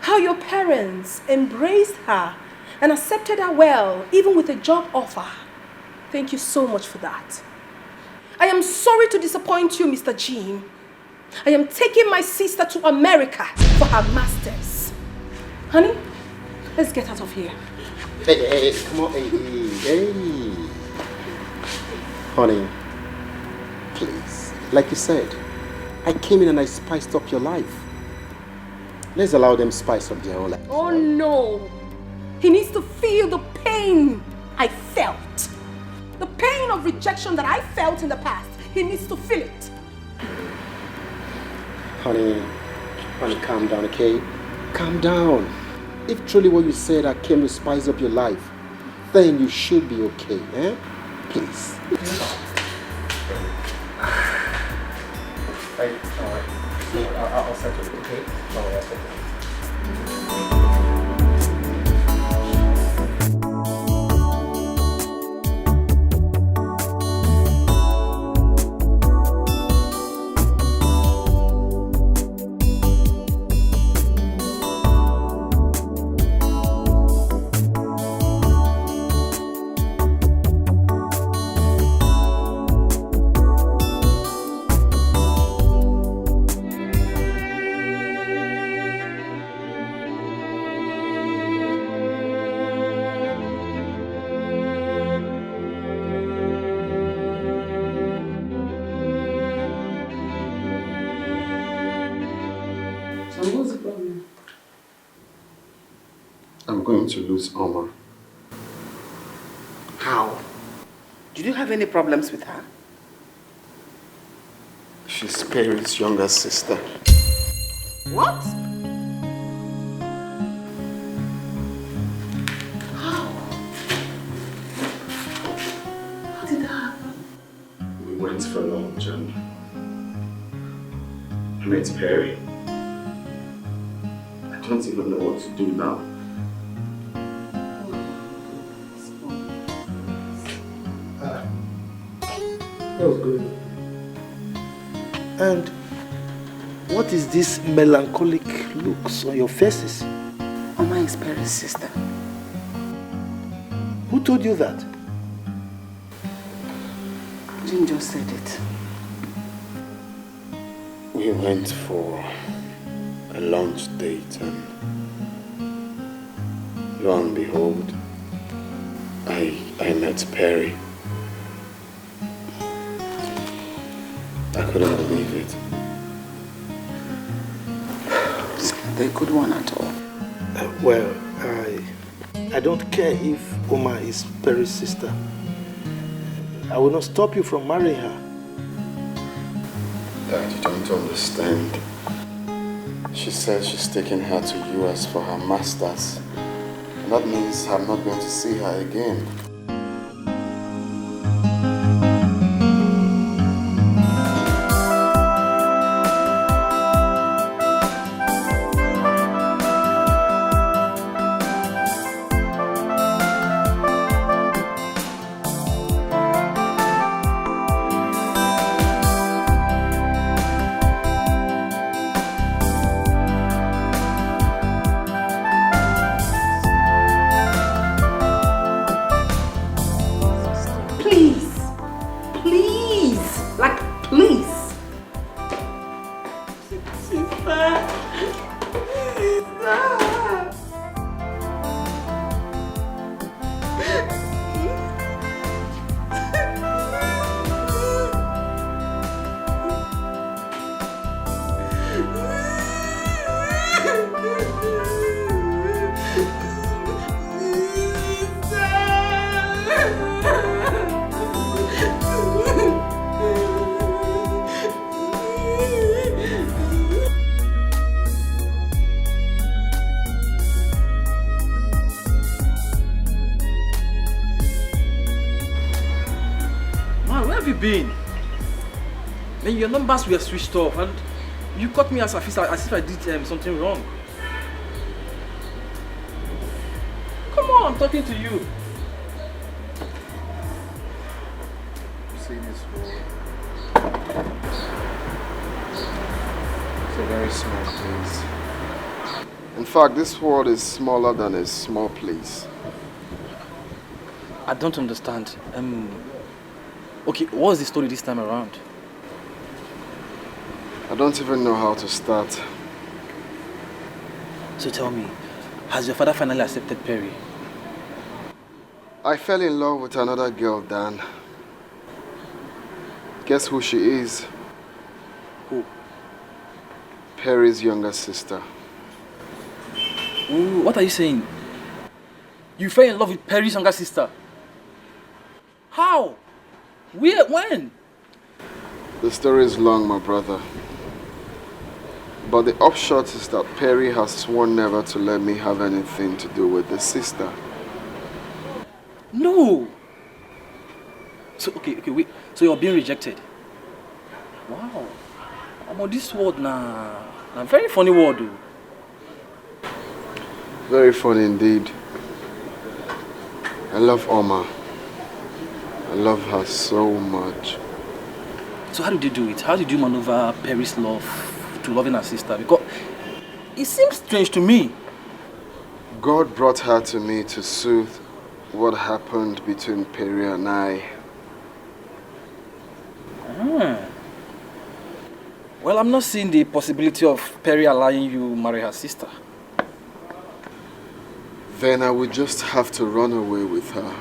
How your parents embraced her and accepted her well, even with a job offer. Thank you so much for that. I am sorry to disappoint you, Mr. Jean. I am taking my sister to America for her masters. Honey, let's get out of here. Hey, come on, hey. Honey, please. Like you said, I came in and I spiced up your life. Let's allow them spice up their own life. Oh no! He needs to feel the pain I felt. The pain of rejection that I felt in the past. He needs to feel it. Honey, calm down, okay? Calm down. If truly what you said I came to spice up your life, then you should be okay, eh? Please. I'll settle it, okay? I'll settle it. To lose Omar. How? Did you have any problems with her? She's Perry's younger sister. What? How? How did that happen? We went for lunch and I met Perry. I don't even know what to do now. That was good. And what is this melancholic looks on your faces? Mama is Perry's sister. Who told you that? Jim just said it. We went for a lunch date and lo and behold, I met Perry. I couldn't believe it. It's not a good one at all. Well, I don't care if Oma is Perry's sister. I will not stop you from marrying her. Dad, you don't understand. She said she's taking her to US for her master's. And that means I'm not going to see her again. Then your numbers were switched off and you caught me as if I did something wrong. Come on, I'm talking to you. See this world. It's a very small place. In fact, this world is smaller than a small place. I don't understand. Okay, what's the story this time around? I don't even know how to start. So tell me, has your father finally accepted Perry? I fell in love with another girl, Dan. Guess who she is? Who? Perry's younger sister. Ooh, what are you saying? You fell in love with Perry's younger sister? How? Where? When? The story is long, my brother. But the upshot is that Perry has sworn never to let me have anything to do with the sister. No! So, okay, wait. So you're being rejected? Wow. I'm on this word now. A very funny word, though. Very funny indeed. I love Oma. I love her so much. So how did you do it? How did you maneuver Perry's love to loving her sister? Because it seems strange to me. God brought her to me to soothe what happened between Perry and I. Well, I'm not seeing the possibility of Perry allowing you marry her sister. Then I would just have to run away with her.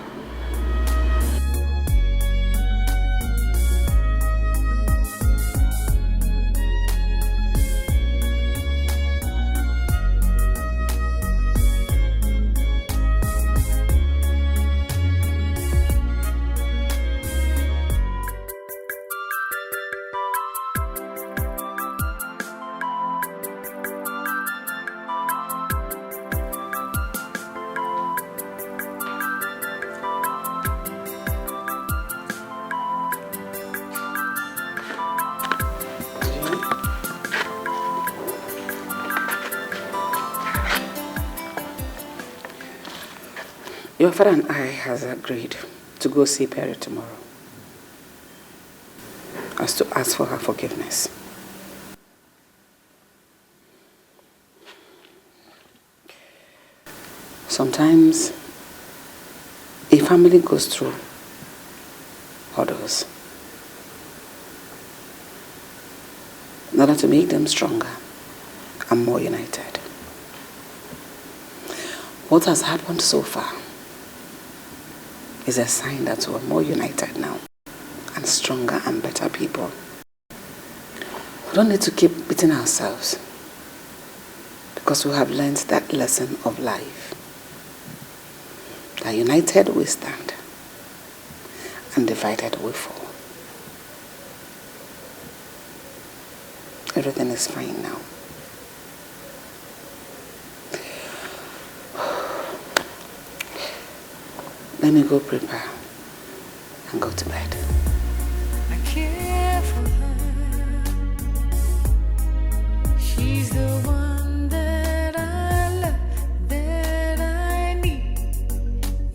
Your father and I has agreed to go see Perry tomorrow. As to ask for her forgiveness. Sometimes a family goes through hurdles in order to make them stronger and more united. What has happened so far is a sign that we're more united now and stronger and better people. We don't need to keep beating ourselves because we have learned that lesson of life. That united we stand and divided we fall. Everything is fine now. Let me go prepare and go to bed. I care for her. She's the one that I love, that I need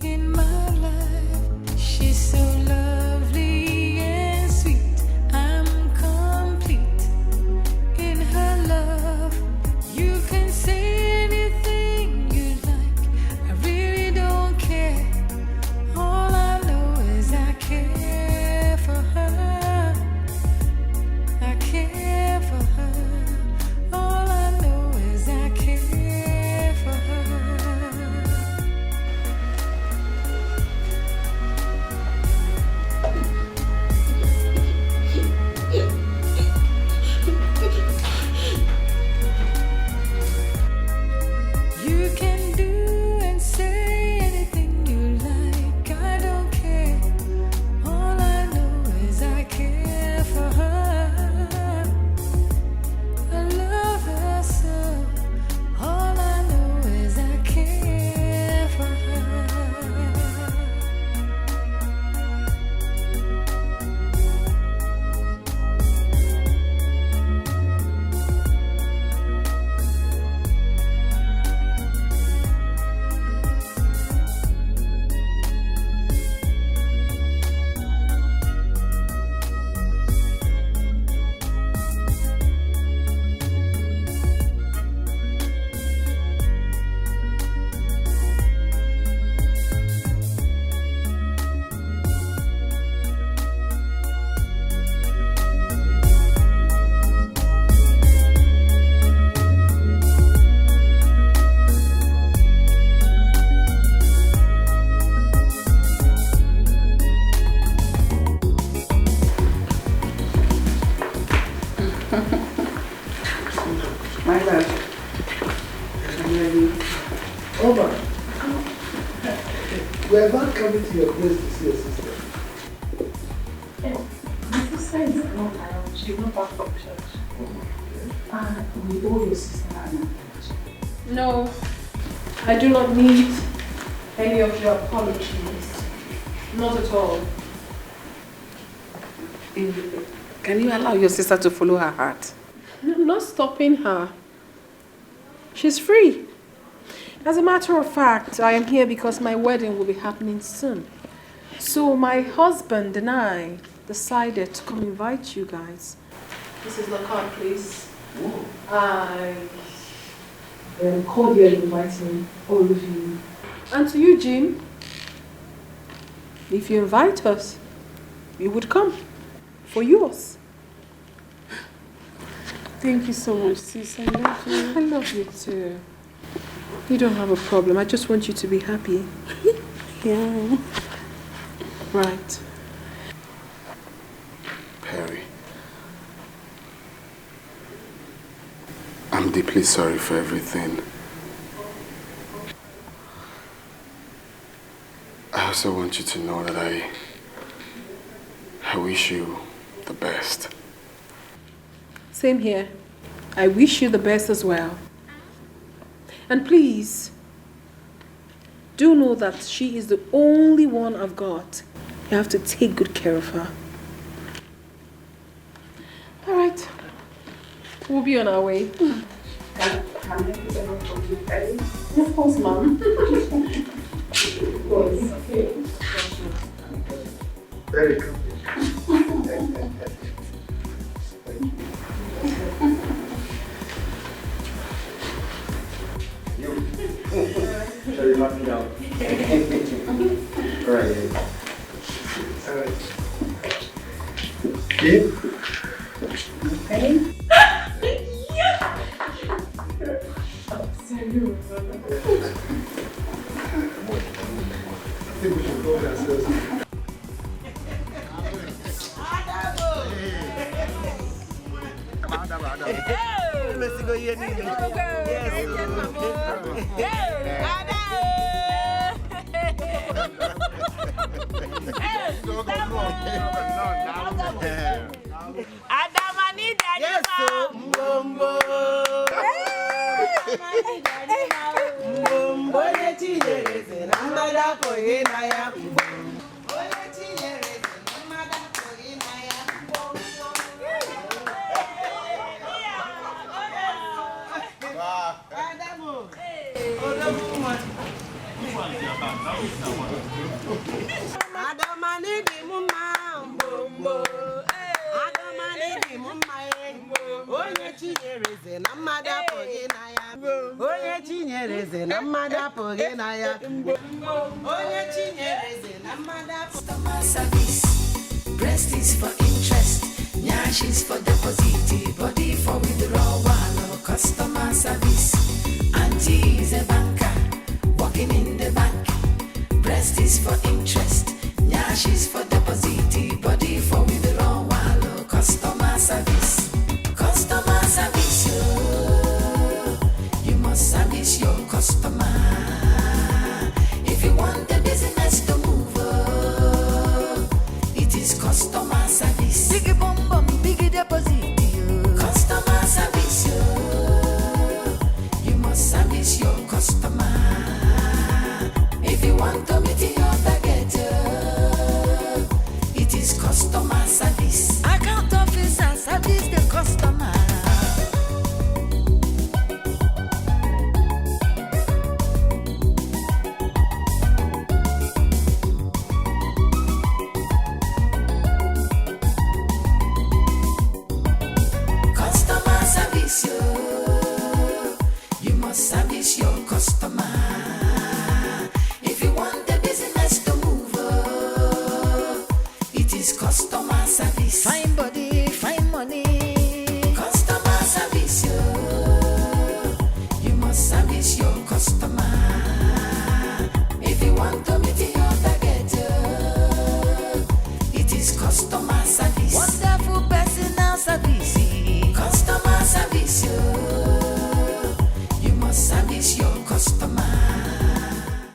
in my life. She's so lovely and sweet. I'm complete in her love. You can say anything you like. I really don't care. All I know is I care. We are not coming to your place to see your sister. My sister is not around. She's not back from church. We owe your sister an apology. No, I do not need any of your apologies. Not at all. Can you allow your sister to follow her heart? I'm not stopping her. She's free. As a matter of fact, I am here because my wedding will be happening soon. So my husband and I decided to come invite you guys. This is the card, please. I am cordially inviting all of you. And to you, Jim, if you invite us, we would come for yours. Thank you so much, sis. I love you. I love you too. You don't have a problem. I just want you to be happy. Yeah. Right. Perry, I'm deeply sorry for everything. I also want you to know that I wish you the best. Same here. I wish you the best as well. And please, do know that she is the only one I've got. You have to take good care of her. All right. We'll be on our way. Can I put them for you, Perry? Of course, Mom. Of course. Okay. Very good. Shall we knock me out? Alright. Okay. Ready? I think we should go ourselves. Let's go here. Breast is for interest, nyash is for deposit, body for withdrawal, customer service. Auntie is a banker, working in the bank. Breast is for interest, nyash is for